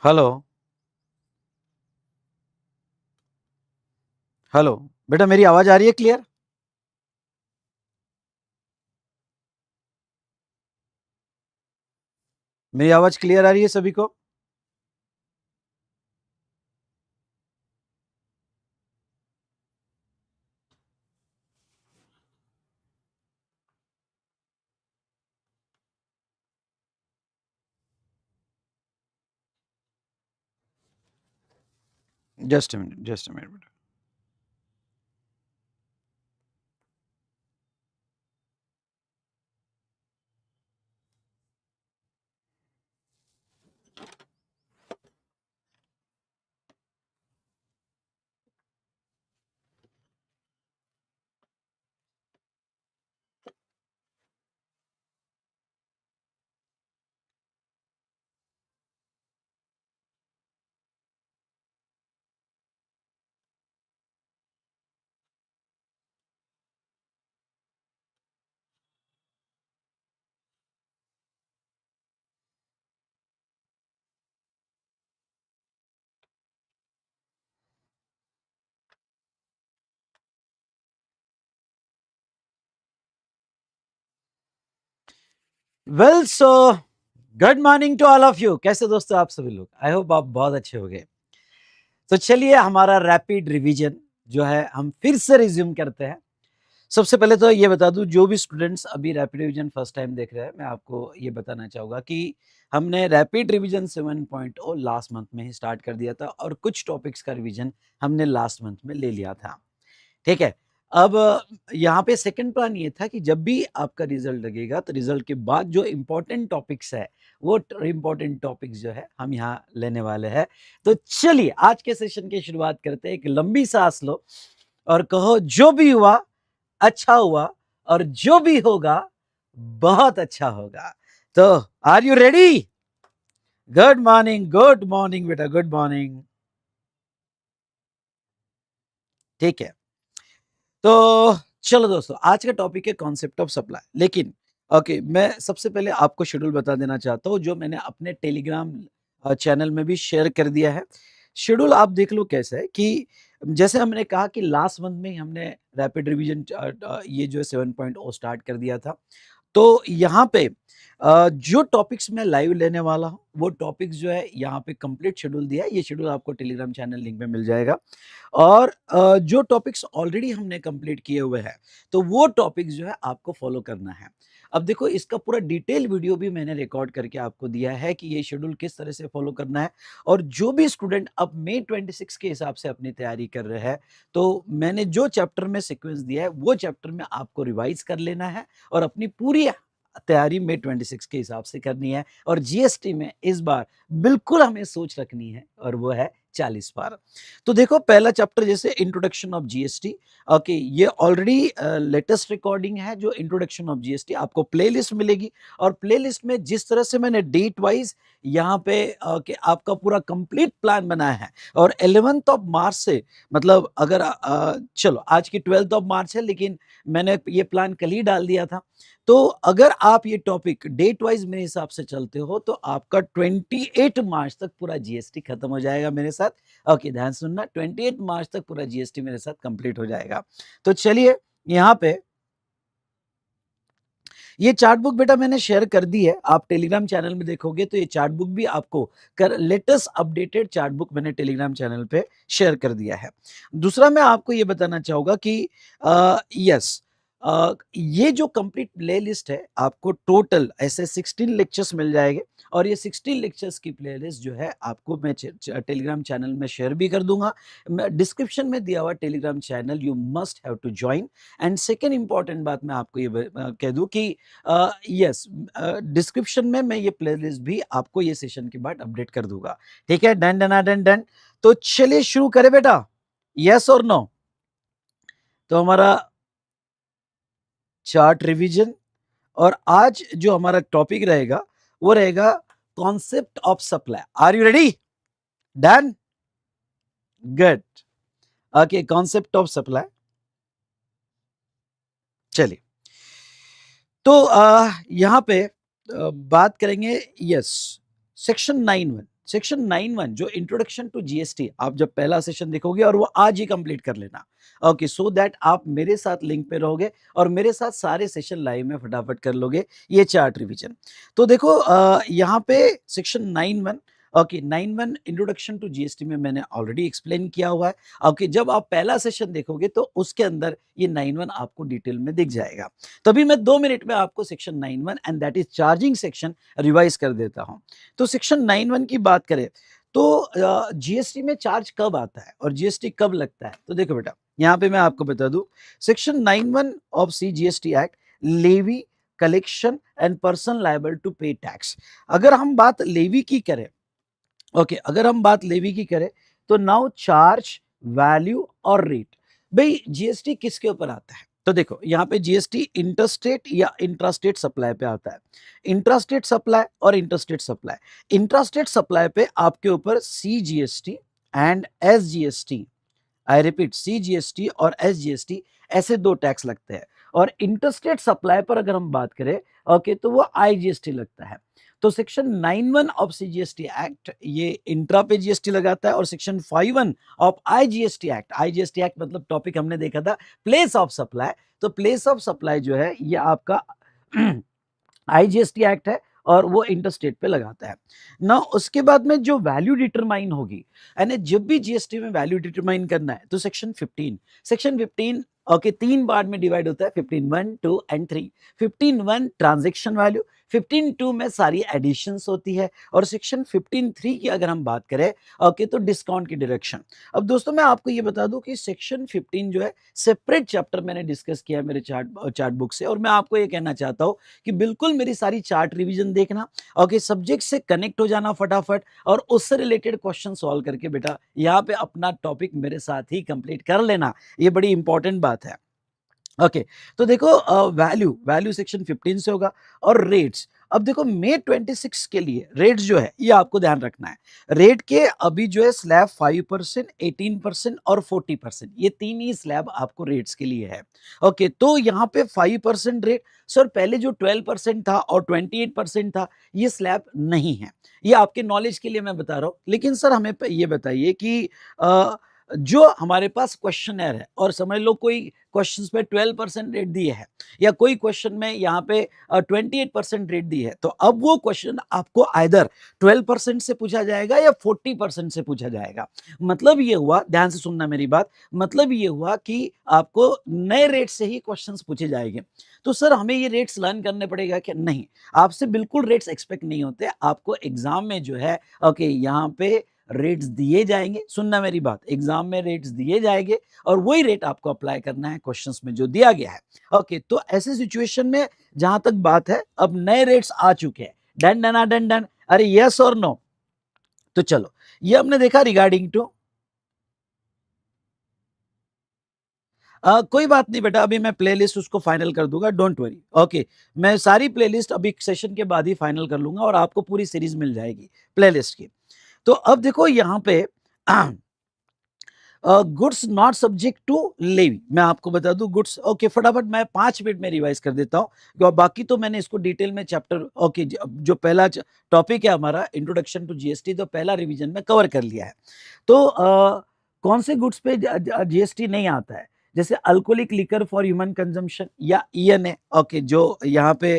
Hello. Hello. बेटा मेरी आवाज आ रही है क्लियर? मेरी आवाज क्लियर आ रही है सभी को? Just a minute, just a minute बेटा। Well so good morning to all of you. कैसे दोस्तों आप सभी लोग? आई होप आप बहुत अच्छे हो गए। तो चलिए हमारा रैपिड रिवीजन जो है हम फिर से रिज्यूम करते हैं। सबसे पहले तो ये बता दूं, जो भी स्टूडेंट्स अभी रैपिड रिवीजन फर्स्ट टाइम देख रहे हैं, मैं आपको ये बताना चाहूंगा कि हमने रैपिड रिवीजन 7.0 लास्ट मंथ में ही स्टार्ट कर दिया था और कुछ टॉपिक्स का रिवीजन हमने लास्ट मंथ में ले लिया था। ठीक है। अब यहाँ पे सेकंड प्लान ये था कि जब भी आपका रिजल्ट लगेगा तो रिजल्ट के बाद जो इंपॉर्टेंट टॉपिक्स है वो इंपॉर्टेंट टॉपिक्स जो है हम यहाँ लेने वाले हैं। तो चलिए आज के सेशन की शुरुआत करते हैं। एक लंबी सांस लो और कहो, जो भी हुआ अच्छा हुआ और जो भी होगा बहुत अच्छा होगा। तो are you ready? Good morning बेटा, गुड मॉर्निंग। ठीक है। तो चलो दोस्तों, आज का टॉपिक है कॉन्सेप्ट ऑफ सप्लाई। लेकिन ओके, मैं सबसे पहले आपको शेड्यूल बता देना चाहता हूँ जो मैंने अपने टेलीग्राम चैनल में भी शेयर कर दिया है। शेड्यूल आप देख लो कैसा है कि जैसे हमने कहा कि लास्ट मंथ में ही हमने रैपिड रिवीजन ये जो है 7.0 स्टार्ट कर दिया था। तो यहाँ पे जो टॉपिक्स मैं लाइव लेने वाला हूँ वो टॉपिक्स जो है यहाँ पे कंप्लीट शेड्यूल दिया है। ये शेड्यूल आपको टेलीग्राम चैनल लिंक में मिल जाएगा। और जो टॉपिक्स ऑलरेडी हमने कंप्लीट किए हुए हैं तो वो टॉपिक्स जो है आपको फॉलो करना है। अब देखो, इसका पूरा डिटेल वीडियो भी मैंने रिकॉर्ड करके आपको दिया है कि ये शेड्यूल किस तरह से फॉलो करना है। और जो भी स्टूडेंट अब मई 26 के हिसाब से अपनी तैयारी कर रहे हैं, तो मैंने जो चैप्टर में सीक्वेंस दिया है वो चैप्टर में आपको रिवाइज कर लेना है और अपनी पूरी तैयारी मई 26 के हिसाब से करनी है। और जीएसटी में इस बार बिल्कुल हमें सोच रखनी है और वो है 40 पार। तो देखो, पहला चैप्टर जैसे इंट्रोडक्शन ऑफ जीएसटी। ओके, ये ऑलरेडी लेटेस्ट रिकॉर्डिंग है। जो इंट्रोडक्शन ऑफ जीएसटी आपको प्लेलिस्ट मिलेगी और प्लेलिस्ट में जिस तरह से मैंने डेट वाइज यहाँ पे कि आपका पूरा कंप्लीट प्लान बनाया है। और 11th ऑफ मार्च से, मतलब अगर चलो आज की 12th ऑफ मार्च है लेकिन मैंने ये प्लान कल ही डाल दिया था। तो अगर आप ये टॉपिक डेट वाइज मेरे हिसाब से चलते हो तो आपका 28 मार्च तक पूरा जीएसटी खत्म हो जाएगा मेरे साथ। ओके, ध्यान सुनना, 28 मार्च तक पूरा जीएसटी मेरे साथ कंप्लीट हो जाएगा। तो चलिए, यहाँ पे ये चार्ट बुक बेटा मैंने शेयर कर दी है। आप टेलीग्राम चैनल में देखोगे तो ये चार्ट बुक भी आपको लेटेस्ट अपडेटेड चार्ट बुक मैंने टेलीग्राम चैनल पे शेयर कर दिया है। दूसरा मैं आपको ये बताना चाहूंगा कि यस, ये जो कंप्लीट प्ले लिस्ट है आपको टोटल ऐसे 16 लेक्चर्स मिल जाएंगे। और ये 16 लेक्चर्स की प्ले लिस्ट जो है आपको मैं टेलीग्राम चैनल में शेयर भी कर दूंगा। डिस्क्रिप्शन में दिया हुआ telegram channel you must have to join. And second important बात मैं आपको ये कह दूं कि यस, डिस्क्रिप्शन में मैं ये प्लेलिस्ट भी आपको ये सेशन के बाद अपडेट कर दूंगा। ठीक है, डन डन डन डन। तो चलिए शुरू करें बेटा, यस और नो? तो हमारा चार्ट रिवीजन और आज जो हमारा टॉपिक रहेगा वो रहेगा concept of supply. Are you ready? Done, good. Okay, concept of supply. चलिए, तो यहां पे बात करेंगे। यस, सेक्शन 9(1) सेक्शन 9(1) जो इंट्रोडक्शन टू जीएसटी, आप जब पहला सेशन देखोगे और वो आज ही कंप्लीट कर लेना, ओके, सो दैट आप मेरे साथ लिंक पे रहोगे और मेरे साथ सारे सेशन लाइव में फटाफट कर लोगे ये चार्ट रिवीजन। तो देखो यहाँ पे section 9(1), okay, 9(1) introduction to GST में मैंने ऑलरेडी एक्सप्लेन किया हुआ है। ओके, जब आप पहला सेशन देखोगे तो उसके अंदर ये 9(1) आपको डिटेल में दिख जाएगा। तभी मैं 2 मिनट में आपको section 9(1) and that is charging section revise कर देता हूं। तो सेक्शन 9(1) की बात करें तो जीएसटी में चार्ज कब आता है और जीएसटी कब लगता है, तो देखो बेटा यहाँ पे मैं आपको बता दूं, section 9(1) of C GST act, levy, collection and person liable to pay tax. अगर हम बात लेवी की करें, ओके, अगर हम बात लेवी की करें तो नाउ चार्ज, वैल्यू और रेट। भाई जीएसटी किसके ऊपर आता है, तो देखो यहाँ पे जीएसटी इंटरस्टेट या इंट्रास्टेट सप्लाई पे आता है। इंट्रास्टेट सप्लाई और इंटरस्टेट सप्लाई, इंट्रास्टेट सप्लाई पे आपके ऊपर CGST and SGST, I repeat CGST और एसजीएसटी, ऐसे 2 टैक्स लगते हैं। और इंटरस्टेट सप्लाई पर अगर हम बात करें, ओके, तो वो आईजीएसटी लगता है। तो सेक्शन 9(1) ऑफ सीजीएसटी एक्ट ये इंट्रा पे जीएसटी लगाता है और section 5(1) of IGST act, IGST act मतलब टॉपिक हमने देखा था प्लेस ऑफ सप्लाई, तो प्लेस ऑफ सप्लाई जो है ये आपका आईजीएसटी एक्ट है और वो इंटरस्टेट पे लगाता है ना। उसके बाद में जो वैल्यू डिटरमाइन होगी, यानी जब भी जीएसटी में वैल्यू डिटरमाइन करना है तो सेक्शन 15, सेक्शन 15 ओके 3 पार्ट में डिवाइड होता है, 15(1), 2 एंड 3। 15(1) ट्रांजैक्शन वैल्यू, 15(2) में सारी एडिशंस होती है और सेक्शन 15(3) की अगर हम बात करें, ओके, तो डिस्काउंट की डायरेक्शन। अब दोस्तों मैं आपको ये बता दूं कि सेक्शन 15 जो है सेपरेट चैप्टर मैंने डिस्कस किया है मेरे चार्ट बुक से, और मैं आपको ये कहना चाहता हूं कि बिल्कुल मेरी सारी चार्ट रिवीजन देखना, ओके, सब्जेक्ट से कनेक्ट हो जाना फटाफट और उससे रिलेटेड क्वेश्चन सॉल्व करके बेटा यहाँ पे अपना टॉपिक मेरे साथ ही कंप्लीट कर लेना, ये बड़ी इंपॉर्टेंट बात है। ओके, तो देखो वैल्यू वैल्यू सेक्शन 15 से होगा और रेट्स। अब देखो मई 26 के लिए रेट्स जो है ये आपको ध्यान रखना है। रेट के अभी जो है स्लैब 5%, 18% और 40%, ये 3 ही स्लैब आपको रेट्स के लिए है। ओके, तो यहाँ पे 5% रेट, सर पहले जो 12% था और 28% था ये स्लैब नहीं है, ये आपके नॉलेज के लिए मैं बता रहा हूँ। लेकिन सर हमें ये बताइए कि जो हमारे पास क्वेश्चनर है और समझ लो कोई क्वेश्चंस पे 12% रेट दिए है या कोई क्वेश्चन में यहाँ पे 28% रेट दी है, तो अब वो क्वेश्चन आपको आइदर 12% से पूछा जाएगा या 40% से पूछा जाएगा। मतलब ये हुआ, ध्यान से सुनना मेरी बात, मतलब ये हुआ कि आपको नए रेट से ही क्वेश्चंस पूछे जाएंगे। तो सर हमें ये रेट्स लर्न करने पड़ेगा क्या, नहीं, आपसे बिल्कुल रेट्स एक्सपेक्ट नहीं होते, आपको एग्जाम में जो है ओके यहाँ पे रेट्स दिए जाएंगे। सुनना मेरी बात, एग्जाम में रेट्स दिए जाएंगे और वही रेट आपको अप्लाई करना है क्वेश्चंस में जो दिया गया है। ओके, तो ऐसे सिचुएशन में जहां तक बात है अब नए रेट्स आ चुके हैं, डन डन डन डन, अरे यस और नो, तो चलो ये हमने देखा रिगार्डिंग टू कोई बात नहीं बेटा, अभी मैं प्लेलिस्ट उसको फाइनल कर दूंगा, डोंट वरी। ओके, मैं सारी प्लेलिस्ट अभी सेशन के बाद ही फाइनल कर लूंगा और आपको पूरी सीरीज मिल जाएगी प्लेलिस्ट की। तो अब देखो यहाँ पे goods not subject to levy, मैं आपको बता दूं गुड्स, ओके, फटाफट मैं 5 मिनट में रिवाइज कर देता हूं, बाकी तो मैंने इसको डिटेल में चैप्टर, ओके, जो पहला टॉपिक है हमारा इंट्रोडक्शन टू जीएसटी, तो पहला रिवीजन में कवर कर लिया है। तो कौन से गुड्स पे जीएसटी नहीं आता है, जैसे alcoholic liquor for human consumption या ईएनए, ओके, जो यहाँ पे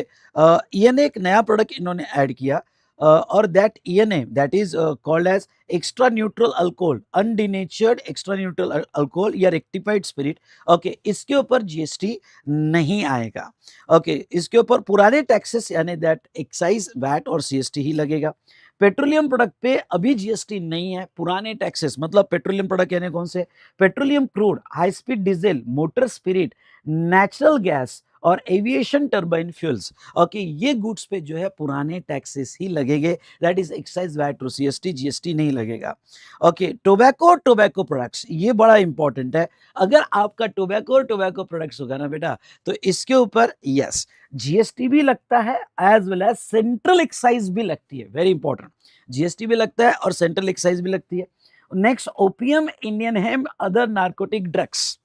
ईएनए एक नया प्रोडक्ट इन्होंने ऐड किया और that ENA that is called as extra neutral alcohol, undenatured extra neutral alcohol या रेक्टिफाइड स्पिरिट, ओके, इसके ऊपर जीएसटी नहीं आएगा। ओके, इसके ऊपर पुराने टैक्सेस यानी दैट एक्साइज, वैट और सीएसटी ही लगेगा। पेट्रोलियम प्रोडक्ट पे अभी जीएसटी नहीं है, पुराने टैक्सेस मतलब पेट्रोलियम प्रोडक्ट यानी कौन से, petroleum crude, high speed diesel, motor spirit, natural gas और एविएशन टर्बाइन फ्यूल्स, ओके, ये गुड्स पे जो है पुराने टैक्सेस ही लगेंगे, दैट इज एक्साइज, वैट और सीएसटी, जीएसटी नहीं लगेगा। ओके, टोबैको प्रोडक्ट्स, ये बड़ा इंपॉर्टेंट है, अगर आपका टोबैको प्रोडक्ट्स होगा ना बेटा तो इसके ऊपर यस जीएसटी भी लगता है as well as central excise भी लगती है, वेरी इंपॉर्टेंट, जीएसटी भी लगता है और सेंट्रल एक्साइज भी लगती है। Next, opium, Indian hemp, other narcotic drugs,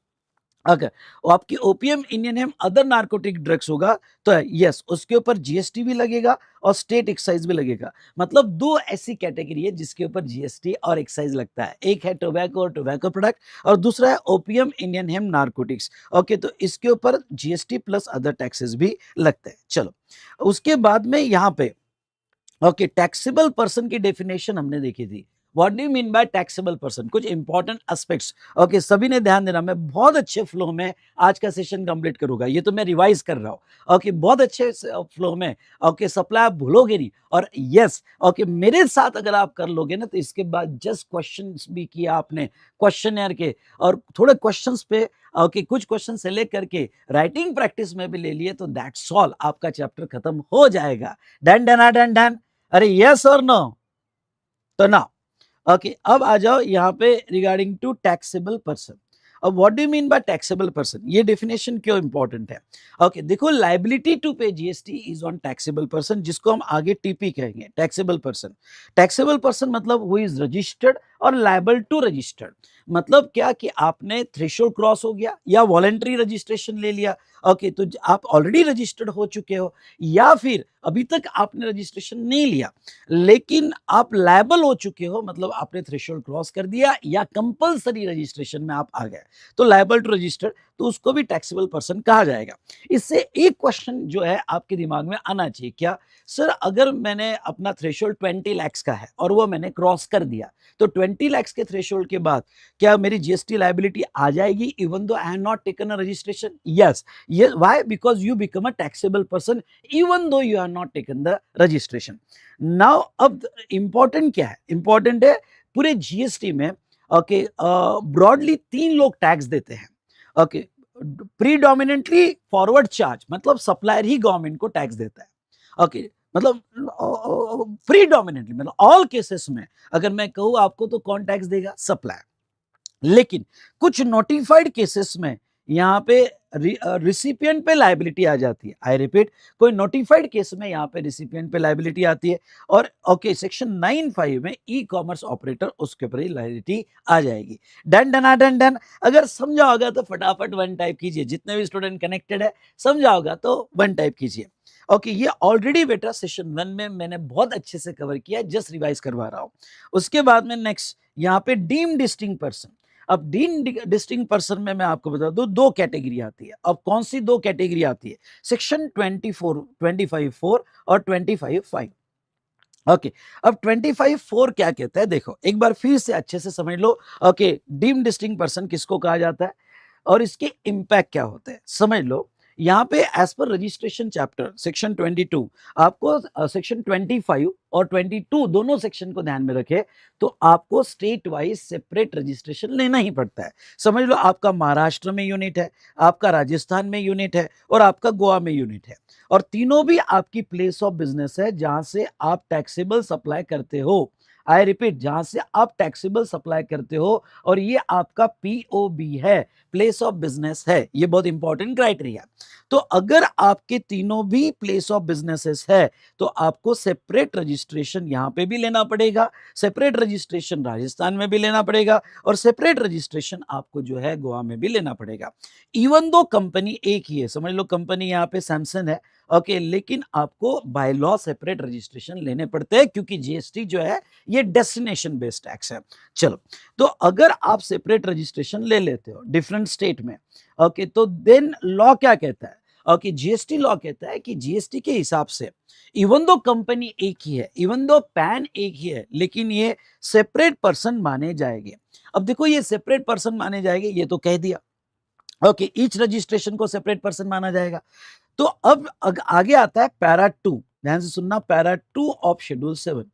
अगर वो आपकी opium, Indian hemp, other narcotic drugs होगा तो यस उसके ऊपर जीएसटी भी लगेगा और स्टेट एक्साइज भी लगेगा। मतलब दो ऐसी कैटेगरी है जिसके ऊपर जीएसटी और एक्साइज लगता है, एक है टोबैको और टोबैको प्रोडक्ट और दूसरा है opium, Indian hemp, narcotics. Okay, तो इसके ऊपर जीएसटी प्लस अदर टैक्सेस भी लगते हैं। चलो, उसके बाद में यहाँ पे ओके टैक्सेबल पर्सन की डेफिनेशन हमने देखी थी। What do you mean by taxable person? कुछ इंपॉर्टेंट एस्पेक्ट्स। ओके, सभी ने ध्यान देना, मैं बहुत अच्छे फ्लो में आज का सेशन कंप्लीट करूंगा, ये तो मैं रिवाइज कर रहा हूँ। ओके, बहुत अच्छे फ्लो में। ओके, सप्लाई आप भूलोगे नहीं। और यस ओके, मेरे साथ अगर आप कर लोगे ना तो इसके बाद जस्ट क्वेश्चंस भी किया आपने क्वेश्चन के, और थोड़े क्वेश्चंस पे ओके कुछ क्वेश्चन सेलेक्ट करके राइटिंग प्रैक्टिस में भी ले लिए तो दैट्स ऑल, आपका चैप्टर खत्म हो जाएगा। Done done done done. अरे यस और नो? तो ना ओके, अब आ जाओ यहाँ पे रिगार्डिंग टू टैक्सेबल पर्सन। अब what do you mean by taxable person, ये डेफिनेशन क्यों इंपॉर्टेंट है? ओके देखो, लाइबिलिटी टू पे GST is on taxable person, जिसको हम आगे टीपी कहेंगे, टैक्सेबल पर्सन। टैक्सेबल पर्सन मतलब हु इज रजिस्टर्ड और लायबल टू रजिस्टर्ड। मतलब क्या कि आपने थ्रेशोल्ड क्रॉस हो गया या वॉलेंट्री रजिस्ट्रेशन ले लिया। ओके, तो आप ऑलरेडी रजिस्टर्ड हो चुके हो, या फिर अभी तक आपने रजिस्ट्रेशन नहीं लिया लेकिन आप लायबल हो चुके हो, मतलब आपने थ्रेशोल्ड क्रॉस कर दिया या कंपलसरी रजिस्ट्रेशन में आप आ गए, तो लायबल टू रजिस्टर, तो उसको भी टैक्सेबल पर्सन कहा जाएगा। इससे एक क्वेश्चन जो है आपके दिमाग में आना चाहिए, क्या सर अगर मैंने अपना थ्रेशोल्ड 20 लाख का है और वो मैंने क्रॉस कर दिया, तो 20 लाख के थ्रेशोल्ड के बाद क्या मेरी जीएसटी लायबिलिटी आ जाएगी even though I have not taken a registration? Yes, ये why? Because you become a taxable person even though you have not taken the registration. Now अब इंपॉर्टेंट क्या है? इंपॉर्टेंट है पूरे जीएसटी में ओके ब्रॉडली तीन लोग टैक्स देते हैं। ओके, प्रीडोमिनेंटली फॉरवर्ड चार्ज, मतलब सप्लायर ही गवर्नमेंट को टैक्स देता है। ओके, मतलब प्रीडोमिनेंटली मतलब ऑल केसेस में अगर मैं कहूं आपको तो कौन टैक्स देगा? सप्लायर। लेकिन कुछ नोटिफाइड केसेस में यहाँ पे रिसिपिएंट पे लायबिलिटी आ जाती है। आई रिपीट, कोई नोटिफाइड केस में यहाँ पे रिसिपिएंट पे लायबिलिटी आती है और ओके सेक्शन 9(5) में ई कॉमर्स ऑपरेटर उसके ऊपर ही लायबिलिटी आ जाएगी। Done done done done. अगर समझा होगा तो फटाफट वन टाइप कीजिए, जितने भी स्टूडेंट कनेक्टेड है समझा होगा तो वन टाइप कीजिए। ओके, ये ऑलरेडी बेटा सेशन 1 में मैंने बहुत अच्छे से कवर किया, जस्ट रिवाइज करवा रहा हूं। उसके बाद में नेक्स्ट यहाँ पे डीम डिस्टिंक्ट पर्सन। अब डीम डिस्टिंक्ट पर्सन में मैं आपको बता दूं दो कैटेगरी आती है। अब कौन सी दो कैटेगरी आती है? सेक्शन 25(4) और 25(5). ओके, अब 25(4) क्या कहता है, देखो एक बार फिर से अच्छे से समझ लो। ओके, डीम डिस्टिंक्ट पर्सन किसको कहा जाता है और इसके इंपैक्ट क्या होते हैं समझ लो। यहाँ पे as per registration chapter section 22 आपको सेक्शन 25 और 22 दोनों सेक्शन को ध्यान में रखे तो आपको स्टेट वाइज सेपरेट रजिस्ट्रेशन लेना ही पड़ता है। समझ लो आपका महाराष्ट्र में यूनिट है, आपका राजस्थान में यूनिट है और आपका गोवा में यूनिट है, और तीनों भी आपकी प्लेस ऑफ बिजनेस है जहां से आप टैक्सेबल सप्लाई करते हो। आई रिपीट, जहां से आप टैक्सेबल सप्लाई करते हो और ये आपका पीओबी है, प्लेस ऑफ बिजनेस है। ये बहुत इंपॉर्टेंट क्राइटेरिया। तो अगर आपके तीनों भी प्लेस ऑफ बिजनेसेस है तो आपको सेपरेट रजिस्ट्रेशन यहां पे भी लेना पड़ेगा, सेपरेट रजिस्ट्रेशन राजस्थान में भी लेना पड़ेगा और सेपरेट रजिस्ट्रेशन आपको जो है गोवा में भी लेना पड़ेगा। इवन दो कंपनी एक ही है, समझ लो कंपनी यहाँ पे सैमसंग है ओके, लेकिन आपको बाय लॉ सेपरेट रजिस्ट्रेशन लेने पड़ते हैं क्योंकि जीएसटी जो है ये डेस्टिनेशन बेस्ड टैक्स है। चलो, तो अगर आप सेपरेट रजिस्ट्रेशन ले लेते हो डिफरेंट स्टेट में ओके, तो देन लॉ क्या कहता है? ओके, जीएसटी लॉ कहता है कि जीएसटी के हिसाब से इवन दो कंपनी एक ही है, इवन दो पैन एक ही है, लेकिन ये सेपरेट पर्सन माने जाएंगे। अब देखो ये सेपरेट पर्सन माने जाएंगे ये तो कह दिया। ओके, ईच रजिस्ट्रेशन को सेपरेट पर्सन माना जाएगा। तो अब आगे आता है पैरा 2, ध्यान से सुनना, पैरा 2 ऑफ शेड्यूल 7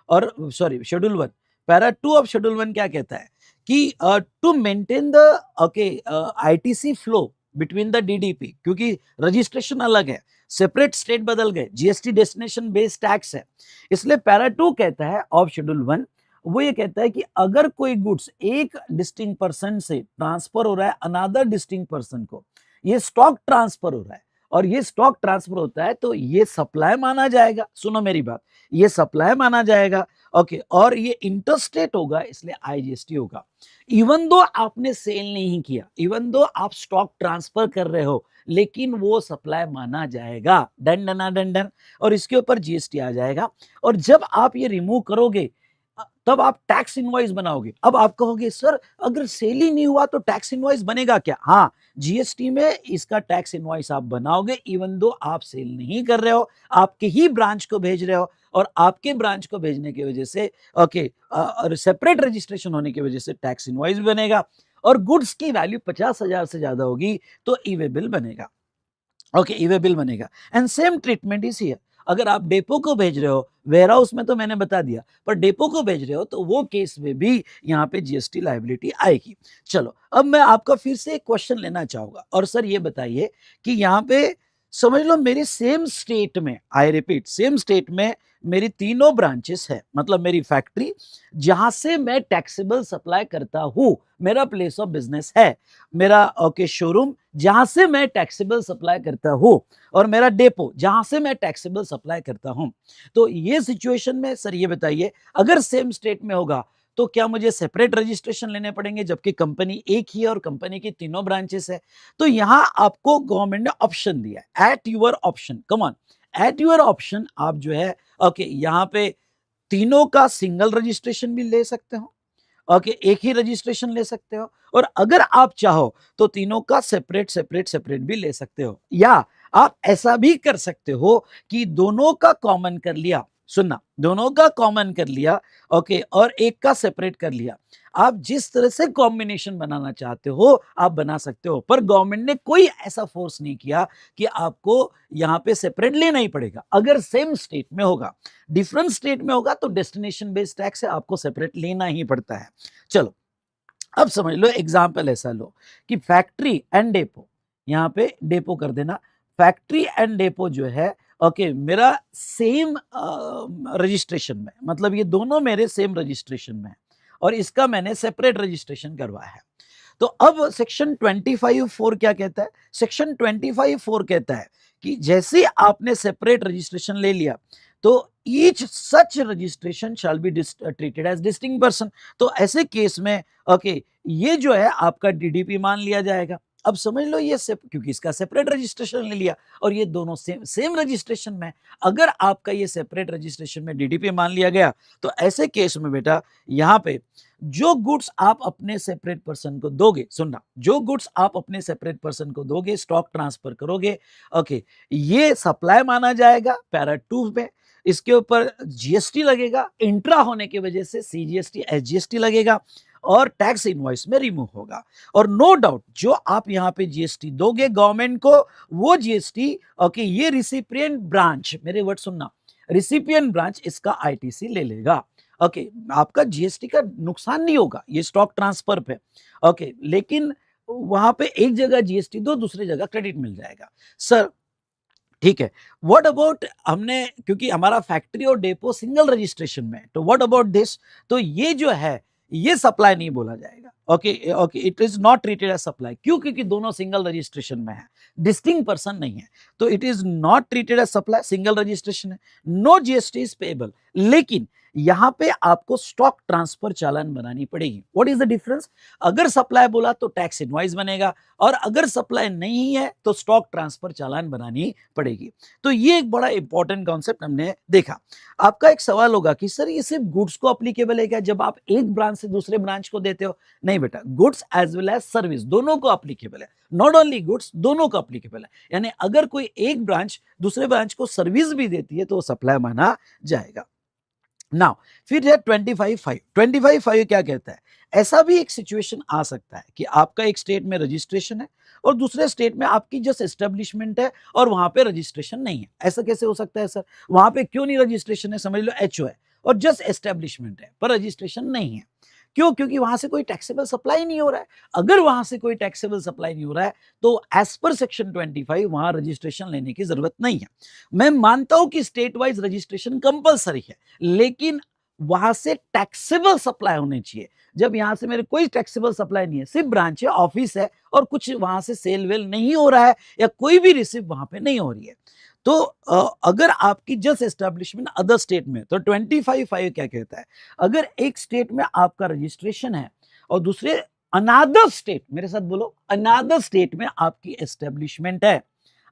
और sorry schedule 1। Para 2 of schedule 1 क्या कहता है कि to maintain the okay ITC flow between the DDP, क्योंकि रजिस्ट्रेशन अलग है, सेपरेट स्टेट बदल गए, जीएसटी डेस्टिनेशन बेस्ड टैक्स है, इसलिए पैरा 2 कहता है ऑफ शेड्यूल 1, वो ये कहता है कि अगर कोई गुड्स एक डिस्टिंक्ट पर्सन से ट्रांसफर हो रहा है अनदर डिस्टिंक्ट पर्सन को, ये स्टॉक ट्रांसफर हो रहा है और ये स्टॉक ट्रांसफर होता है तो ये सप्लाई माना जाएगा। सुनो मेरी बात, ये सप्लाई माना जाएगा। ओके, और ये इंटरस्टेट होगा इसलिए आईजीएसटी होगा। इवन दो आपने सेल नहीं किया, इवन दो आप स्टॉक ट्रांसफर कर रहे हो, लेकिन वो सप्लाई माना जाएगा। डन डना डन डन। और इसके ऊपर जीएसटी आ जाएगा। और जब आप ये रिमूव करोगे तब आप टैक्स इनवॉइस बनाओगे। अब आप कहोगे सर अगर सेल ही नहीं हुआ तो टैक्स इनवॉइस बनेगा क्या? हाँ, जीएसटी में इसका टैक्स इनवॉइस आप बनाओगे इवन दो आप सेल नहीं कर रहे हो, आपके ही ब्रांच को भेज रहे हो। और आपके ब्रांच को भेजने की वजह से ओके, और सेपरेट रजिस्ट्रेशन होने की वजह से टैक्स इनवॉइस बनेगा। और गुड्स की वैल्यू 50,000 से ज्यादा होगी तो ई वे बिल बनेगा। ओके, ई वे बिल बनेगा। And same treatment is here. अगर आप डेपो को भेज रहे हो, वेयर हाउस में तो मैंने बता दिया, पर डेपो को भेज रहे हो तो वो केस में भी यहाँ पे जीएसटी लायबिलिटी आएगी। चलो, अब मैं आपका फिर से एक क्वेश्चन लेना चाहूंगा। और सर ये बताइए कि यहाँ पे समझ लो मेरी सेम स्टेट में, आई रिपीट, सेम स्टेट में मेरी तीनों ब्रांचेस है, मतलब मेरी फैक्ट्री जहां से मैं टैक्सेबल सप्लाई करता हूं, मेरा प्लेस ऑफ बिजनेस है, मेरा ओके शोरूम जहां से मैं टैक्सेबल सप्लाई करता हूं, और मेरा डेपो जहां से मैं टैक्सेबल सप्लाई करता हूं। तो ये सिचुएशन में सर ये बताइए, अगर सेम स्टेट में होगा तो क्या मुझे सेपरेट रजिस्ट्रेशन लेने पड़ेंगे, जबकि कंपनी एक ही है और कंपनी की तीनों ब्रांचेस है? तो यहां आपको गवर्नमेंट ने ऑप्शन दिया है, at your option, come on, at your option आप जो है ओके यहां पे तीनों का सिंगल रजिस्ट्रेशन भी ले सकते हो। ओके, एक ही रजिस्ट्रेशन ले सकते हो। और अगर आप चाहो तो तीनों का सेपरेट सेपरेट सेपरेट भी ले सकते हो, या आप ऐसा भी कर सकते हो कि दोनों का कॉमन कर लिया। सुनना, दोनों का कॉमन कर लिया ओके, और एक का सेपरेट कर लिया। आप जिस तरह से कॉम्बिनेशन बनाना चाहते हो आप बना सकते हो, पर गवर्नमेंट ने कोई ऐसा फोर्स नहीं किया कि आपको यहां पे सेपरेट लेना ही पड़ेगा। अगर सेम स्टेट में होगा, डिफरेंट स्टेट में होगा तो डेस्टिनेशन बेस्ड टैक्स है, आपको सेपरेट लेना ही पड़ता है। चलो, अब समझ लो, एग्जाम्पल ऐसा लो कि फैक्ट्री एंड डेपो, यहां पे डेपो कर देना, फैक्ट्री एंड डेपो जो है ओके मेरा सेम रजिस्ट्रेशन में, मतलब ये दोनों मेरे सेम रजिस्ट्रेशन में है, और इसका मैंने सेपरेट रजिस्ट्रेशन करवाया है। तो अब सेक्शन 25(4) क्या कहता है? सेक्शन 25(4) कहता है कि जैसे आपने सेपरेट रजिस्ट्रेशन ले लिया तो each such registration shall be treated as distinct person. तो ऐसे केस में ओके ये जो है आपका डीडीपी मान लिया जाएगा। अब समझ लो ये क्योंकि इसका सेपरेट रजिस्ट्रेशन ले लिया और ये दोनों सेम रजिस्ट्रेशन में, अगर आपका ये सेपरेट रजिस्ट्रेशन में डीडीपी मान लिया गया तो ऐसे केस में बेटा यहाँ पे जो गुड्स आप अपने सेपरेट पर्सन को दोगे, सुनना, जो गुड्स आप अपने सेपरेट पर्सन को दोगे, स्टॉक ट्रांसफर करोगे ओके, ये सप्लाई माना जाएगा पैरा 2 में। इसके ऊपर जीएसटी लगेगा, इंट्रा होने की वजह से सीजीएसटी एसजीएसटी लगेगा और टैक्स इनवॉइस में रिमूव होगा। और नो डाउट जो आप यहाँ पे जीएसटी दोगे गवर्नमेंट को, वो जीएसटी ओके ये रिसिपिएंट ब्रांच, मेरे वर्ड सुनना, रिसिपिएंट ब्रांच इसका आईटीसी ले लेगा। ओके, आपका जीएसटी का नुकसान नहीं होगा ये स्टॉक ट्रांसफर पे ओके, लेकिन वहां पे एक जगह जीएसटी दो, दूसरी जगह क्रेडिट मिल जाएगा। सर ठीक है, व्हाट अबाउट हमने, क्योंकि हमारा फैक्ट्री और डेपो सिंगल रजिस्ट्रेशन में, तो व्हाट अबाउट दिस? तो ये जो है ये सप्लाई नहीं बोला जाएगा। Okay okay, it is not treated as supply. क्यों? क्योंकि दोनों सिंगल रजिस्ट्रेशन में है, डिस्टिंक्ट पर्सन नहीं है, तो it is not treated as supply, single registration है, नो जीएसटी इज पेएबल। लेकिन यहां पे आपको स्टॉक ट्रांसफर चालान बनानी पड़ेगी। What is the difference? अगर सप्लाई बोला तो टैक्स इनवॉइस बनेगा, और अगर सप्लाई नहीं है तो स्टॉक ट्रांसफर चालान बनानी पड़ेगी। तो ये एक बड़ा इंपॉर्टेंट कॉन्सेप्ट हमने देखा। आपका एक सवाल होगा कि सर ये सिर्फ गुड्स को अप्लीकेबल है क्या, जब आप एक ब्रांच से दूसरे ब्रांच को देते हो? नहीं बेटा, goods as well as service दोनों को अप्लीकेबल है, नॉट ओनली गुड्स, दोनों को अप्लीकेबल है। यानी अगर कोई एक ब्रांच दूसरे ब्रांच को सर्विस भी देती है तो वो सप्लाई माना जाएगा। नाउ फिर है 25(5). 25(5) क्या कहता है? ऐसा भी एक सिचुएशन आ सकता है कि आपका एक स्टेट में रजिस्ट्रेशन है और दूसरे स्टेट में आपकी जस्ट एस्टेब्लिशमेंट है और वहां पे रजिस्ट्रेशन नहीं है। ऐसा कैसे हो सकता है सर? वहां पे क्यों नहीं रजिस्ट्रेशन है? समझ लो एचओ है और जस्ट एस्टेब्लिशमेंट है पर रजिस्ट्रेशन नहीं है। क्यों? क्योंकि वहां से कोई टैक्सेबल सप्लाई नहीं हो रहा है। अगर वहां से कोई टैक्सेबल सप्लाई नहीं हो रहा है तो एज पर सेक्शन 25 वहां रजिस्ट्रेशन लेने की जरूरत नहीं है। मैं मानता हूं कि स्टेट वाइज रजिस्ट्रेशन कंपलसरी है, लेकिन वहां से टैक्सेबल सप्लाई होनी चाहिए। जब यहाँ से मेरे कोई टैक्सेबल सप्लाई नहीं है, सिर्फ ब्रांच है, ऑफिस है और कुछ वहां से सेल वेल नहीं हो रहा है या कोई भी रिसीव वहां पे नहीं हो रही है, तो अगर आपकी जस्ट एस्टेब्लिशमेंट अदर स्टेट में, तो 25(5) क्या कहता है, अगर एक स्टेट में आपका रजिस्ट्रेशन है और दूसरे अनादर स्टेट, मेरे साथ बोलो, अनादर स्टेट में आपकी एस्टेब्लिशमेंट है,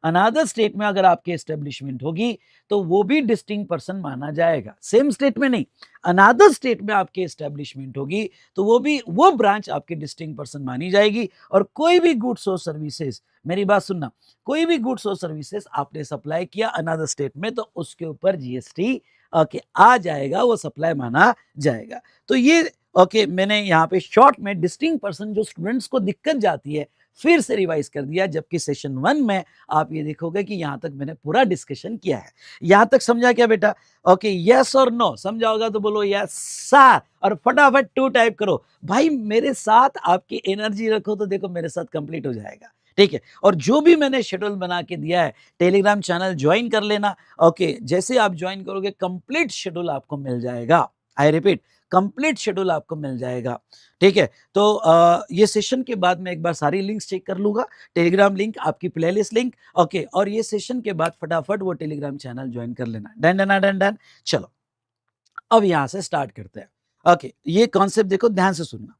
अनादर स्टेट में अगर आपकी एस्टेब्लिशमेंट होगी तो वो भी डिस्टिंक्ट पर्सन माना जाएगा। सेम स्टेट में नहीं, अनादर स्टेट में आपकी एस्टेब्लिशमेंट होगी तो वो ब्रांच आपकी डिस्टिंक्ट पर्सन मानी जाएगी। और कोई भी गुड्स और सर्विसेज, मेरी बात सुनना, कोई भी गुड्स और सर्विसेज आपने सप्लाई किया अनादर स्टेट में तो उसके ऊपर जीएसटी आ जाएगा, वो सप्लाई माना जाएगा। तो ये मैंने यहाँ पे शॉर्ट में डिस्टिंक्ट पर्सन जो स्टूडेंट्स को दिक्कत जाती है फिर से रिवाइज कर दिया, जबकि सेशन 1 में आप ये देखोगे कि यहां तक मैंने पूरा डिस्कशन किया है। यहां तक समझा क्या बेटा? यस और नो समझा होगा तो बोलो यस सर और फटाफट 2 टाइप करो। भाई मेरे साथ आपकी एनर्जी रखो तो देखो मेरे साथ कंप्लीट हो जाएगा, ठीक है। और जो भी मैंने शेड्यूल बना के दिया है, टेलीग्राम चैनल ज्वाइन कर लेना। जैसे आप ज्वाइन करोगे कंप्लीट शेड्यूल आपको मिल जाएगा। आई रिपीट, कंप्लीट शेड्यूल आपको मिल जाएगा, ठीक है। तो ये सेशन के बाद मैं एक बार सारी लिंक्स चेक कर लूंगा, टेलीग्राम लिंक, आपकी प्लेलिस्ट लिंक, और ये सेशन के बाद फटाफट वो टेलीग्राम चैनल ज्वाइन कर लेना। Done done done done. चलो अब यहां से स्टार्ट करते हैं। ये कॉन्सेप्ट देखो, ध्यान से सुनना।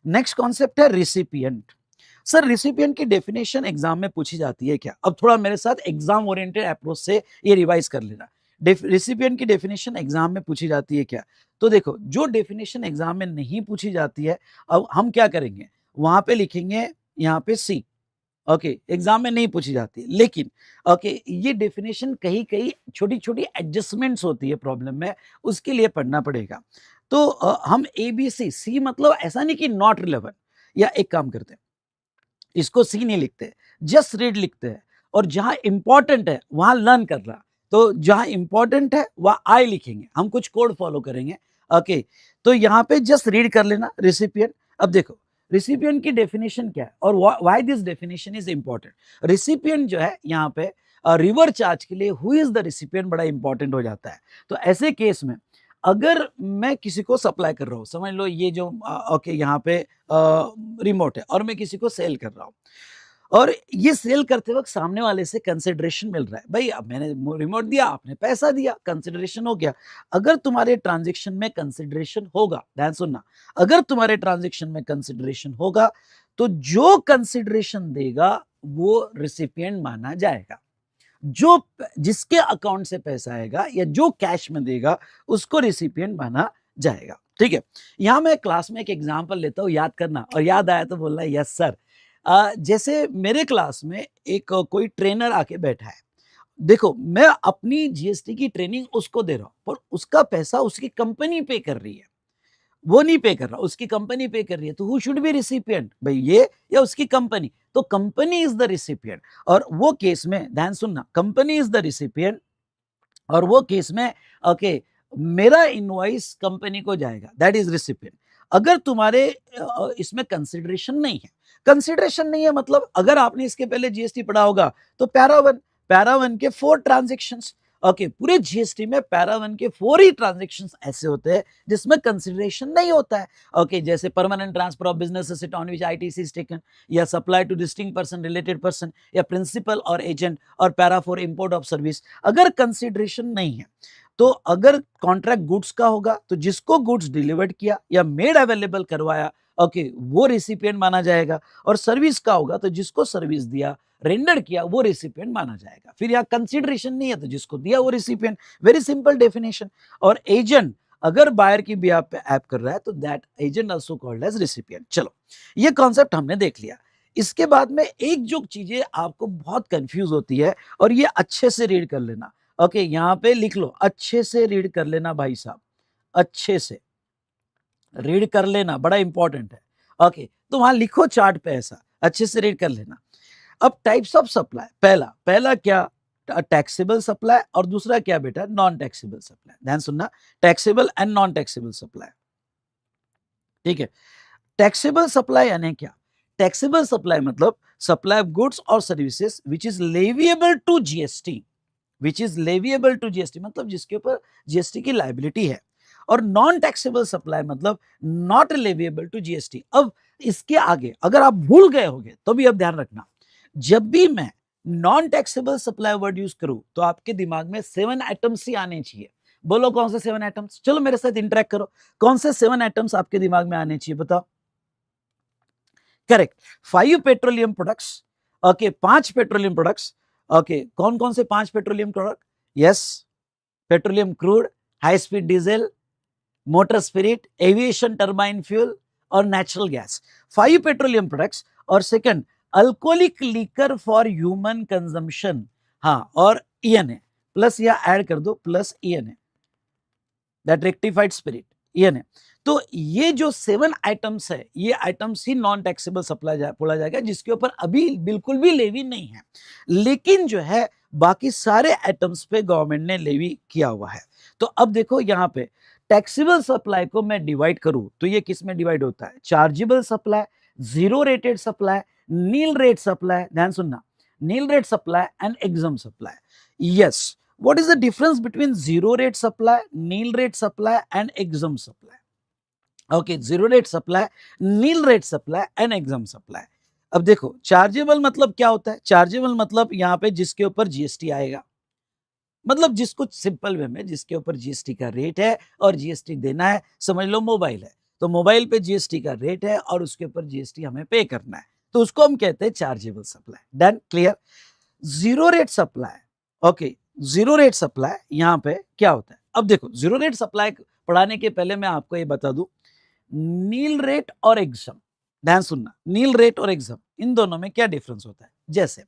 नेक्स्ट कॉन्सेप्ट है रिसिपिएंट। सर रिसिपिएंट की डेफिनेशन एग्जाम में पूछी जाती है क्या? अब थोड़ा मेरे साथ एग्जाम ओरिएंटेड अप्रोच से ये रिवाइज कर लेना। रिसिपिएंट की डेफिनेशन एग्जाम में पूछी जाती है क्या? तो देखो, जो डेफिनेशन एग्जाम में नहीं पूछी जाती है, अब हम क्या करेंगे, वहां पे लिखेंगे यहाँ पे सी। एग्जाम में नहीं पूछी जाती, लेकिन ये डेफिनेशन कहीं कहीं छोटी छोटी एडजस्टमेंट्स होती है प्रॉब्लम में, उसके लिए पढ़ना पड़ेगा। तो हम ABC, सी मतलब ऐसा नहीं कि नॉट रिलेवेंट, या एक काम करते हैं, इसको सी नहीं लिखते, जस्ट रीड लिखते हैं, और जहां इंपॉर्टेंट है वहां लर्न कर रहा, तो जहां इंपॉर्टेंट है वहां आई लिखेंगे, हम कुछ कोड फॉलो करेंगे। तो यहां पे जस्ट रीड कर लेना रिसिपिएंट। अब देखो रिसिपिएंट की डेफिनेशन क्या है और why this definition is important. Recipient जो है यहाँ पे रिवर चार्ज के लिए हु इज द रिसिपिएंट बड़ा इंपॉर्टेंट हो जाता है। तो ऐसे केस में अगर मैं किसी को सप्लाई कर रहा हूं, समझ लो ये जो यहाँ पे रिमोट है और मैं किसी को सेल कर रहा हूं, और ये सेल करते वक्त सामने वाले से कंसिडरेशन मिल रहा है, भाई अब मैंने रिमोट दिया, आपने पैसा दिया, कंसिडरेशन हो गया। अगर तुम्हारे ट्रांजेक्शन में कंसिडरेशन होगा, ध्यान सुनना, अगर तुम्हारे ट्रांजेक्शन में कंसिडरेशन होगा तो जो कंसिडरेशन देगा वो रिसिपिएंट माना जाएगा। जो जिसके अकाउंट से पैसा आएगा या जो कैश में देगा उसको रिसिपिएंट माना जाएगा, ठीक है। यहां मैं क्लास में एक एग्जांपल लेता हूं, याद करना, और याद आया तो बोलना यस सर। जैसे मेरे क्लास में एक कोई ट्रेनर आके बैठा है, देखो मैं अपनी जीएसटी की ट्रेनिंग उसको दे रहा हूं पर उसका पैसा उसकी कंपनी पे कर रही है, वो नहीं पे कर रहा, उसकी कंपनी पे कर रही है, तो हु शुड बी रिसिपिएंट, भाई ये या उसकी कंपनी? तो कंपनी इज द रिसिपिएंट, और वो केस में ध्यान सुनना, कंपनी इज द रिसिपिएंट, और वो केस में मेरा इनवॉइस कंपनी को जाएगा, दैट इज रिसिपिएंट। अगर तुम्हारे इसमें कंसिडरेशन नहीं है, कंसिडरेशन नहीं है मतलब अगर आपने इसके पहले जीएसटी पढ़ा होगा तो पैरा वन के 4 ट्रांजेक्शंस, पूरे जीएसटी में पैरा 1 के 4 ही ट्रांजेक्शंस ऐसे होते हैं जिसमें कंसिडरेशन नहीं होता है। जैसे permanent transfer of business asset on which ITC is taken, या supply to distinct person, related person, या प्रिंसिपल और एजेंट, और पैरा 4 इंपोर्ट ऑफ सर्विस। अगर कंसिडरेशन नहीं है तो अगर कॉन्ट्रैक्ट गुड्स का होगा तो जिसको गुड्स डिलीवर्ड किया या मेड अवेलेबल करवाया, वो रिसिपिएंट माना जाएगा, और सर्विस का होगा तो जिसको सर्विस दिया, रेंडर किया, वो रिसिपिएंट माना जाएगा। फिर यहाँ कंसिडरेशन नहीं है तो जिसको दिया वो रिसिपिएंट, वेरी सिंपल डेफिनेशन। और एजेंट अगर बायर की बिहाफ पे ऐप कर रहा है तो that agent also called as recipient. चलो ये कॉन्सेप्ट हमने देख लिया। इसके बाद में एक जो चीजें आपको बहुत कंफ्यूज होती है, और ये अच्छे से रीड कर लेना, यहाँ पे लिख लो, अच्छे से रीड कर लेना भाई साहब, अच्छे से रीड कर लेना, बड़ा इंपॉर्टेंट है। तो वहां लिखो चार्ट पे, ऐसा अच्छे से रीड कर लेना। अब टाइप्स ऑफ सप्लाई, पहला क्या, टैक्सेबल सप्लाई, और दूसरा क्या बेटा, नॉन टैक्सेबल सप्लाई। ध्यान सुनना, taxable and non taxable supply, ठीक है। टैक्सेबल सप्लाई यानी क्या? टैक्सेबल सप्लाई मतलब सप्लाई ऑफ गुड्स और services which is leviable to GST, which is leviable to GST मतलब जिसके ऊपर जीएसटी की लायबिलिटी है। और नॉन टैक्सेबल सप्लाई मतलब नॉट लेविएबल टू जीएसटी। अब इसके आगे अगर आप भूल गए होंगे तो भी अब ध्यान रखना, जब भी मैं non taxable supply word use करूं तो आपके दिमाग में 7 आइटम्स ही आने चाहिए। बोलो कौन से 7 आइटम्स, चलो मेरे साथ इंटरेक्ट करो, कौन से 7 आइटम्स आपके दिमाग में आने चाहिए बताओ। Correct, 5 petroleum products, okay 5 petroleum products, okay कौन कौन से 5 petroleum product? Yes, petroleum crude, high speed diesel, motor spirit, aviation turbine fuel और नेचुरल गैस, 5 पेट्रोलियम प्रोडक्ट्स। और second, alcoholic liquor for human consumption, हाँ, और ईएनए प्लस या add कर दो plus ENA, that rectified spirit, ENA. तो ये जो 7 आइटम्स है, ये आइटम्स ही नॉन टैक्सेबल सप्लाई बोला जाएगा, जिसके ऊपर अभी बिल्कुल भी लेवी नहीं है, लेकिन जो है बाकी सारे आइटम्स पे गवर्नमेंट ने लेवी किया हुआ है। तो अब देखो यहाँ पे टैक्सेबल सप्लाई को मैं डिवाइड करूं तो ये किस में डिवाइड होता है? Chargeable supply, zero rated supply, nil rate supply, ध्यान सुनना, nil rate supply and exempt supply. Yes, what is the difference between zero rate supply, nil rate supply and exempt supply? Okay, zero rate supply, nil rate supply and exempt supply। अब देखो chargeable मतलब क्या होता है? Chargeable मतलब यहाँ पे जिसके ऊपर जीएसटी आएगा, मतलब जिसको सिंपल वे में जिसके ऊपर जीएसटी का रेट है और जीएसटी देना है, समझ लो मोबाइल है तो मोबाइल पे जीएसटी का रेट है और उसके ऊपर जीएसटी हमें पे करना है, तो उसको हम कहते हैं chargeable supply. Done, clear. Zero rate supply, okay, zero rate supply यहाँ पे क्या होता है? अब देखो जीरो रेट सप्लाई पढ़ाने के पहले मैं आपको ये बता दूं, नील रेट और एग्जम, ध्यान सुनना, नील रेट और एग्जम इन दोनों में क्या डिफरेंस होता है? जैसे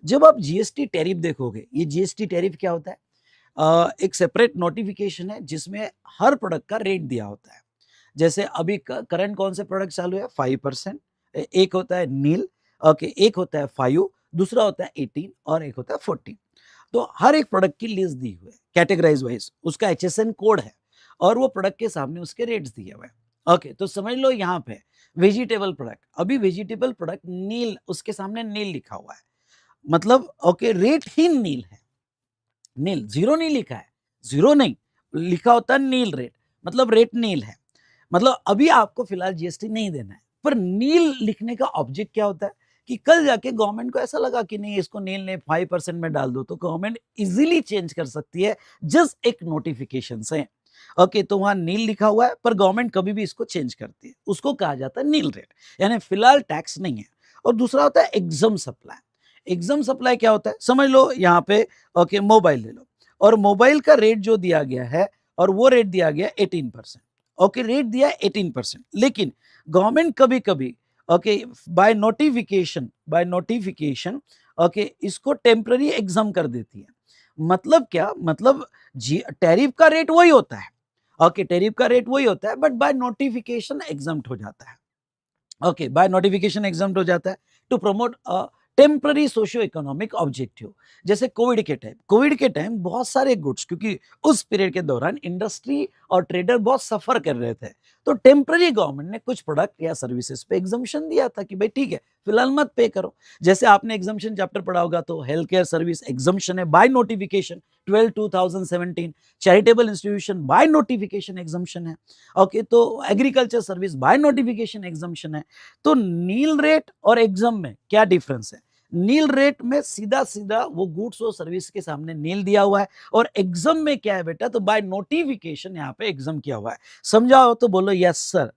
जब आप जीएसटी टैरिफ देखोगे, ये जीएसटी टैरिफ क्या होता है? एक सेपरेट नोटिफिकेशन है जिसमें हर प्रोडक्ट का रेट दिया होता है। जैसे अभी करंट कौन से प्रोडक्ट चालू है? 5%, एक होता है नील, ओके, एक होता है 5, दूसरा होता है 18 और एक होता है 14। तो हर एक प्रोडक्ट की लिस्ट दी हुई है कैटेगराइज वाइज, उसका एचएसएन कोड है और वो प्रोडक्ट के सामने उसके रेट्स दिए हुए हैं। ओके, तो समझ लो यहाँ पे वेजिटेबल प्रोडक्ट, अभी वेजिटेबल प्रोडक्ट नील, उसके सामने नील लिखा हुआ है, मतलब ओके रेट ही नील है, नील, जीरो नहीं लिखा है, जीरो नहीं लिखा होता है, नील रेट मतलब रेट नील है, मतलब अभी आपको फिलहाल जीएसटी नहीं देना है। पर नील लिखने का ऑब्जेक्ट क्या होता है कि कल जाके गवर्नमेंट को ऐसा लगा कि नहीं इसको नील ने 5% में डाल दो, तो गवर्नमेंट इजीली चेंज कर सकती है जस्ट एक नोटिफिकेशन से। ओके, तो वहां नील लिखा हुआ है पर गवर्नमेंट कभी भी इसको चेंज करती है, उसको कहा जाता है नील रेट, यानी फिलहाल टैक्स नहीं है। और दूसरा होता है एग्जम सप्लाई। एग्जम सप्लाई क्या होता है? समझ लो यहाँ पे ओके मोबाइल ले लो और मोबाइल का रेट जो दिया गया है और वो रेट दिया गया 18%, ओके रेट दिया 18%, लेकिन गवर्नमेंट कभी कभी ओके बाय नोटिफिकेशन ओके इसको टेम्पररी एग्जाम कर देती है। मतलब क्या? मतलब जी टैरिफ का रेट वही होता है, ओके टैरिफ का रेट वही होता है, बट बाय नोटिफिकेशन एग्जाम्प्ट हो जाता है। ओके, बाय नोटिफिकेशन एग्जाम्प्ट हो जाता है to promote temporary socio economic objective. जैसे कोविड के टाइम बहुत सारे गुड्स, क्योंकि उस पीरियड के दौरान इंडस्ट्री और ट्रेडर बहुत सफर कर रहे थे, तो टेम्पररी गवर्नमेंट ने कुछ प्रोडक्ट या सर्विसेज पे एग्जम्पशन दिया था कि भाई ठीक है फिलहाल मत पे करो। जैसे आपने एग्जम्पशन चैप्टर पढ़ा होगा तो हेल्थ केयर सर्विस एग्जम्पशन है by notification 12/2017, charitable institution by notification exemption है, ओके तो agriculture service by notification exemption है। तो नील रेट और एग्जाम में क्या डिफरेंस है? नील रेट में सीधा सीधा वो गुड्स और सर्विस के सामने नील दिया हुआ है, और एग्जाम में क्या है बेटा? तो बाय नोटिफिकेशन यहाँ पे एग्जाम किया हुआ है। समझाओ तो बोलो यस सर,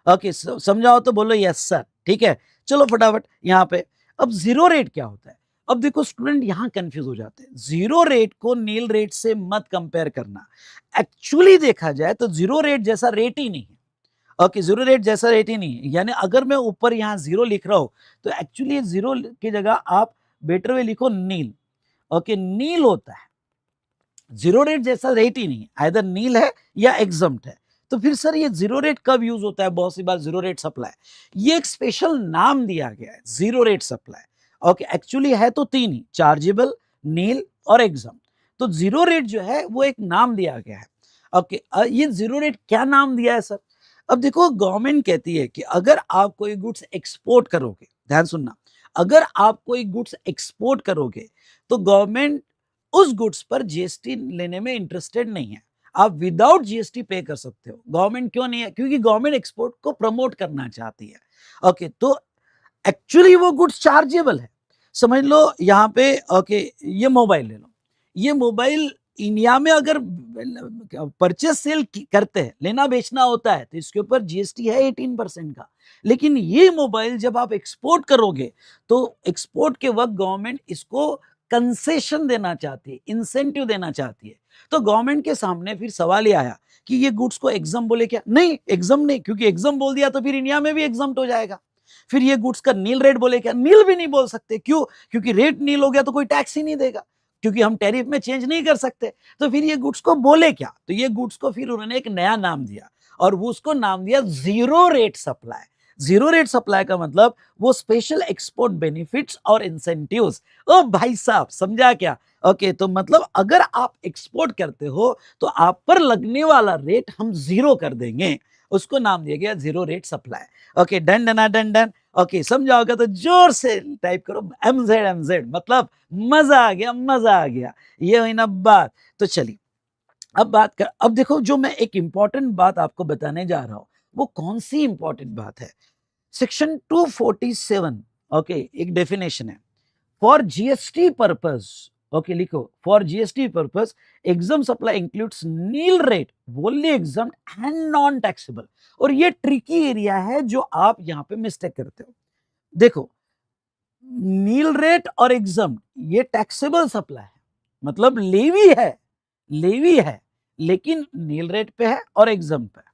ओके समझाओ तो बोलो यस सर, ठीक है। चलो फटाफट यहाँ पे, अब जीरो रेट क्या होता है? अब देखो स्टूडेंट यहाँ कंफ्यूज हो जाते हैं, जीरो रेट को नील रेट से मत कंपेयर करना। एक्चुअली देखा जाए तो जीरो रेट जैसा रेट ही नहीं है, ओके जीरो रेट जैसा रेट ही नहीं है, यानी अगर मैं ऊपर यहाँ जीरो लिख रहा हूं तो एक्चुअली जीरो की जगह आप बेटर वे लिखो नील, ओके नील होता है, जीरो रेट जैसा रेट ही नहीं है, आइदर नील है या एग्जम्प्ट है। तो फिर सर ये जीरो रेट कब यूज होता है? बहुत सी बार जीरो रेट सप्लाई, ये एक स्पेशल नाम दिया गया है zero rate supply, okay actually है तो तीन ही, चार्जेबल, नील और एग्जाम। तो जीरो रेट जो है वो एक नाम दिया गया है, ओके ये जीरो रेट क्या नाम दिया है सर? अब देखो गवर्नमेंट कहती है कि अगर आप कोई गुड्स एक्सपोर्ट करोगे, ध्यान सुनना, अगर आप कोई गुड्स एक्सपोर्ट करोगे तो गवर्नमेंट उस गुड्स पर जीएसटी लेने में इंटरेस्टेड नहीं है। आप विदाउट जीएसटी पे कर सकते हो। गवर्नमेंट क्यों नहीं है? क्योंकि गवर्नमेंट एक्सपोर्ट को प्रमोट करना चाहती है। ओके, तो एक्चुअली वो गुड्स चार्जेबल है। समझ लो यहाँ पे, ओके, ये मोबाइल ले लो। ये मोबाइल इंडिया में अगर परचेस सेल करते हैं, लेना बेचना होता है, तो इसके ऊपर जीएसटी है 18% का। लेकिन ये मोबाइल जब आप एक्सपोर्ट करोगे तो एक्सपोर्ट के वक्त गवर्नमेंट इसको कंसेशन देना चाहती है, इंसेंटिव देना चाहती है। तो गवर्नमेंट के सामने फिर सवाल ये आया कि ये गुड्स को एग्जाम बोले क्या? नहीं, एग्जाम नहीं, क्योंकि एग्जाम बोल दिया तो फिर इंडिया में भी एग्जाम हो जाएगा। फिर ये गुड्स का नील रेट बोले क्या? नील भी नहीं बोल सकते। क्यों? क्योंकि रेट नील हो गया तो कोई टैक्स ही नहीं देगा, क्योंकि हम टैरिफ में चेंज नहीं कर सकते। तो फिर ये गुड्स को बोले क्या? तो ये गुड्स को फिर उन्होंने एक नया नाम दिया, और वो उसको नाम दिया zero rate supply. Zero rate supply का मतलब वो स्पेशल एक्सपोर्ट बेनिफिट्स और इंसेंटिव्स। ओ भाई साहब, समझा क्या? ओके, तो मतलब अगर आप एक्सपोर्ट करते हो तो आप पर लगने वाला रेट हम जीरो कर देंगे, उसको नाम दिया गया zero rate supply. Okay, done done done done. Okay, समझाओगे तो जोर से टाइप करो एमजेड एमजेड, मतलब मजा आ गया, मजा आ गया। ये हुई ना बात। तो चलिए अब देखो, जो मैं एक इंपॉर्टेंट बात आपको बताने जा रहा हूं, वो कौन सी इंपॉर्टेंट बात है? सेक्शन 247, ओके, एक डेफिनेशन है। फॉर जीएसटी पर्पस, ओके, लिखो, for GST purpose exempt supply includes nil rate, wholly exempt and non taxable. और ये ट्रिकी एरिया है जो आप यहां पे मिस्टेक करते हो। देखो, नील रेट और एग्जाम ये टैक्सेबल सप्लाई है, मतलब लेवी है, लेकिन नील रेट पे है और एग्जाम पे है।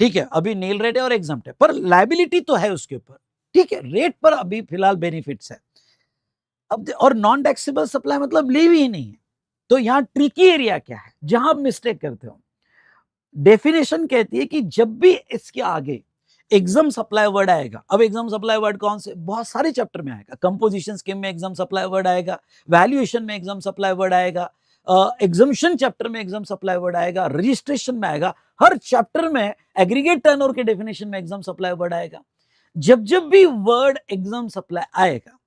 ठीक है, अभी नील रेट है और एग्जाम है, पर लायबिलिटी तो है उसके ऊपर। ठीक है, रेट पर अभी फिलहाल बेनिफिट्स है। अब और नॉन टैक्सेबल सप्लाई मतलब लेवी ही नहीं है। तो यहां ट्रिकी एरिया क्या है जहां आप मिस्टेक करते हो? डेफिनेशन कहती है कि जब भी इसके आगे एग्जाम सप्लाई वर्ड आएगा, अब एग्जाम सप्लाई वर्ड कौन से? बहुत सारे चैप्टर में आएगा। कंपोजिशन स्कीम में एग्जाम सप्लाई वर्ड आएगा, वैल्यूएशन में एग्जाम सप्लाई वर्ड आएगा, एग्जामिशन चैप्टर में एग्जाम सप्लाई वर्ड आएगा, रजिस्ट्रेशन में आएगा, हर चैप्टर में एग्रीगेट टर्नओवर के डेफिनेशन में एग्जाम सप्लाई वर्ड आएगा। जब जब भी वर्ड एग्जाम सप्लाई आएगा,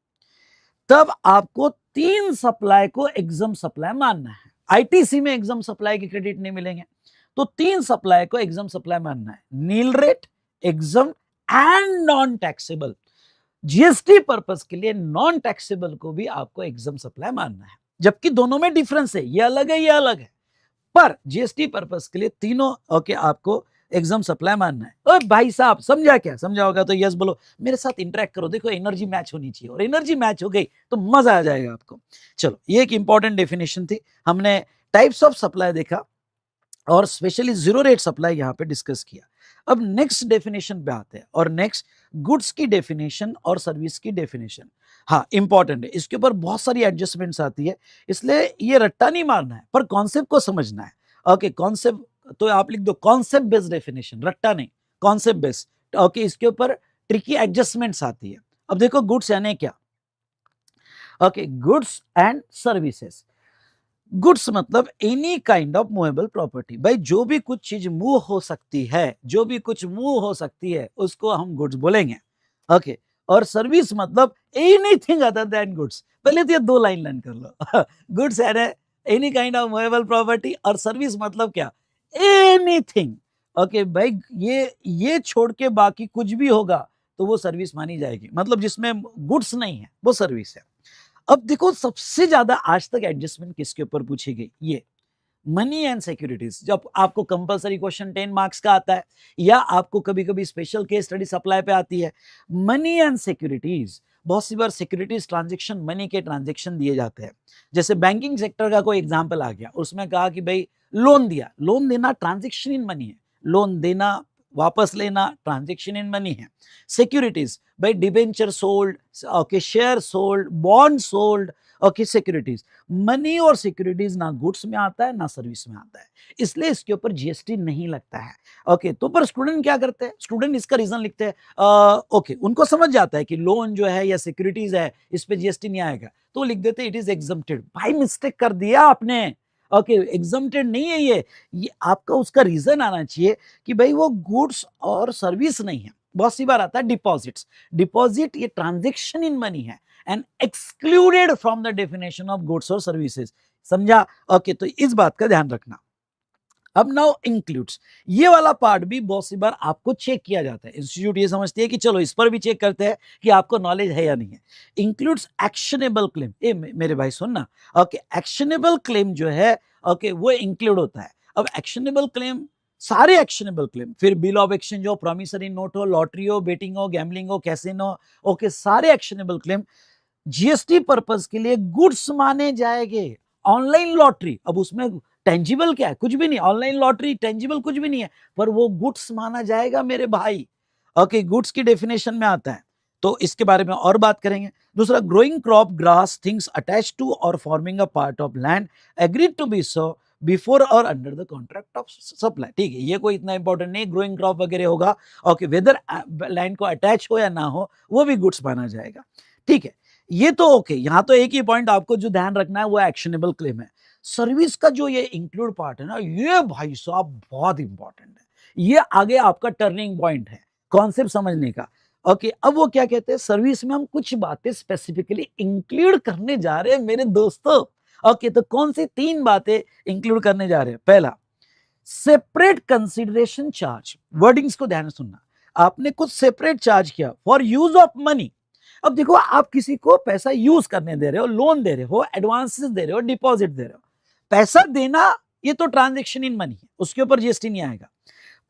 तब आपको 3 सप्लाई को एग्जाम सप्लाई मानना है। आईटीसी में एग्जाम सप्लाई के क्रेडिट नहीं मिलेंगे, तो 3 सप्लाई को एग्जाम सप्लाई मानना है, nil rate, exempt and non taxable. GST purpose के लिए नॉन टैक्सेबल को भी आपको एग्जाम सप्लाई मानना है, जबकि दोनों में डिफरेंस है, ये अलग है, ये अलग है। पर जीएसटी पर्पस के लिए तीनों ओके आपको एग्जाम सप्लाई मानना है। ओए भाई साहब, समझा क्या? समझा होगा तो यस बोलो, मेरे साथ इंटरेक्ट करो। देखो, एनर्जी मैच होनी चाहिए, और एनर्जी मैच हो गई तो मजा आ जाएगा आपको। चलो, ये एक इंपॉर्टेंट डेफिनेशन थी। हमने टाइप्स ऑफ सप्लाई देखा और स्पेशली जीरो रेट सप्लाई यहां पे डिस्कस किया। अब नेक्स्ट डेफिनेशन पे आते हैं, और नेक्स्ट गुड्स की डेफिनेशन और सर्विस की डेफिनेशन। हाँ, इंपॉर्टेंट है, इसके ऊपर बहुत सारी एडजस्टमेंट्स आती है, इसलिए ये रट्टा नहीं मारना है, पर कॉन्सेप्ट को समझना है। ओके, कॉन्सेप्ट तो आप लिख दो कॉन्सेप्ट बेस्ड डेफिनेशन, रट्टा नहीं, कॉन्सेप्ट बेस्ड। ओके, इसके ऊपर ट्रिकी एडजस्टमेंट्स आती है। अब देखो, गुड्स यानी क्या? Okay, goods and services. Goods मतलब any kind of movable property. भाई, जो भी कुछ चीज मूव हो सकती है, जो भी कुछ मूव हो सकती है, उसको हम गुड्स बोलेंगे। ओके, और सर्विस मतलब एनीथिंग अदर देन गुड्स। पहले तो ये 2 लाइन लर्न कर लो। गुड्स है any kind of movable property, और सर्विस मतलब क्या? एनीथिंग। ओके भाई, ये छोड़ के बाकी कुछ भी होगा तो वो सर्विस मानी जाएगी, मतलब जिसमें गुड्स नहीं है वो सर्विस है। अब देखो, सबसे ज्यादा आज तक एडजस्टमेंट किसके ऊपर पूछी गई? ये मनी एंड सिक्योरिटीज। जब आपको कंपलसरी क्वेश्चन 10 मार्क्स का आता है, या आपको कभी कभी स्पेशल केस स्टडी सप्लाई पे आती है, मनी एंड सिक्योरिटीज। बहुत सी बार सिक्योरिटीज ट्रांजेक्शन, मनी के ट्रांजेक्शन दिए जाते हैं। जैसे बैंकिंग सेक्टर का कोई एग्जांपल आ गया, उसमें कहा कि भाई लोन दिया, लोन देना ट्रांजेक्शन इन मनी है, लोन देना, वापस लेना ट्रांजेक्शन इन मनी है। सिक्योरिटीज, भाई debenture sold, okay, share sold, bond sold, okay, securities. Money और सिक्योरिटीज ना गुड्स में आता है ना सर्विस में आता है, इसलिए इसके ऊपर जीएसटी नहीं लगता है। ओके, तो पर स्टूडेंट क्या करते हैं? स्टूडेंट इसका रीजन लिखते हैं, ओके, उनको समझ जाता है कि लोन जो है या सिक्योरिटीज है, इस पे जीएसटी नहीं आएगा, तो लिख देते हैं इट इज एग्जम्प्टेड। भाई, मिस्टेक कर दिया आपने। ओके, एग्जम्प्टेड नहीं है ये आपका उसका रीजन आना चाहिए कि भाई वो गुड्स और सर्विस नहीं है। बहुत सी बार आता है डिपॉजिट्स, डिपॉजिट ये ट्रांजेक्शन इन मनी है and excluded from the definition of goods और सर्विसेज। समझा? ओके, तो इस बात का ध्यान रखना। अब नाउ इंक्लूड्स, ये वाला पार्ट भी बहुत सी बार आपको चेक किया जाता है। इंस्टीट्यूट ये समझती है कि चलो इस पर भी चेक करते हैं कि आपको नॉलेज है या नहीं है। इंक्लूड्स एक्शनेबल क्लेम, ए मेरे भाई सुनना, ओके एक्शनेबल क्लेम जो है ओके वो इंक्लूड होता है। अब एक्शनेबल क्लेम, सारे एक्शनेबल क्लेम, फिर बिल ऑफ एक्सचेंज हो, प्रॉमिसरी नोट हो, लॉटरी हो, बेटिंग हो, गैम्बलिंग हो, कैसीनो, ओके सारे एक्शनेबल क्लेम जीएसटी पर्पस के लिए गुड्स माने जाएंगे। ऑनलाइन लॉटरी, अब उसमें टेंजिबल क्या है, कुछ भी नहीं, ऑनलाइन लॉटरी टेंजिबल कुछ भी नहीं है, पर वो गुड्स माना जाएगा मेरे भाई। ओके गुड्स की डेफिनेशन में आता है, तो इसके बारे में और बात करेंगे। दूसरा, growing crop, grass, things attach to और forming a part of land agreed to be so before और under the contract of supply. ठीक है, ये कोई इतना इंपॉर्टेंट नहीं, ग्रोइंग क्रॉप वगैरह होगा, ओके वेदर लैंड को अटैच हो या ना हो वो भी गुड्स माना जाएगा। ठीक है, ये तो ओके, यहां तो एक ही पॉइंट आपको जो ध्यान रखना है वो एक्शनेबल क्लेम है। सर्विस का जो ये इंक्लूड पार्ट है ना, ये भाई साहब बहुत इंपॉर्टेंट है, ये आगे आपका टर्निंग पॉइंट है कॉन्सेप्ट समझने का। ओके अब वो क्या कहते हैं, सर्विस में हम कुछ बातें स्पेसिफिकली इंक्लूड करने जा रहे हैं मेरे दोस्तों। ओके तो कौन सी 3 बातें इंक्लूड करने जा रहे हैं? पहला, सेपरेट कंसिडरेशन चार्ज, वर्डिंग्स को ध्यान से सुनना, आपने कुछ सेपरेट चार्ज किया फॉर यूज ऑफ मनी। अब देखो, आप किसी को पैसा यूज करने दे रहे हो, लोन दे रहे हो, एडवांसेस दे रहे हो, डिपॉजिट दे रहे हो, पैसा देना ये तो ट्रांजैक्शन इन मनी है, उसके ऊपर जीएसटी नहीं आएगा,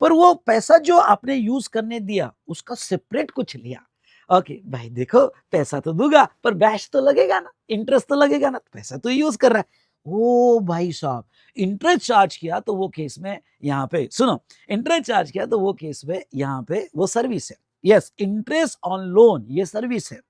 पर वो पैसा जो आपने यूज करने दिया उसका सेपरेट कुछ लिया। ओके भाई देखो, पैसा तो दूंगा पर बैश तो लगेगा ना, इंटरेस्ट तो लगेगा ना, पैसा तो यूज कर रहा है। ओ भाई साहब, इंटरेस्ट चार्ज किया तो वो केस में यहाँ पे सुनो, इंटरेस्ट चार्ज किया तो वो केस में यहाँ पे वो सर्विस है। यस, इंटरेस्ट ऑन लोन ये सर्विस है।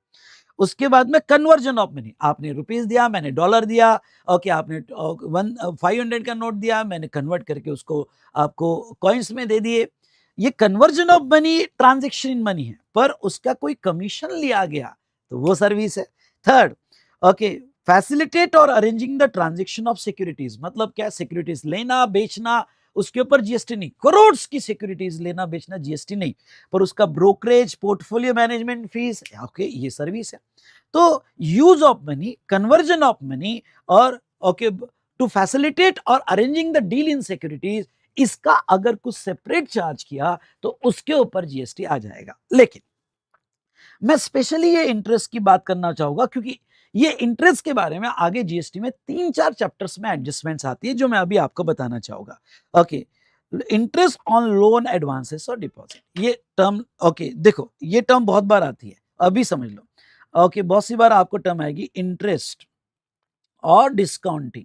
उसके बाद में कन्वर्जन ऑफ मनी, आपने रुपीस दिया, मैंने डॉलर दिया, ओके आपने 500 का नोट दिया, मैंने कन्वर्ट करके उसको आपको कॉइन्स में दे दिए। ये conversion of money transaction in money है, पर उसका कोई कमीशन लिया गया तो वो सर्विस है। थर्ड, ओके फैसिलिटेट और arranging the transaction of securities, मतलब क्या, सिक्योरिटीज लेना बेचना उसके ऊपर जीएसटी नहीं, करोड़ की सिक्योरिटीज लेना बेचना जीएसटी नहीं, पर उसका brokerage, portfolio management fees, okay ये सर्विस है। तो use of money, conversion of money और ओके टू फैसिलिटेट और arranging the deal in securities, इसका अगर कुछ सेपरेट चार्ज किया तो उसके ऊपर जीएसटी आ जाएगा। लेकिन मैं स्पेशली ये इंटरेस्ट की बात करना चाहूंगा, क्योंकि ये इंटरेस्ट के बारे में आगे जीएसटी में 3-4 चैप्टर्स में एडजस्टमेंट्स आती है जो मैं अभी आपको बताना चाहूंगा। Okay, interest on loan, advances और डिपॉजिट, ये टर्म ओके देखो, ये टर्म बहुत बार आती है, अभी समझ लो। ओके बहुत सी बार आपको टर्म आएगी इंटरेस्ट और डिस्काउंटिंग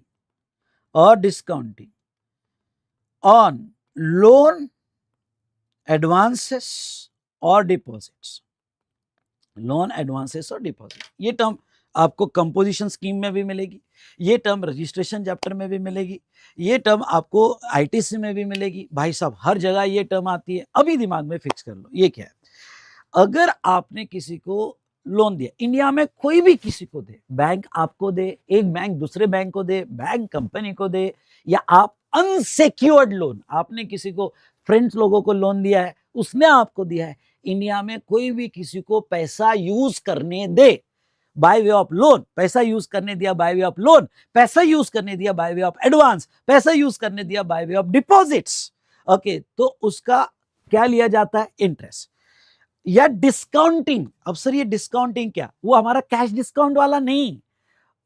ऑन लोन, एडवांसेस और डिपॉजिट्स, लोन, एडवांसेस और डिपॉजिट। ये टर्म आपको कंपोजिशन स्कीम में भी मिलेगी, ये टर्म रजिस्ट्रेशन चैप्टर में भी मिलेगी, ये टर्म आपको आईटीसी में भी मिलेगी। भाई साहब हर जगह ये टर्म आती है, अभी दिमाग में फिक्स कर लो ये क्या है। अगर आपने किसी को लोन दिया, इंडिया में कोई भी किसी को दे, बैंक आपको दे, एक बैंक दूसरे बैंक को दे, बैंक कंपनी को दे, या आप अनसेक्योर्ड लोन, आपने किसी को फ्रेंड्स लोगों को लोन दिया है, उसने आपको दिया है, इंडिया में कोई भी किसी को पैसा यूज करने दे बाय वे ऑफ लोन, पैसा यूज करने दिया बाय वे ऑफ लोन, पैसा यूज करने दिया बाय वे ऑफ एडवांस, पैसा यूज करने दिया by way of deposits, okay तो उसका क्या लिया जाता है, इंटरेस्ट या डिस्काउंटिंग। अब सर ये डिस्काउंटिंग क्या, वो हमारा कैश डिस्काउंट वाला नहीं,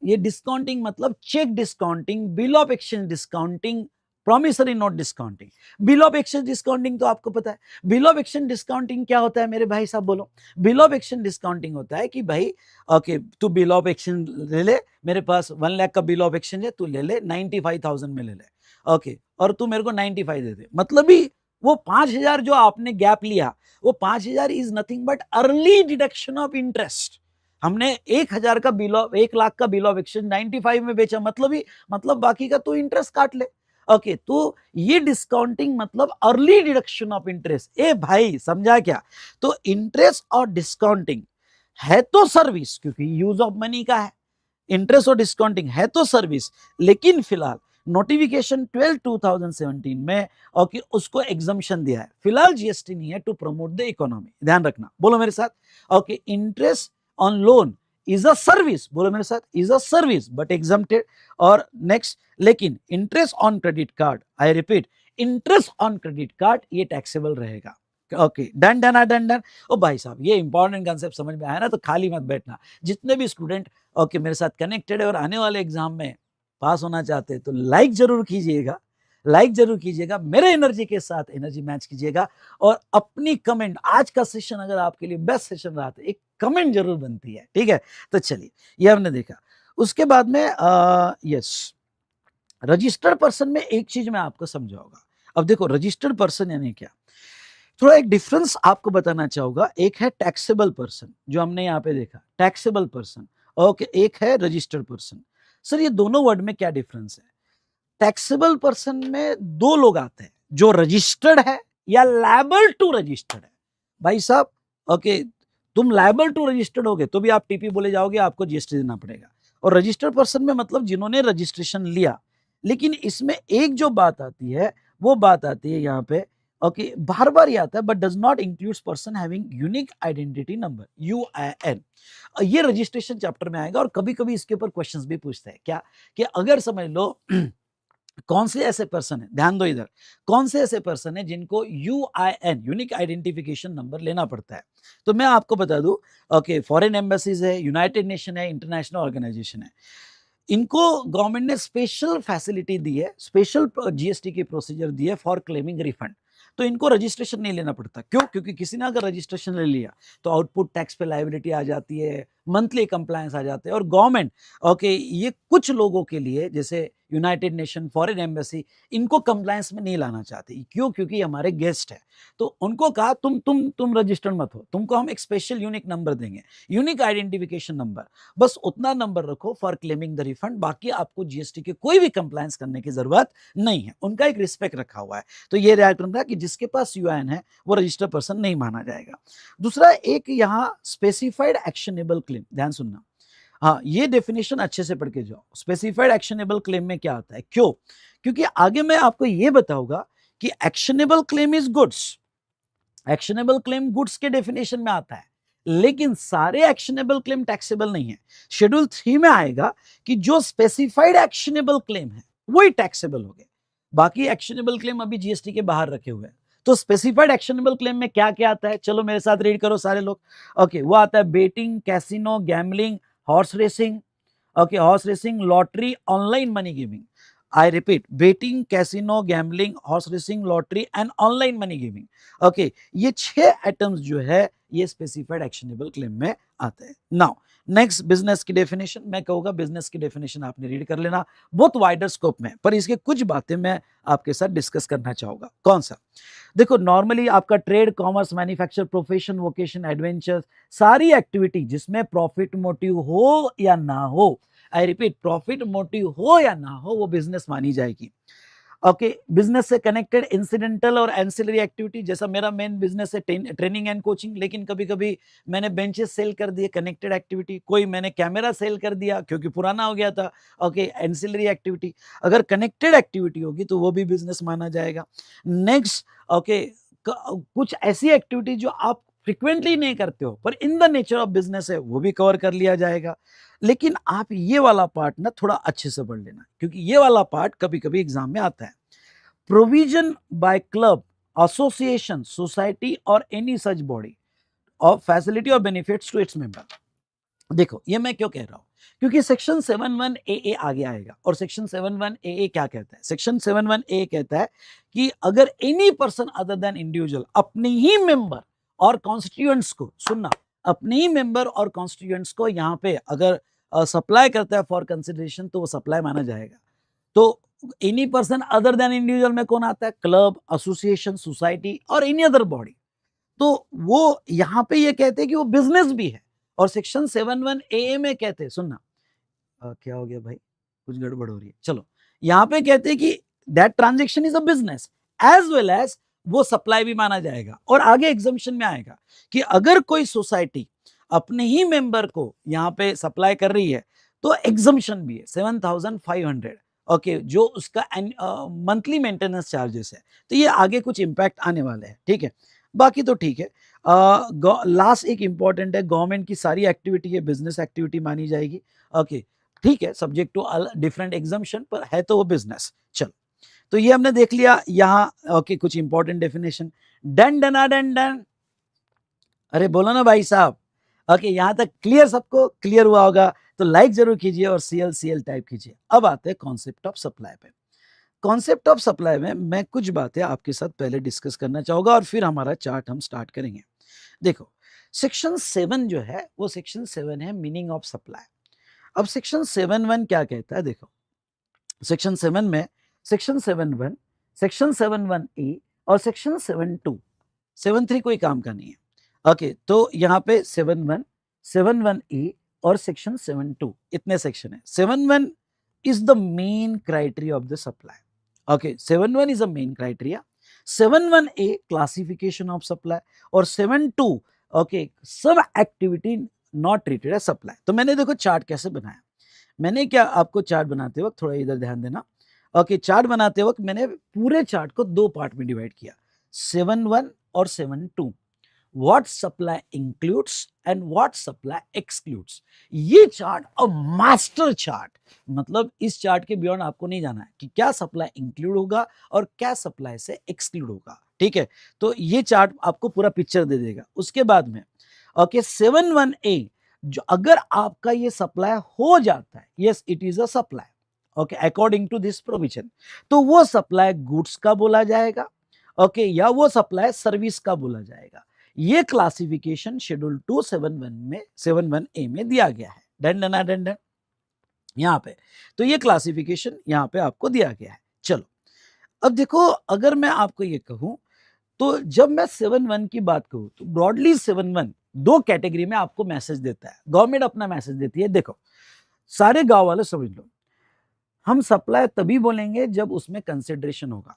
ये डिस्काउंटिंग मतलब cheque discounting, bill of exchange discounting, promissory note discounting. Bill of exchange discounting तो आपको पता है, बिल ऑफ एक्सचेंज डिस्काउंटिंग क्या होता है मेरे भाई साहब बोलो। बिल ऑफ एक्सचेंज डिस्काउंटिंग होता है कि भाई ओके तू बिल ऑफ एक्सचेंज ले ले, मेरे पास 1 लाख का बिल ऑफ एक्सचेंज है, तू ले ले 95,000 में ले ले, ओके और तू मेरे को 95 दे दे, मतलब ही वो 5,000 जो आपने गैप लिया, वो 5,000 is nothing but early deduction of interest. हमने 1,000 का बिल ऑफ 1 लाख का बिल ऑफ एक्सचेंज 95 में बेचा, मतलब बाकी का तो इंटरेस्ट काट ले। ओके तो ये डिस्काउंटिंग मतलब अर्ली डिडक्शन ऑफ इंटरेस्ट। ए भाई समझा क्या, तो इंटरेस्ट और डिस्काउंटिंग है तो सर्विस, क्योंकि यूज ऑफ मनी का है, इंटरेस्ट और डिस्काउंटिंग है तो सर्विस, लेकिन फिलहाल नोटिफिकेशन 12/2017 में ओके उसको एग्जम्पशन दिया है, फिलहाल जीएसटी नहीं है, टू प्रमोट द इकोनॉमी। ध्यान रखना, बोलो मेरे साथ, okay interest on loan is a service, बोलो मेरे साथ, is a service but exempted. और नेक्स्ट, लेकिन interest on credit card, I repeat, interest on credit card ये टैक्सेबल रहेगा। Okay, done done done done. ओ भाई साहब, ये इंपॉर्टेंट कंसेप्ट समझ में आया ना, तो खाली मत बैठना। जितने भी स्टूडेंट ओके मेरे साथ कनेक्टेड है और आने वाले एग्जाम में पास होना चाहते हैं, तो लाइक जरूर कीजिएगा, लाइक जरूर कीजिएगा, मेरे एनर्जी के साथ एनर्जी मैच कीजिएगा, और अपनी कमेंट, आज का सेशन अगर आपके लिए बेस्ट सेशन रहा तो एक कमेंट जरूर बनती है, ठीक है। तो चलिए, ये हमने देखा। उसके बाद में यस, रजिस्टर्ड पर्सन में एक चीज मैं आपको समझाऊंगा। अब देखो, रजिस्टर्ड पर्सन यानी क्या, थोड़ा एक डिफरेंस आपको बताना चाहूंगा। एक है टैक्सेबल पर्सन, जो हमने यहाँ पे देखा, टैक्सेबल पर्सन, ओके, एक है रजिस्टर्ड पर्सन। सर, ये दोनों वर्ड में क्या डिफरेंस है? टैक्सेबल पर्सन में दो लोग आते हैं, जो रजिस्टर्ड है या लायबल टू रजिस्टर्ड है। भाई साहब, ओके, तुम लायबल टू रजिस्टर्ड होगे तो भी आप टीपी बोले जाओगे, आपको जीएसटी देना पड़ेगा। और रजिस्टर्ड पर्सन में मतलब जिन्होंने रजिस्ट्रेशन लिया। लेकिन इसमें एक जो बात आती है, वो बात आती है यहाँ पे, ओके, बार बार ये आता है, but does not includes person having unique identity number, UIN. ये रजिस्ट्रेशन चैप्टर में आएगा, और कभी कभी इसके ऊपर क्वेश्चंस भी पूछते हैं। क्या कि अगर समझ लो कौन से ऐसे पर्सन है, ध्यान दो इधर, कौन से ऐसे पर्सन है जिनको यूआईएन, यूनिक आइडेंटिफिकेशन नंबर लेना पड़ता है। तो मैं आपको बता दूं, ओके, फॉरेन एम्बेसीज है, यूनाइटेड नेशन है, इंटरनेशनल ऑर्गेनाइजेशन है, इनको गवर्नमेंट ने स्पेशल फैसिलिटी दी है, स्पेशल जीएसटी की प्रोसीजर दी है फॉर क्लेमिंग रिफंड। तो इनको रजिस्ट्रेशन नहीं लेना पड़ता। क्यों? क्योंकि किसी ने अगर रजिस्ट्रेशन ले लिया तो आउटपुट टैक्स पे लायबिलिटी आ जाती है, मंथली कंप्लायंस आ जाते हैं, और गवर्नमेंट, ओके, ये कुछ लोगों के लिए, जैसे यूनाइटेड नेशन, फॉरेन एम्बेसी, इनको कंप्लायंस में नहीं लाना चाहती। क्यों? क्योंकि हमारे गेस्ट है। तो उनको कहा तुम रजिस्टर्ड मत हो, तुमको हम एक स्पेशल यूनिक नंबर देंगे, यूनिक आइडेंटिफिकेशन नंबर, बस उतना नंबर रखो फॉर क्लेमिंग द रिफंड, बाकी आपको जीएसटी के कोई भी कंप्लायंस करने की जरूरत नहीं है। उनका एक रिस्पेक्ट रखा हुआ है। तो ये रिएक्ट रहा कि जिसके पास यूआईएन है वो रजिस्टर्ड पर्सन नहीं माना जाएगा। दूसरा, एक यहाँ स्पेसिफाइड एक्शनेबल क्लेम, ध्यान सुनना, हाँ, ये डेफिनेशन अच्छे से पढ़ के जाओ। स्पेसिफाइड एक्शनेबल क्लेम में क्या आता है? क्यों? क्योंकि आगे मैं आपको ये बताऊंगा कि actionable claim is goods, actionable claim goods के डेफिनेशन में आता है, लेकिन सारे एक्शनेबल क्लेम टैक्सेबल नहीं है। शेड्यूल 3 में आएगा कि जो स्पेसिफाइड एक्शनेबल क्लेम है वही टैक्सेबल हो गए, बाकी एक्शनेबल क्लेम अभी जीएसटी के बाहर रखे हुए हैं। तो स्पेसिफाइड एक्शनेबल क्लेम में क्या क्या आता है, चलो मेरे साथ रीड करो सारे लोग। ओके, वो आता है betting, casino, gambling, horse racing, okay, horse racing, lottery, online money giving. I repeat, betting, casino, gambling, horse racing, lottery and online money giving. Okay, ये 6 आइटम्स जो है ये स्पेसिफाइड एक्शनेबल क्लेम में आते हैं। नाउ नेक्स्ट, बिजनेस की definition. मैं कहूंगा बिजनेस की डेफिनेशन आपने रीड कर लेना, बहुत वाइडर स्कोप में, पर इसके कुछ बातें मैं आपके साथ डिस्कस करना चाहूंगा। कौन सा? देखो, नॉर्मली आपका trade, commerce, manufacture, profession, vocation, adventure, सारी एक्टिविटी जिसमें प्रॉफिट मोटिव हो या ना हो, आई रिपीट, प्रॉफिट मोटिव हो या ना हो, वो बिजनेस मानी जाएगी। ओके, बिजनेस से कनेक्टेड इंसिडेंटल और एंसिलरी एक्टिविटी, जैसा मेरा मेन बिजनेस है ट्रेनिंग एंड कोचिंग, लेकिन कभी कभी मैंने बेंचेस सेल कर दिए, कनेक्टेड एक्टिविटी। कोई मैंने कैमरा सेल कर दिया क्योंकि पुराना हो गया था, ओके, एंसिलरी एक्टिविटी। अगर कनेक्टेड एक्टिविटी होगी तो वो भी बिजनेस माना जाएगा। नेक्स्ट, ओके, कुछ ऐसी एक्टिविटी जो आप फ्रिक्वेंटली नहीं करते हो पर in the nature of business है, वो भी कवर कर लिया जाएगा। लेकिन आप ये वाला पार्ट ना थोड़ा अच्छे से पढ़ लेना, क्योंकि ये वाला पार्ट कभी कभी एग्जाम में आता है। Provision by club, association, society और any such body of facility और बेनिफिट्स टू इट्स मेंबर। देखो, ये मैं क्यों कह रहा हूं, क्योंकि सेक्शन 71 ए आगे आएगा। और सेक्शन 71 ए क्या कहता है? सेक्शन 71 ए कहता है कि अगर any person other than individual अपने ही मेंबर और कॉन्स्टिट्यूएंट्स को, सुनना, अपने ही मेंबर और कॉन्स्टिट्यूएंट्स को यहां पे अगर सप्लाई करता है फॉर कंसिडरेशन, तो वो सप्लाई माना जाएगा। तो any person other than individual में कौन आता है? क्लब, एसोसिएशन, सोसाइटी और एनी अदर बॉडी। तो वो यहां पे ये कहते हैं कि वो बिजनेस भी है। और सेक्शन 71 ए में कहते हैं, सुनना, क्या हो गया भाई, कुछ गड़बड़ हो रही है, चलो, यहां पे कहते हैं कि that transaction is a business as well as वो सप्लाई भी माना जाएगा। और आगे एग्जम्पशन में आएगा कि अगर कोई सोसाइटी अपने ही मेंबर को यहां पे सप्लाई कर रही है तो एग्जम्पशन भी है 7,500, ओके, जो उसका मंथली मेंटेनेंस चार्जेस है। तो ये आगे कुछ इंपैक्ट आने वाले हैं, ठीक है। बाकी तो ठीक है। लास्ट एक इंपॉर्टेंट है, गवर्नमेंट की सारी एक्टिविटी है बिजनेस एक्टिविटी मानी जाएगी, ओके, ठीक है, सब्जेक्ट टू डिफरेंट एग्जम्पशन, पर है तो वो बिजनेस। चलो तो ये हमने देख लिया यहाँ। ओके, कुछ इंपॉर्टेंट डेफिनेशन। डन डना डन डन, अरे बोलो ना भाई साहब। ओके, यहाँ तक क्लियर, सबको क्लियर हुआ होगा तो लाइक जरूर कीजिए और CL टाइप कीजिए। अब आते हैं कॉन्सेप्ट ऑफ सप्लाई पे। कॉन्सेप्ट ऑफ सप्लाई में मैं कुछ बातें आपके साथ पहले डिस्कस करना चाहूंगा और फिर हमारा चार्ट हम स्टार्ट करेंगे। देखो, सेक्शन 7 जो है वो सेक्शन 7 है मीनिंग ऑफ सप्लाई। अब सेक्शन 7(1) क्या कहता है, देखो सेक्शन 7 में सेक्शन 7(1), सेक्शन 7(1)(a) और सेक्शन 7(2). 7(3) कोई काम का नहीं है। ओके, तो यहाँ पे 7(1), 7(1)(a) और सेक्शन 7(2) इतने सेक्शन है। 7(1) is the main criteria of the supply. Okay, 7(1) is the main criteria. 7(1)(a) classification of supply और 7(2) okay, सब activity not treated as supply। तो मैंने देखो चार्ट कैसे बनाया। मैंने क्या, आपको चार्ट बनाते वक्त थोड़ा इधर ध्यान देना। ओके, चार्ट बनाते वक्त मैंने पूरे चार्ट को दो पार्ट में डिवाइड किया, 7(1) और 7(2). what supply includes and what supply excludes। ये चार्ट अ मास्टर चार्ट, मतलब इस चार्ट के बियॉन्ड आपको नहीं जाना है कि क्या सप्लाई इंक्लूड होगा और क्या सप्लाई से एक्सक्लूड होगा। ठीक है, तो ये चार्ट आपको पूरा पिक्चर दे देगा। उसके बाद में ओके, 7(1)(a) जो अगर आपका ये सप्लाई हो जाता है, yes it is a supply, okay according to this provision, तो वो सप्लाई गुड्स का बोला जाएगा, ओके या वो सप्लाई सर्विस का बोला जाएगा। ये क्लासिफिकेशन शेड्यूल 271 में 7(1)(a) में दिया गया है। डन डन डन डन यहाँ पे, तो ये क्लासिफिकेशन यहाँ पे आपको दिया गया है। चलो, अब देखो अगर मैं आपको ये कहूं, तो जब मैं 7(1) की बात कहूं तो ब्रॉडली 7(1) दो कैटेगरी में आपको मैसेज देता है। गवर्नमेंट अपना मैसेज देती है। देखो सारे गांव वाले समझ लो, हम सप्लाई तभी बोलेंगे जब उसमें कंसिडरेशन होगा।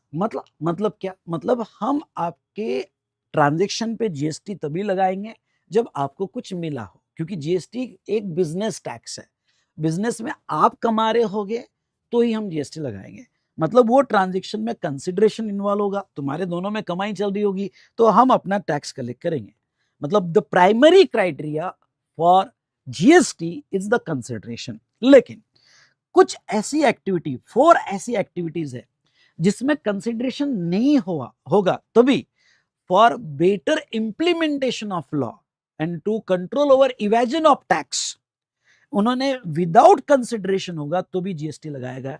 मतलब क्या, मतलब हम आपके ट्रांजैक्शन पे जीएसटी तभी लगाएंगे जब आपको कुछ मिला हो, क्योंकि जीएसटी एक बिजनेस टैक्स है। बिजनेस में आप कमा रहे होगे तो ही हम जीएसटी लगाएंगे। मतलब वो ट्रांजैक्शन में कंसिडरेशन इन्वॉल्व होगा, तुम्हारे दोनों में कमाई चल रही होगी तो हम अपना टैक्स कलेक्ट करेंगे। मतलब the primary criteria for GST is the consideration. लेकिन कुछ ऐसी एक्टिविटी, 4 ऐसी एक्टिविटीज है जिसमें कंसिडरेशन नहीं होगा तभी, for better implementation of law and to control over evasion of tax, उन्होंने विदाउट कंसिडरेशन होगा तो भी जीएसटी लगाएगा,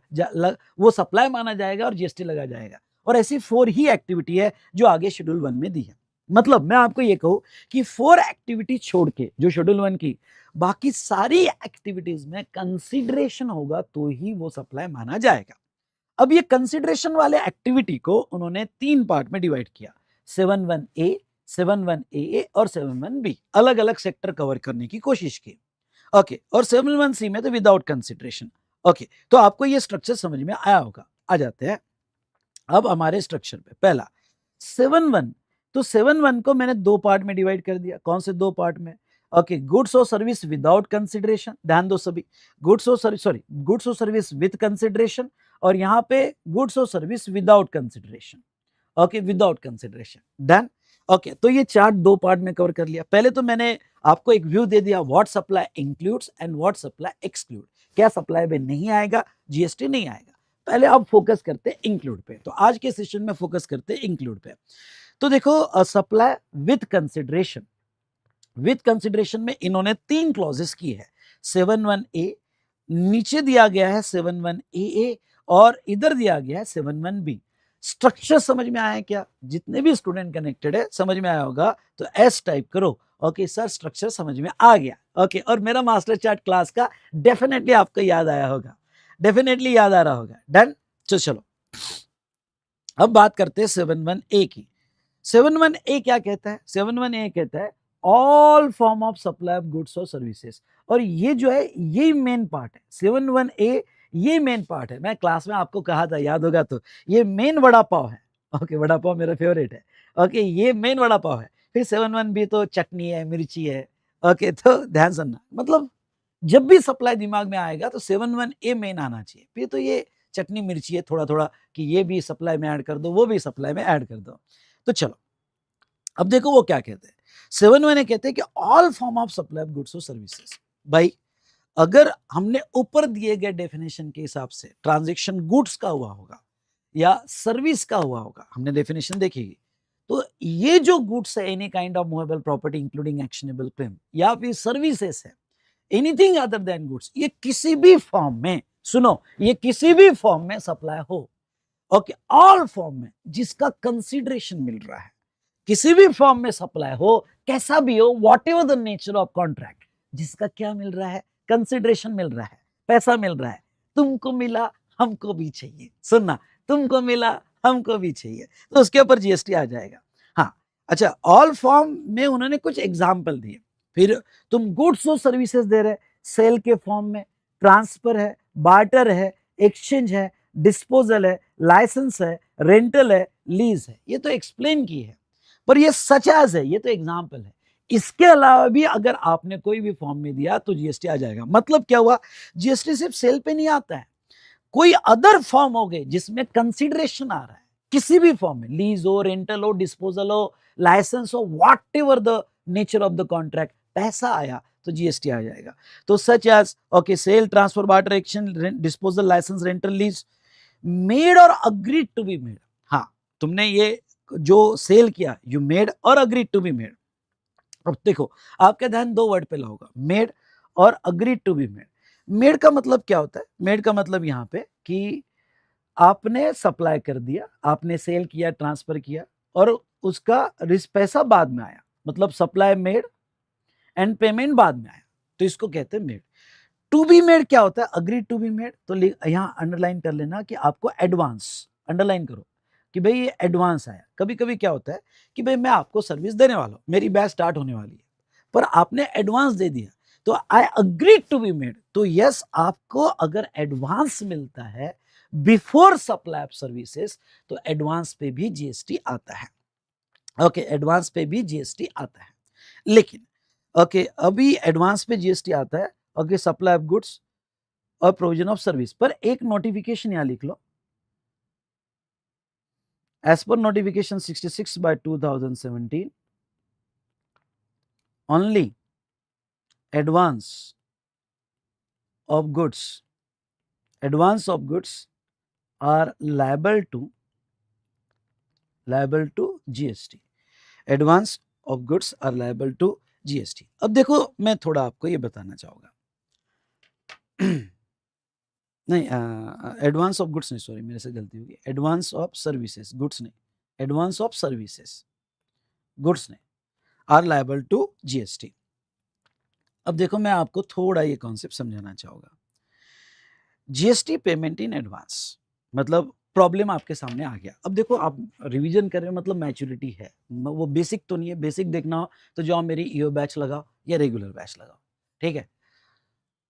वो सप्लाई माना जाएगा और जीएसटी लगाया जाएगा। और ऐसी 4 ही एक्टिविटी है जो आगे शेड्यूल 1 में दी है। मतलब मैं आपको ये कहूं कि 4 एक्टिविटी छोड़ के जो शेड्यूल 1 की बाकी सारी एक्टिविटीज में कंसिडरेशन होगा तो ही वो सप्लाई माना जाएगा। अब ये कंसिडरेशन वाले एक्टिविटी को उन्होंने 3 पार्ट में डिवाइड किया, 7(1)(a), 7(1)(a) और 7(1)(b), अलग अलग सेक्टर कवर करने की कोशिश की। ओके, और 7(1)(c) में तो विदाउट कंसिडरेशन। ओके, तो आपको ये स्ट्रक्चर समझ में आया होगा। आ जाते हैं अब हमारे स्ट्रक्चर पे। पहला 7(1), तो 7(1) को मैंने 2 पार्ट में डिवाइड कर दिया। कौन से 2 पार्ट में? ओके, गुड्स और सर्विस विदाउट कंसिडरेशन, ध्यान दो सभी, गुड्स और सर्विस विद कंसिडरेशन, और यहाँ पे गुड्स और service without consideration. Okay, without consideration, done. Okay, तो ये चार्ट 2 पार्ट में कवर कर लिया। पहले तो मैंने आपको एक व्यू दे दिया, what supply includes and what supply exclude, क्या सप्लाई में नहीं आएगा, जीएसटी नहीं आएगा। पहले अब फोकस करते हैं इंक्लूड पे, तो आज के सेशन में फोकस करते हैं इंक्लूड पे। तो देखो supply with consideration, with consideration में इन्होंने 3 क्लॉजेस की है। 7(1)(a), नीचे दिया गया है 7(1)(a) और इधर दिया गया है 7(1)(b). स्ट्रक्चर समझ में आया क्या? जितने भी स्टूडेंट कनेक्टेड है समझ में आया होगा तो एस टाइप करो। ओके सर, स्ट्रक्चर समझ में आ गया। ओके, और मेरा मास्टर चार्ट क्लास का डेफिनेटली आपको याद आया होगा, डेफिनेटली याद आ रहा होगा। डन। तो चलो अब बात करते हैं 7(1)(a) की। 7(1)(a) क्या कहता है? 7(1)(a) कहता है all form of supply of goods और सर्विसेज। और ये जो है ये मेन पार्ट है। 7(1)(a) ये मेन पार्ट है। मैं क्लास में आपको कहा था, याद होगा तो, ये मेन वड़ा पाव है। ओके, वड़ा पाव मेरा फेवरेट है। ओके, ये मेन वड़ा पाव है। फिर 7(1)(b) तो चटनी है, मिर्ची है। ओके, तो ध्यान सुनना, मतलब जब भी सप्लाई दिमाग में आएगा तो 7(1)(a) मेन आना चाहिए। फिर तो ये चटनी मिर्ची है थोड़ा थोड़ा कि ये भी सप्लाई में ऐड कर दो, वो भी सप्लाई में ऐड कर दो। तो चलो अब देखो वो क्या कहते हैं। 7(1)(a) कहते हैं कि all form of supply of goods और सर्विसेज। भाई अगर हमने ऊपर दिए गए डेफिनेशन के हिसाब से ट्रांजैक्शन गुड्स का हुआ होगा या सर्विस का हुआ होगा, हमने डेफिनेशन देखी। तो ये जो गुड्स है, any kind of movable property including actionable claim, या फिर सर्विसेज है, एनीथिंग अदर देन गुड्स, ये किसी भी फॉर्म में, सुनो, ये किसी भी फॉर्म में सप्लाई हो, ओके, ऑल फॉर्म में जिसका कंसिडरेशन मिल रहा है, किसी भी फॉर्म में सप्लाई हो, कैसा भी हो, what ever the nature of contract, जिसका क्या मिल रहा है, कंसिडरेशन मिल रहा है, पैसा मिल रहा है, तुमको मिला हमको भी चाहिए, सुनना, तुमको मिला हमको भी चाहिए, तो उसके ऊपर जीएसटी आ जाएगा। हाँ, अच्छा, ऑल फॉर्म में उन्होंने कुछ एग्जाम्पल दिए। फिर तुम गुड्स और सर्विसेज दे रहे, सेल के फॉर्म में, ट्रांसफर है, बार्टर है, एक्सचेंज है, डिस्पोजल है, लाइसेंस है, रेंटल है, लीज है, ये तो एक्सप्लेन की है, पर ये सच एज है, ये तो एग्जाम्पल है। इसके अलावा भी अगर आपने कोई भी फॉर्म में दिया तो जीएसटी आ जाएगा। मतलब क्या हुआ, जीएसटी सिर्फ सेल पे नहीं आता है, कोई अदर फॉर्म हो गए जिसमें कंसिडरेशन आ रहा है, किसी भी फॉर्म में, लीज हो, रेंटल हो, डिस्पोजल हो, लाइसेंस हो, whatever the nature of the contract, पैसा आया तो जीएसटी आ जाएगा। तो such as, okay, sale, transfer, barter, exchange, disposal, licence, rental, lease, made और अग्रीड टू बी मेड। हाँ, तुमने ये जो सेल किया, यू मेड और अग्रीड टू बी मेड। अब देखो, आपका ध्यान दो वर्ड पे होगा, मेड और agreed to be made. Made का मतलब क्या होता है, मेड का मतलब यहाँ पे कि आपने सप्लाई कर दिया, आपने सेल किया, ट्रांसफर किया, और उसका पैसा बाद में आया, मतलब सप्लाई मेड एंड पेमेंट बाद में आया, तो इसको कहते हैं मेड। टू बी मेड क्या होता है, अग्रीड टू बी मेड, तो यहाँ अंडरलाइन कर लेना कि आपको एडवांस, अंडरलाइन करो कि भाई ये एडवांस आया। कभी कभी क्या होता है कि भाई मैं आपको सर्विस देने वाला हूँ, मेरी बैच स्टार्ट होने वाली है, पर आपने एडवांस दे दिया, तो I agreed to be made. तो यस, आपको अगर एडवांस मिलता है बिफोर सप्लाई ऑफ सर्विसेज, तो एडवांस पे भी जीएसटी आता है। ओके, एडवांस पे भी जीएसटी आता है। लेकिन ओके, अभी एडवांस पे जीएसटी आता है, ओके, सप्लाई ऑफ गुड्स और प्रोविजन ऑफ सर्विस पर एक नोटिफिकेशन यहां लिख लो, as per notification 66/2017, only advance of goods are liable to GST. Advance of goods are liable to GST. अब देखो, मैं थोड़ा आपको ये बताना चाहूंगा नहीं, एडवांस ऑफ गुड्स नहीं, सॉरी, मेरे से गलती होगी, एडवांस ऑफ सर्विसेज, गुड्स नहीं, एडवांस ऑफ सर्विसेज, गुड्स नहीं, आर लायबल टू जीएसटी। अब देखो, मैं आपको थोड़ा ये कॉन्सेप्ट समझाना चाहूंगा। जीएसटी पेमेंट इन एडवांस मतलब प्रॉब्लम आपके सामने आ गया। अब देखो, आप रिवीजन कर रहे हो, मतलब मैच्योरिटी है, वो बेसिक तो नहीं है, बेसिक देखना हो तो जाओ मेरी ईओ बैच लगाओ या रेगुलर बैच लगाओ, ठीक है।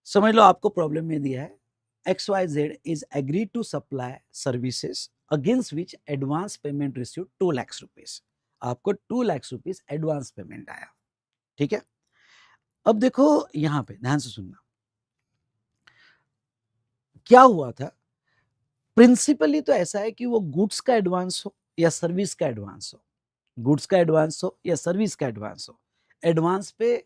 समझ लो, आपको प्रॉब्लम में दिया है XYZ is agreed to supply services against which advance payment received 2 lakh rupees, आपको 2 लाख रुपीस एडवांस पेमेंट आया, ठीक है। अब देखो, यहां पे ध्यान से सुनना, क्या हुआ था, प्रिंसिपली तो ऐसा है कि वो गुड्स का एडवांस हो या सर्विस का एडवांस हो, गुड्स का एडवांस हो या सर्विस का एडवांस हो, एडवांस पे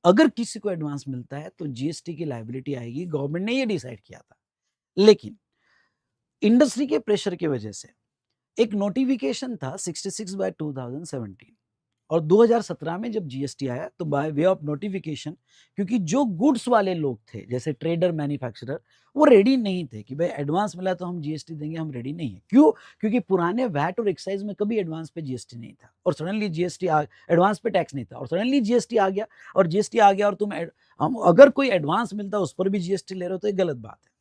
अगर किसी को एडवांस मिलता है तो जीएसटी की लायबिलिटी आएगी, गवर्नमेंट ने ये डिसाइड किया था। लेकिन इंडस्ट्री के प्रेशर की वजह से एक नोटिफिकेशन था 66/2017, और 2017 में जब जीएसटी आया तो बाय वे ऑफ नोटिफिकेशन, क्योंकि जो गुड्स वाले लोग थे जैसे ट्रेडर, मैन्युफैक्चरर, वो रेडी नहीं थे कि भाई एडवांस मिला तो हम जीएसटी देंगे, हम रेडी नहीं है। क्यों? क्योंकि पुराने वैट और एक्साइज में कभी एडवांस पे जीएसटी नहीं था, और सडनली जीएसटी एडवांस पे टैक्स नहीं था, और सडनली जीएसटी आ गया, और जीएसटी आ गया और हम अगर कोई एडवांस मिलता है उस पर भी जीएसटी ले रहे हो, तो ये गलत बात है।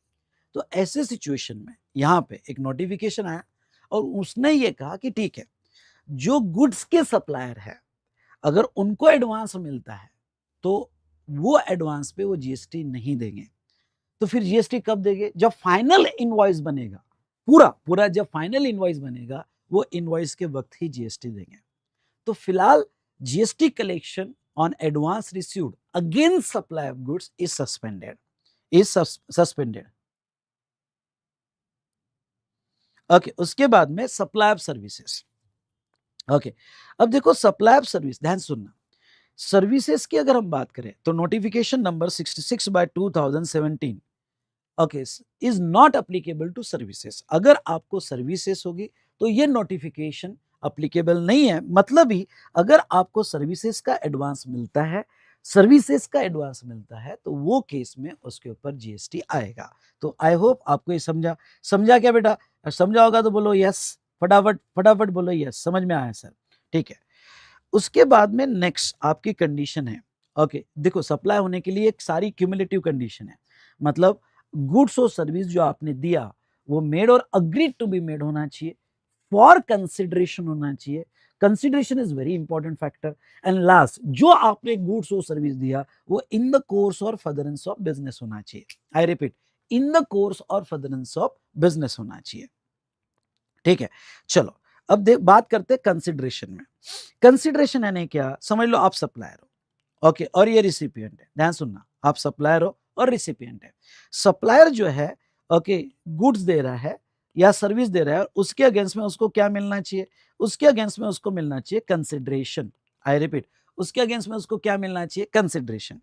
तो ऐसे सिचुएशन में यहाँ पे एक नोटिफिकेशन आया, और उसने ये कहा कि ठीक है, जो गुड्स के सप्लायर है अगर उनको एडवांस मिलता है तो वो एडवांस पे वो जीएसटी नहीं देंगे। तो फिर जीएसटी कब देंगे? जब फाइनल इनवॉइस बनेगा, पूरा जब फाइनल इनवॉइस बनेगा, वो इनवॉइस के वक्त ही जीएसटी देंगे। तो फिलहाल GST collection on advance received against supply of goods is suspended. Okay, उसके बाद में सप्लाई ऑफ सर्विसेज। ओके, अब देखो, सप्लाई ऑफ सर्विस, ध्यान सुनना, सर्विसेज की अगर हम बात करें तो notification number 66/2017 okay is not applicable to services. अगर आपको सर्विसेज होगी तो ये नोटिफिकेशन अप्लीकेबल नहीं है। मतलब ही अगर आपको सर्विसेज का एडवांस मिलता है, सर्विसेज का एडवांस मिलता है, तो वो केस में उसके ऊपर जीएसटी आएगा। तो आई होप आपको ये समझा। समझा क्या बेटा? समझा होगा तो बोलो यस, फटाफट फटाफट बोलो यस, समझ में आया सर? ठीक है। उसके बाद में नेक्स्ट आपकी कंडीशन है, ओके देखो सप्लाई होने के लिए एक सारी क्यूमुलेटिव कंडीशन है। मतलब गुड्स और सर्विस जो आपने दिया वो मेड और अग्रीड टू बी मेड होना चाहिए, फॉर कंसिडरेशन होना चाहिए। Consideration is very important factor. And last, जो आपने गुड्स और सर्विस दिया वो इन द कोर्स और फर्दरेंस ऑफ बिजनेस होना चाहिए। I repeat, in the course और फर्दरेंस ऑफ बिजनेस होना चाहिए। ठीक है, चलो अब बात करते हैं कंसिडरेशन में। कंसिडरेशन यानी क्या? समझ लो आप सप्लायर हो, ओके, और ये रिसिपिएंट है। ध्यान सुनना, आप सप्लायर हो और रिसिपिएंट है। सप्लायर जो है, ओके, गुड्स दे रहा है या सर्विस दे रहा है, उसके अगेंस्ट में उसको क्या मिलना चाहिए? उसके अगेंस्ट में उसको मिलना चाहिए कंसिडरेशन। आई रिपीट, उसके अगेंस्ट में उसको क्या मिलना चाहिए? कंसिडरेशन।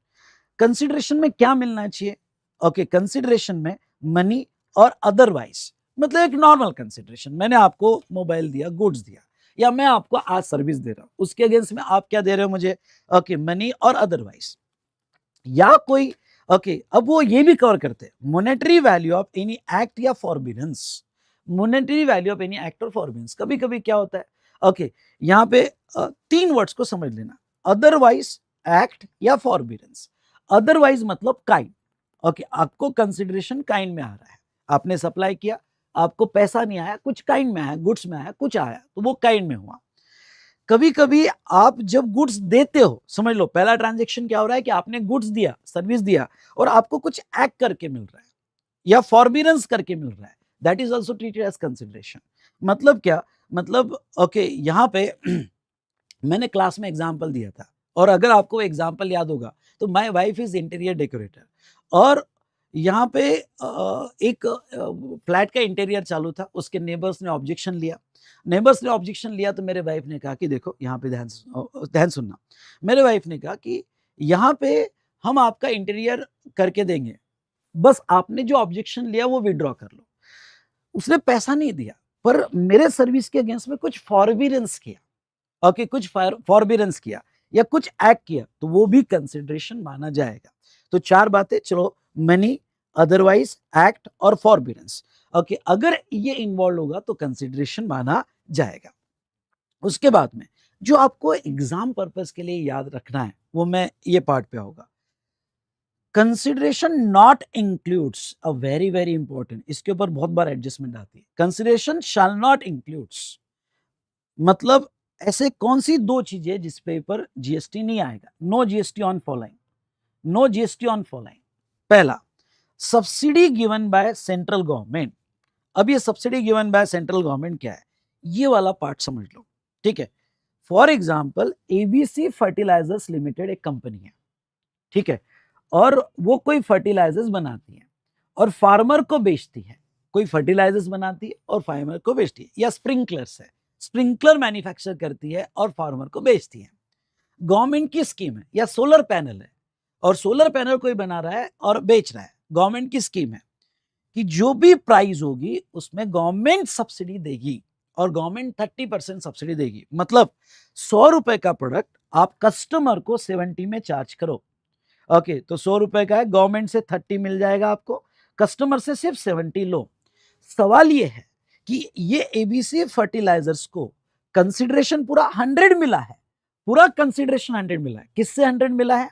कंसिडरेशन में क्या मिलना चाहिए? ओके, कंसिडरेशन में मनी और अदरवाइज, मतलब एक नॉर्मल कंसिडरेशन। मैंने आपको मोबाइल दिया, गुड्स दिया, या मैं आपको आज सर्विस दे रहा हूं, उसके अगेंस्ट में आप क्या दे रहे हो मुझे? ओके, मनी और अदरवाइज, या कोई, ओके अब वो ये भी कवर करते हैं monetary value of any act या forbearance. Monetary value of any act और फॉरबिडेंस, कभी कभी क्या होता है, ओके यहाँ पे तीन वर्ड्स को समझ लेना, अदरवाइज, एक्ट या फॉरबिडेंस। अदरवाइज मतलब काइंड, ओके आपको कंसिडरेशन काइंड में आ रहा है, आपने सप्लाई किया, आपको पैसा नहीं आया, कुछ काइंड में आया, गुड्स में आया, कुछ आया, तो वो काइंड में हुआ। कभी कभी आप जब गुड्स देते हो, समझ लो पहला ट्रांजैक्शन क्या हो रहा है कि आपने गुड्स दिया, सर्विस दिया, और आपको कुछ एक्ट करके मिल रहा है या फॉरबिडेंस करके मिल रहा है, that is also treated as consideration. मतलब क्या? मतलब ओके यहां पे मैंने क्लास में एग्जांपल दिया था, और अगर आपको एग्जांपल याद होगा तो my wife is interior decorator, और यहाँ पे एक फ्लैट का इंटीरियर चालू था, उसके नेबर्स ने ऑब्जेक्शन लिया। नेबर्स ने ऑब्जेक्शन लिया तो मेरे वाइफ ने कहा कि देखो यहाँ पे ध्यान सुनना। मेरे वाइफ ने कहा कि यहाँ पे हम आपका इंटीरियर करके देंगे, बस आपने जो ऑब्जेक्शन लिया वो विड्रॉ कर लो। उसने पैसा नहीं दिया, पर मेरे सर्विस के अगेंस्ट में कुछ फॉरबिडेंस किया, ओके कुछ फॉरबिडेंस किया या कुछ एक्ट किया, तो वो भी कंसिडरेशन माना जाएगा। तो चार बातें, चलो, मनी, अदरवाइज, एक्ट और फॉरबिडेंस, ओके अगर ये इन्वॉल्व होगा तो कंसिडरेशन माना जाएगा। उसके बाद में जो आपको एग्जाम पर्पस के लिए याद रखना है वो मैं ये पार्ट पे होगा, consideration not includes, a very very important, इसके ऊपर बहुत बार एडजस्टमेंट आती है। कंसिडरेशन शैल नॉट इंक्लूड्स, मतलब ऐसे कौन सी दो चीजें जिस पे ऊपर जीएसटी नहीं आएगा? No GST on following, no GST on following. पहला, subsidy given by central government. अब ये subsidy given by central government क्या है, ये वाला पार्ट समझ लो। ठीक है, for example ABC fertilisers limited एक कंपनी है, ठीक है, और वो कोई फर्टिलाइजर्स बनाती है और फार्मर को बेचती है। कोई फर्टिलाइजर्स बनाती है और फार्मर को बेचती है, या स्प्रिंकलर्स है, स्प्रिंकलर मैन्युफैक्चर करती है और फार्मर को बेचती है। गवर्नमेंट की स्कीम है, या सोलर पैनल है और सोलर पैनल कोई बना रहा है और बेच रहा है। गवर्नमेंट की स्कीम है कि जो भी प्राइस होगी उसमें गवर्नमेंट सब्सिडी देगी, और गवर्नमेंट 30% सब्सिडी देगी। मतलब 100 रुपए का प्रोडक्ट आप कस्टमर को 70 में चार्ज करो, ओके तो 100 रुपए का है, गवर्नमेंट से 30 मिल जाएगा आपको, कस्टमर से सिर्फ 70 लो। सवाल ये है कि ये एबीसी फर्टिलाइजर्स को कंसिडरेशन पूरा 100 मिला है, पूरा कंसिडरेशन 100 मिला है। किससे 100 मिला है?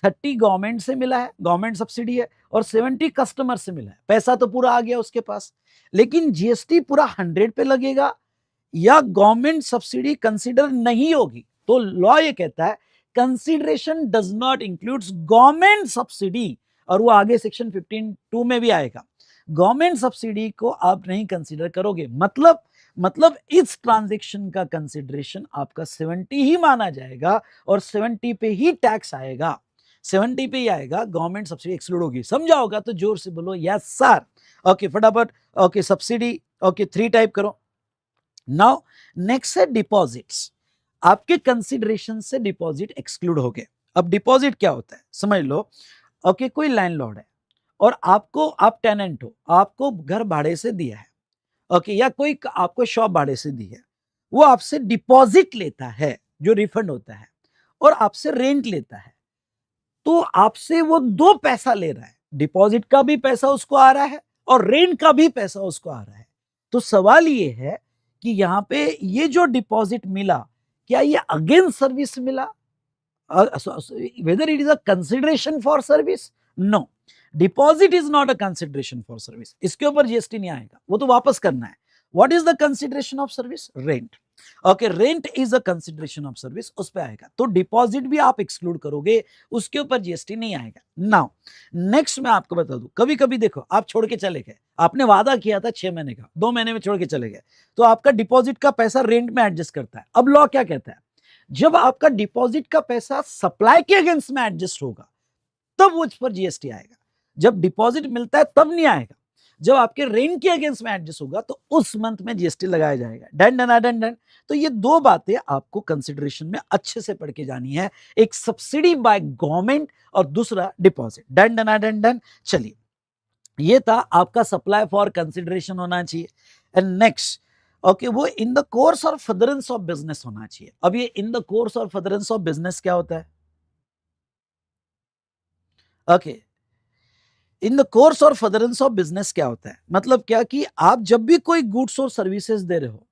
30 गवर्नमेंट से मिला है, गवर्नमेंट सब्सिडी है, और 70 कस्टमर से मिला है। पैसा तो पूरा आ गया उसके पास, लेकिन जीएसटी पूरा 100 पे लगेगा या गवर्नमेंट सब्सिडी कंसिडर नहीं होगी। तो लॉ ये कहता है consideration does not includes government subsidy, और वो आगे सेक्शन 15(2) में भी आएगा। गवर्नमेंट सब्सिडी को आप नहीं कंसिडर करोगे, मतलब इस ट्रांजैक्शन का कंसिडरेशन आपका 70 ही माना जाएगा, और 70 पे ही टैक्स आएगा, 70 पे ही आएगा, गवर्नमेंट सब्सिडी एक्सक्लूड होगी। समझा होगा तो जोर से बोलो यस सर। ओके फटाफट, ओके सब्सिडी, ओके 3 टाइप करो। नाउ नेक्स्ट है डिपॉजिट्स। आपके कंसिडरेशन से डिपॉजिट एक्सक्लूड हो गए। अब डिपॉजिट क्या होता है समझ लो। ओके कोई लैंडलॉर्ड है और आपको, आप टेनेंट हो, आपको घर भाड़े से दिया है, ओके, या कोई आपको शॉप भाड़े से दी है, वो आपसे डिपॉजिट लेता है जो रिफंड होता है, और आपसे रेंट लेता है, तो आपसे वो दो पैसा ले रहा है, डिपॉजिट का भी पैसा उसको आ रहा है और रेंट का भी पैसा उसको आ रहा है। तो सवाल ये है कि यहां पे ये जो डिपॉजिट मिला, क्या ये अगेंस्ट सर्विस मिला, whether it is a consideration for service? No, deposit is not a consideration for service. इसके ऊपर जीएसटी नहीं आएगा, वो तो वापस करना है. What is the consideration of service? Rent. Okay, rent is a consideration of service, उस पे आएगा. तो डिपॉजिट भी आप एक्सक्लूड करोगे, उसके ऊपर जीएसटी नहीं आएगा. नाउ नेक्स्ट मैं आपको बता दूं, कभी कभी देखो आप छोड़ के चले गए, आपने वादा किया था 6 महीने का, 2 महीने में छोड़ के चले गए, तो आपका डिपॉजिट का पैसा रेंट में एडजस्ट करता है. अब लॉ क्या कहता है, जब आपका डिपॉजिट का पैसा सप्लाई के अगेंस्ट में एडजस्ट होगा तब उस पर जीएसटी आएगा. जब डिपॉजिट मिलता है तब नहीं आएगा. जब आपके रेंट के अगेंस्ट में एडजस्ट होगा तो उस मंथ में जीएसटी लगाया जाएगा. Done done done done. तो ये दो बातें आपको कंसिडरेशन में अच्छे से पढ़ के जानी है, एक सब्सिडी बाय गवर्नमेंट और दूसरा deposit. Done done done done. चलिए, ये था आपका सप्लाई फॉर कंसिडरेशन होना चाहिए. एंड नेक्स्ट, ओके, वो इन द कोर्स और फर्दरेंस ऑफ बिजनेस होना चाहिए. अब ये इन द कोर्स और फर्दरेंस ऑफ बिजनेस क्या होता है? ओके, इन द कोर्स और फर्दरेंस ऑफ बिजनेस क्या होता है, मतलब क्या कि आप जब भी कोई गुड्स और सर्विसेज दे रहे हो,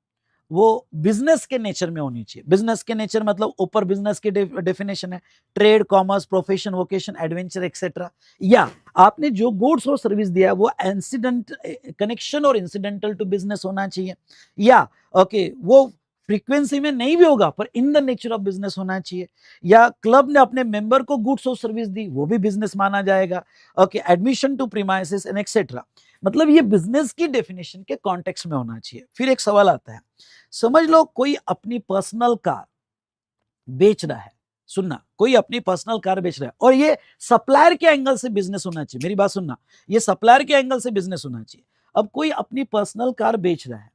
वो बिजनेस के नेचर में होनी चाहिए. बिजनेस के नेचर मतलब ऊपर बिजनेस की डेफिनेशन है, trade, commerce, profession, vocation, adventure et cetera. या आपने जो गुड्स और सर्विस दिया है वो इंसिडेंट, कनेक्शन और इंसिडेंटल टू बिजनेस होना चाहिए. या ओके, वो फ्रीक्वेंसी में नहीं भी होगा पर in the nature of business होना चाहिए. या क्लब ने अपने मेंबर को गुड्स और सर्विस दी, वो भी बिजनेस माना जाएगा. Okay, admission to premises and et cetera, मतलब ये बिजनेस की डेफिनेशन के कॉन्टेक्स्ट में होना चाहिए. फिर एक सवाल आता है, समझ लो कोई अपनी पर्सनल कार बेच रहा है, सुनना, कोई अपनी पर्सनल कार बेच रहा है और ये सप्लायर के एंगल से बिजनेस होना चाहिए. मेरी बात सुनना, ये सप्लायर के एंगल से बिजनेस होना चाहिए. अब कोई अपनी पर्सनल कार बेच रहा है,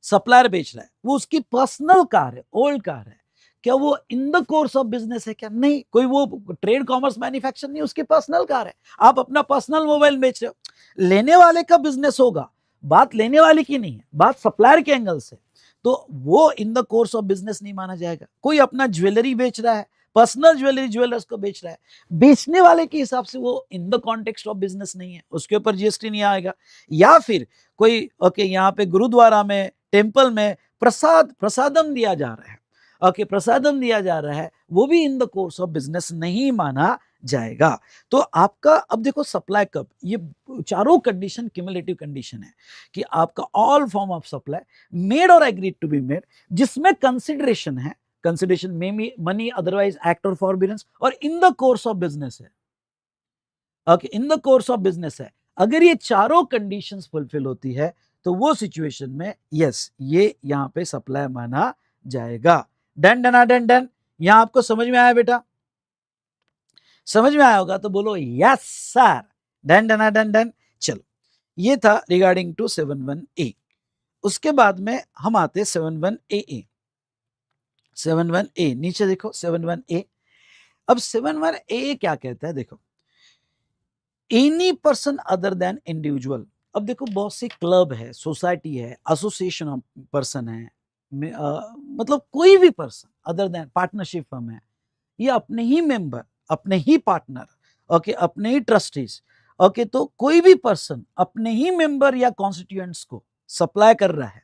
सप्लायर बेच रहा है, वो उसकी पर्सनल कार है, ओल्ड कार है, क्या वो इन द कोर्स ऑफ बिजनेस है? क्या नहीं. कोई वो ट्रेड, कॉमर्स, मैन्युफैक्चर नहीं, उसकी पर्सनल कार है. आप अपना पर्सनल मोबाइल बेच रहे हो, लेने वाले का बिजनेस होगा, बात लेने वाले की नहीं है, बात सप्लायर के एंगल से, तो वो इन द कोर्स ऑफ बिजनेस नहीं माना जाएगा. कोई अपना ज्वेलरी बेच रहा है, पर्सनल ज्वेलरी, ज्वेलर्स को बेच रहा है, बेचने वाले के हिसाब से वो in the context of business नहीं है, उसके ऊपर जीएसटी नहीं आएगा. या फिर कोई ओके, यहाँ पे गुरुद्वारा में, टेम्पल में प्रसादम दिया जा रहा है, ओके, प्रसादम दिया जा रहा है, वो भी इन द कोर्स ऑफ बिजनेस नहीं माना जाएगा. तो आपका अब देखो सप्लाई कब, ये चारों कंडीशन क्यूमुलेटिव कंडीशन है कि आपका all form of supply made और एग्रीड टू बी मेड, जिसमें कंसिडरेशन है, कंसिडरेशन में मनी, अदरवाइज एक्ट और फॉरबिडेंस, और in the course of business है. Okay, in the course of business है. अगर ये चारों कंडीशंस फुलफिल होती है तो वो सिचुएशन में यस, ये यहां पे सप्लाई माना जाएगा. Done done done done. यहां आपको समझ में आया बेटा? समझ में आया होगा तो बोलो yes sir. Done done done done. चलो, ये था रिगार्डिंग टू 71A. उसके बाद में हम आते 71AA. 71A नीचे देखो, 71A. अब 71AA क्या कहता है, देखो, any person other than individual. अब देखो बहुत सी क्लब है, सोसाइटी है, एसोसिएशन ऑफ पर्सन है, मतलब कोई भी person other than, partnership firm है, ये अपने ही मेंबर, अपने ही पार्टनर, ओके, अपने ही ट्रस्टीज, ओके, तो कोई भी पर्सन अपने ही मेंबर या कॉन्स्टिट्यूएंट्स को सप्लाई कर रहा है,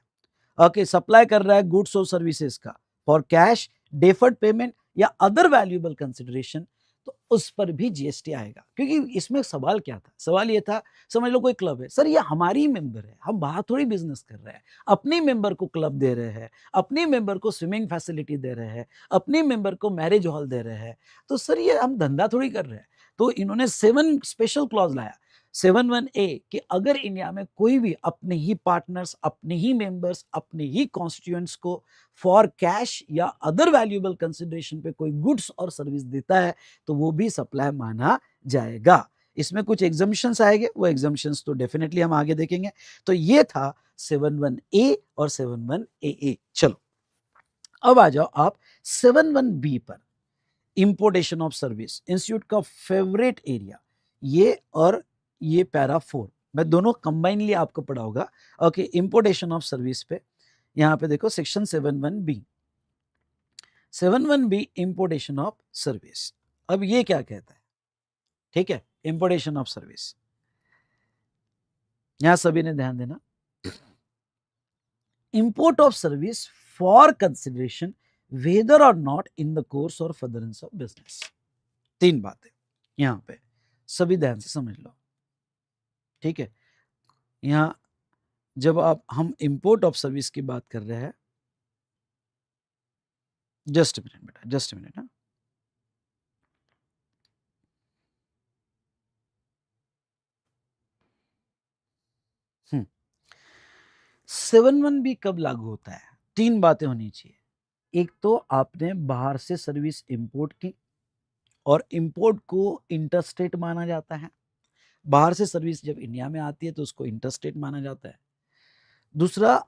ओके, सप्लाई कर रहा है गुड्स और सर्विसेज का फॉर कैश, डेफर्ड पेमेंट या अदर वैल्यूएबल कंसिडरेशन, तो उस पर भी जीएसटी आएगा. क्योंकि इसमें सवाल क्या था, सवाल ये था, समझ लो कोई क्लब है, सर ये हमारी मेंबर है, हम बाहर थोड़ी बिजनेस कर रहे हैं, अपने मेंबर को क्लब दे रहे हैं, अपने मेंबर को स्विमिंग फैसिलिटी दे रहे हैं, अपने मेंबर को मैरिज हॉल दे रहे हैं, तो सर ये हम धंधा थोड़ी कर रहे हैं. तो इन्होंने 7 स्पेशल क्लॉज लाया, 71A, कि अगर इंडिया में कोई भी अपने ही पार्टनर्स, अपने ही मेंबर्स, अपने ही कॉन्स्टिट्यूएंट्स को फॉर कैश या अदर वैल्यूएबल कंसिडरेशन पे कोई गुड्स और सर्विस देता है तो वो भी सप्लाई माना जाएगा. इसमें कुछ एग्जम्पशंस आएंगे, वो एग्जम्पशंस तो डेफिनेटली हम आगे देखेंगे. तो ये था 71A और 71AA. चलो, अब आ जाओ आप 71B पर, इंपोर्टेशन ऑफ सर्विस, इंस्टीट्यूट का फेवरेट एरिया ये, और ये पैरा 4, मैं दोनों कंबाइनली आपको पढ़ाऊंगा। ओके, इंपोर्टेशन ऑफ सर्विस पे यहाँ पे देखो section 71B, 71B importation of service. अब ये क्या कहता है, ठीक है, इंपोर्टेशन ऑफ सर्विस, यहां सभी ने ध्यान देना। Import of service for consideration whether और नॉट इन द कोर्स और फर्दरेंस ऑफ बिजनेस। 3 बातें यहां पे सभी ध्यान से समझ लो, ठीक है। यहां जब हम इंपोर्ट ऑफ सर्विस की बात कर रहे हैं, जस्ट मिनट बेटा, जस्ट मिनट। 71B कब लागू होता है? 3 बातें होनी चाहिए। एक तो आपने बाहर से सर्विस इंपोर्ट की और इंपोर्ट को इंटरस्टेट माना जाता है। बाहर से सर्विस जब इंडिया में आती है तो उसको इंटरस्टेट माना जाता है। दूसरा,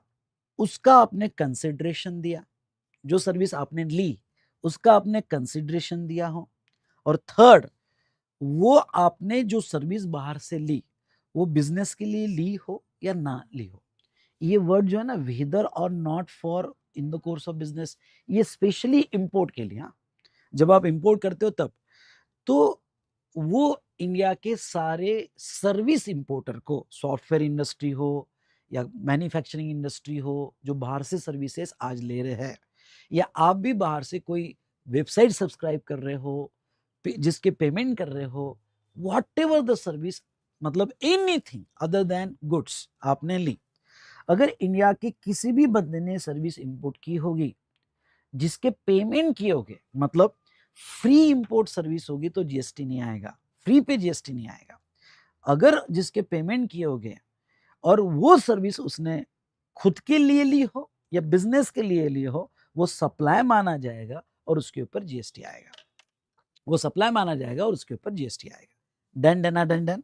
उसका आपने कंसिडरेशन दिया, जो सर्विस आपने ली उसका आपने कंसिडरेशन दिया हो। और थर्ड, वो आपने जो सर्विस बाहर से ली वो बिजनेस के लिए ली हो या ना ली हो। ये वर्ड जो है ना, वेदर और not for in the course of business, ये स्पेशली इंपोर्ट के लिए। हाँ, जब आप इंपोर्ट करते हो तब तो वो इंडिया के सारे सर्विस इंपोर्टर को, सॉफ्टवेयर इंडस्ट्री हो या मैन्युफैक्चरिंग इंडस्ट्री हो, जो बाहर से सर्विसेज आज ले रहे हैं, या आप भी बाहर से कोई वेबसाइट सब्सक्राइब कर रहे हो, जिसके पेमेंट कर रहे हो, वॉट एवर द सर्विस, मतलब एनीथिंग अदर देन गुड्स आपने ली, अगर इंडिया के किसी भी बंदे ने सर्विस इंपोर्ट की होगी जिसके पेमेंट किए होगे, मतलब फ्री इंपोर्ट सर्विस होगी तो जीएसटी नहीं आएगा, फ्री पे जीएसटी नहीं आएगा। अगर जिसके पेमेंट किए होगे और वो सर्विस उसने खुद के लिए ली हो या बिजनेस के लिए ली हो, वो सप्लाई माना जाएगा और उसके ऊपर जीएसटी आएगा। वो सप्लाई माना जाएगा और उसके ऊपर जीएसटी आएगा। Done done done done.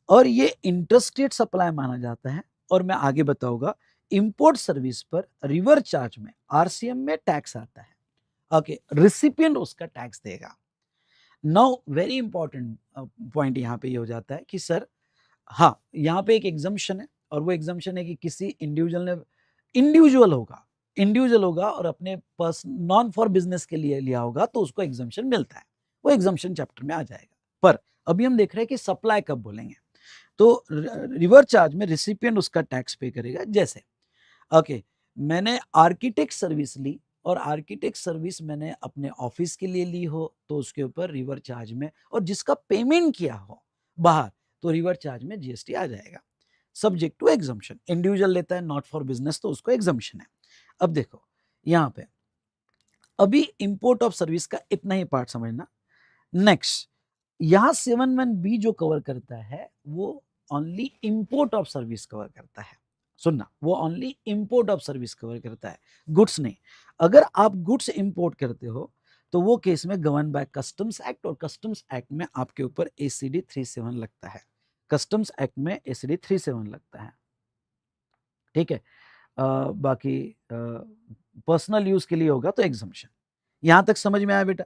और ये इंटरस्टेट सप्लाई माना जाता है। और मैं आगे बताऊंगा, इंपोर्ट सर्विस पर रिवर चार्ज में, आरसीएम में टैक्स आता है। ओके, रिसिपिएंट उसका टैक्स देगा। नाउ वेरी इंपॉर्टेंट पॉइंट यहाँ पे ये हो जाता है कि सर, हाँ, यहाँ पे एक एग्जम्पशन है, और वो एग्जम्पशन है कि किसी इंडिविजुअल होगा और अपने नॉन फॉर बिजनेस के लिए लिया होगा तो उसको एग्जम्पशन मिलता है। वो एग्जम्पशन चैप्टर में आ जाएगा। पर अभी हम देख रहे हैं कि सप्लाई कब बोलेंगे। तो रिवर चार्ज में रिसिपिएंट उसका टैक्स पे करेगा। जैसे ओके, मैंने आर्किटेक्ट सर्विस ली और आर्किटेक्ट सर्विस मैंने अपने ऑफिस के लिए ली हो तो उसके ऊपर रिवर चार्ज में, और जिसका पेमेंट किया हो बाहर तो रिवर चार्ज में जीएसटी आ जाएगा, सब्जेक्ट टू एग्जम्पशन। इंडिविजुअल लेता है नॉट फॉर बिजनेस तो उसको एग्जम्पशन है। अब देखो यहाँ पे अभी इंपोर्ट ऑफ सर्विस का इतना ही पार्ट समझना। नेक्स्ट, यहाँ 71B जो कवर करता है वो only import of service cover करता है। सुनना, वो only import of service cover करता है, गुड्स नहीं। अगर आप गुड्स इंपोर्ट करते हो तो वो केस में गवर्न बाय कस्टम्स एक्ट, और कस्टम्स एक्ट में आपके ऊपर एसीडी 37 लगता है। कस्टम्स एक्ट में एसीडी 37 लगता है, ठीक है। बाकी पर्सनल यूज के लिए होगा तो एग्जम्पशन। यहां तक समझ में आया बेटा?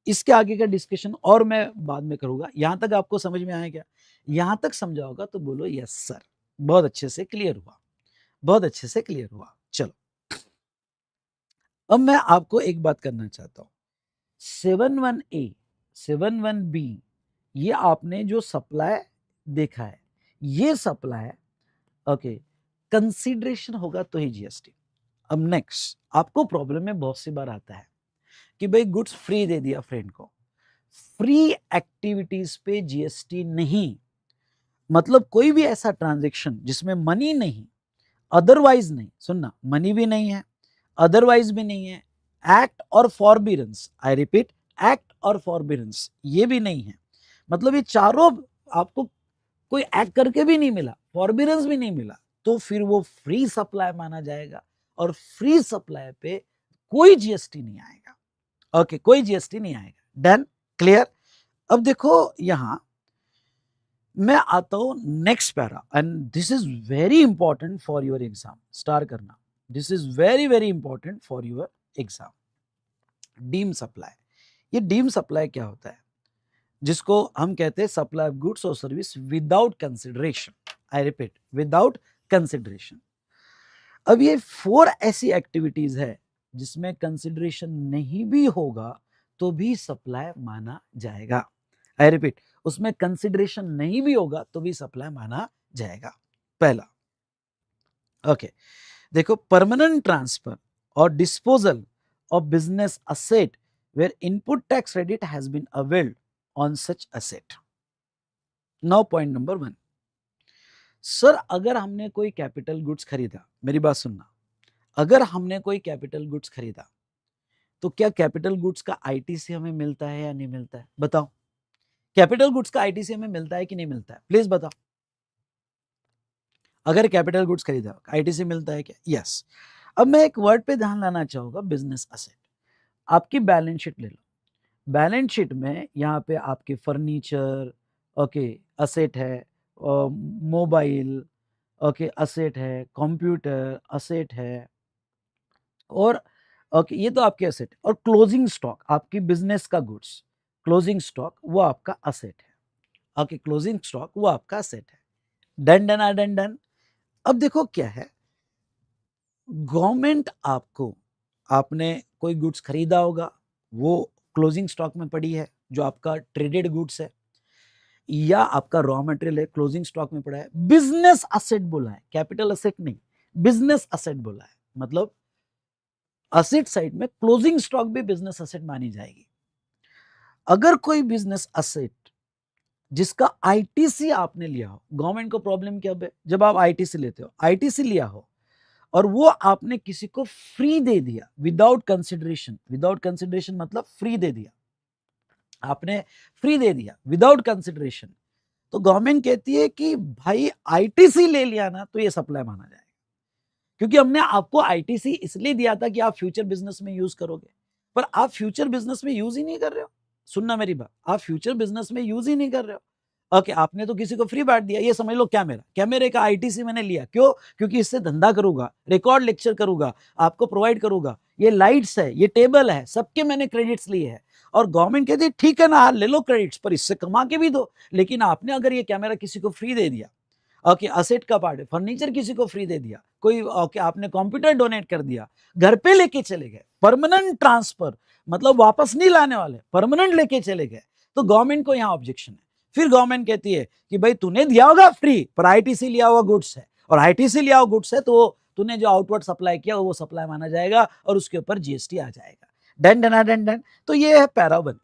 इसके आगे का डिस्कशन और मैं बाद में करूंगा। यहां तक आपको समझ में आया क्या? यहां तक समझा होगा तो बोलो यस सर, बहुत अच्छे से क्लियर हुआ, बहुत अच्छे से क्लियर हुआ। चलो, अब मैं आपको एक बात करना चाहता हूं। 71A 71B, ये आपने जो सप्लाई देखा है, ये सप्लाई ओके कंसीडरेशन होगा तो ही जीएसटी। अब नेक्स्ट, आपको प्रॉब्लम में बहुत सी बार आता है कि भाई गुड्स फ्री दे दिया फ्रेंड को, फ्री एक्टिविटीज पे जीएसटी नहीं। मतलब कोई भी ऐसा ट्रांजैक्शन जिसमें मनी नहीं, अदरवाइज नहीं, सुनना, मनी भी नहीं है, अदरवाइज भी नहीं है, एक्ट और फॉरबिडेंस, आई रिपीट, एक्ट और फॉरबिडेंस ये भी नहीं है, मतलब ये चारों आपको कोई एक्ट करके भी नहीं मिला, फॉरबिडेंस भी नहीं मिला, तो फिर वो फ्री सप्लाई माना जाएगा और फ्री सप्लाई पे कोई जीएसटी नहीं आएगा। ओके, कोई जीएसटी नहीं आएगा। Done, clear? अब देखो यहां मैं आता हूं next para, and this is very important for your exam. Star करना, this is very very important for your exam. Deem supply. ये डीम सप्लाई क्या होता है? जिसको हम कहते हैं सप्लाई ऑफ गुड्स और service without consideration. I repeat, without consideration. अब ये 4 ऐसी एक्टिविटीज है जिसमें कंसिडरेशन नहीं भी होगा तो भी सप्लाई माना जाएगा। आई रिपीट, उसमें कंसिडरेशन नहीं भी होगा तो भी सप्लाई माना जाएगा। पहला, ओके, देखो, परमानेंट ट्रांसफर और disposal of business asset where input tax credit has been availed on such asset. Now point number 1, sir अगर हमने कोई कैपिटल गुड्स खरीदा, मेरी बात सुनना, अगर हमने कोई कैपिटल गुड्स खरीदा तो क्या कैपिटल गुड्स का आईटीसी हमें मिलता है या नहीं मिलता है? बताओ, कैपिटल गुड्स का आईटीसी हमें मिलता है कि नहीं मिलता है? प्लीज बताओ। अगर कैपिटल गुड्स खरीदा, आईटीसी मिलता है क्या? यस। अब मैं एक वर्ड पे ध्यान लाना चाहूंगा, बिजनेस असेट। आपकी बैलेंस शीट ले लो, बैलेंस शीट में यहाँ पे आपके फर्नीचर, ओके, असेट है, मोबाइल, ओके, असेट है, कंप्यूटर असेट है, और ओके, ये तो आपके असेट। और क्लोजिंग स्टॉक, आपकी बिजनेस का गुड्स, क्लोजिंग स्टॉक वो आपका असेट है। ओके, क्लोजिंग स्टॉक वो आपका असेट है। Done done done done. अब देखो क्या है, गवर्नमेंट आपको, आपने कोई गुड्स खरीदा होगा, वो क्लोजिंग स्टॉक में पड़ी है, जो आपका ट्रेडेड गुड्स है, या आपका रॉ मटेरियल है, क्लोजिंग स्टॉक में पड़ा है। बिजनेस असेट बोला है, कैपिटल असेट नहीं, बिजनेस असेट बोला है। मतलब असेट साइड में क्लोजिंग स्टॉक भी बिजनेस असेट मानी जाएगी। अगर कोई बिजनेस असेट जिसका आईटीसी आपने लिया हो, गवर्नमेंट को प्रॉब्लम क्या है, जब आप आईटीसी लेते हो, आईटीसी लिया हो और वो आपने किसी को फ्री दे दिया विदाउट कंसिडरेशन, विदाउट कंसिडरेशन मतलब फ्री दे दिया, आपने फ्री दे दिया विदाउट कंसिडरेशन, तो गवर्नमेंट कहती है कि भाई आईटीसी ले लिया ना तो ये सप्लाई माना जाएगा, क्योंकि हमने आपको आईटीसी इसलिए दिया था कि आप फ्यूचर बिजनेस में यूज करोगे, पर आप फ्यूचर बिजनेस में यूज ही नहीं कर रहे हो। सुनना मेरी बात, आप फ्यूचर बिजनेस में यूज ही नहीं कर रहे हो। ओके, आपने तो किसी को फ्री बांट दिया, ये समझ लो कैमरे का आईटीसी मैंने लिया, क्यों? क्योंकि इससे धंधा करूंगा, रिकॉर्ड लेक्चर करूंगा, आपको प्रोवाइड करूंगा, ये लाइट्स है, ये टेबल है, सबके मैंने क्रेडिट्स लिए हैं। और गवर्नमेंट कहती है ठीक है ना, ले लो क्रेडिट्स, पर इससे कमा के भी दो। लेकिन आपने अगर ये कैमरा किसी को फ्री दे दिया, ओके, असेट का पार्ट है, फर्नीचर किसी को फ्री दे दिया, कोई ओके, आपने कंप्यूटर डोनेट कर दिया, घर पे लेके चले गए, परमानेंट ट्रांसफर, मतलब वापस नहीं लाने वाले, परमानेंट लेके चले गए, तो गवर्नमेंट को यहां ऑब्जेक्शन है। फिर गवर्नमेंट कहती है कि भाई तूने दिया होगा फ्री, पर आईटीसी लिया हुआ गुड्स है, और आईटीसी लिया हुआ गुड्स है तो तूने जो आउटवर्ड सप्लाई किया वो सप्लाई माना जाएगा और उसके ऊपर जीएसटी आ जाएगा। Done done done done. तो ये है पैरा 1।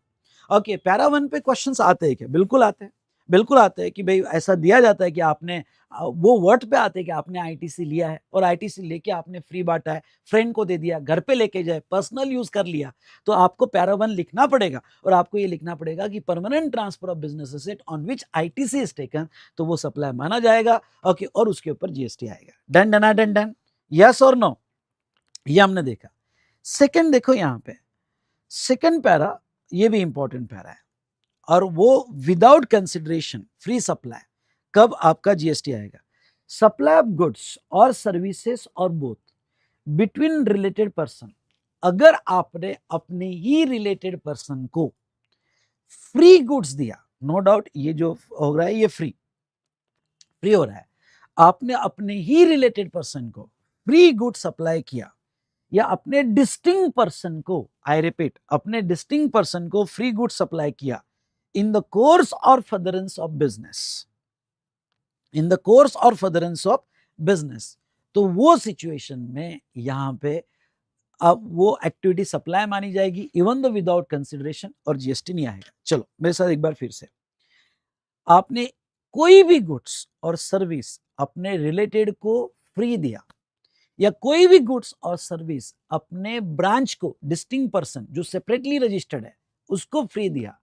ओके, पैरा 1 पे क्वेश्चंस आते हैं क्या? बिल्कुल आते हैं, बिल्कुल आते हैं कि भाई ऐसा दिया जाता है कि आपने वो वर्ड पे आते हैं कि आपने आईटीसी लिया है और आईटीसी लेके आपने फ्री बांटा है, फ्रेंड को दे दिया, घर पे लेके जाए, पर्सनल यूज कर लिया, तो आपको पैरा 1 लिखना पड़ेगा और आपको ये लिखना पड़ेगा कि permanent transfer of business asset on which ITC is taken, तो वो सप्लाई माना जाएगा। ओके, और उसके ऊपर जीएसटी आएगा। Done done done done, yes और नो, ये हमने देखा। सेकंड देखो यहां पे, सेकंड पैरा, ये भी इंपॉर्टेंट पैरा है, और वो विदाउट कंसिडरेशन फ्री सप्लाई, कब आपका जीएसटी आएगा? सप्लाई ऑफ गुड्स और सर्विसेज और बोथ बिटवीन रिलेटेड पर्सन, अगर आपने अपने ही रिलेटेड पर्सन को फ्री गुड्स दिया, नो डाउट ये जो हो रहा है ये फ्री फ्री हो रहा है, आपने अपने ही रिलेटेड पर्सन को फ्री गुड सप्लाई किया, या अपने डिस्टिंक्ट पर्सन को, आई रिपीट, अपने डिस्टिंक्ट पर्सन को फ्री गुड सप्लाई किया इन द कोर्स और furtherance of business, in the course और फर्दरेंस ऑफ बिजनेस, तो वो सिचुएशन में यहां पे अब वो एक्टिविटी सप्लाई मानी जाएगी, इवन दो विदाउट कंसिडरेशन, और जीएसटी नहीं आएगा। चलो मेरे साथ एक बार फिर से, आपने कोई भी गुड्स और सर्विस अपने रिलेटेड को फ्री दिया, या कोई भी गुड्स और सर्विस अपने ब्रांच को, डिस्टिंक्ट पर्सन जो सेपरेटली रजिस्टर्ड है उसको फ्री दिया,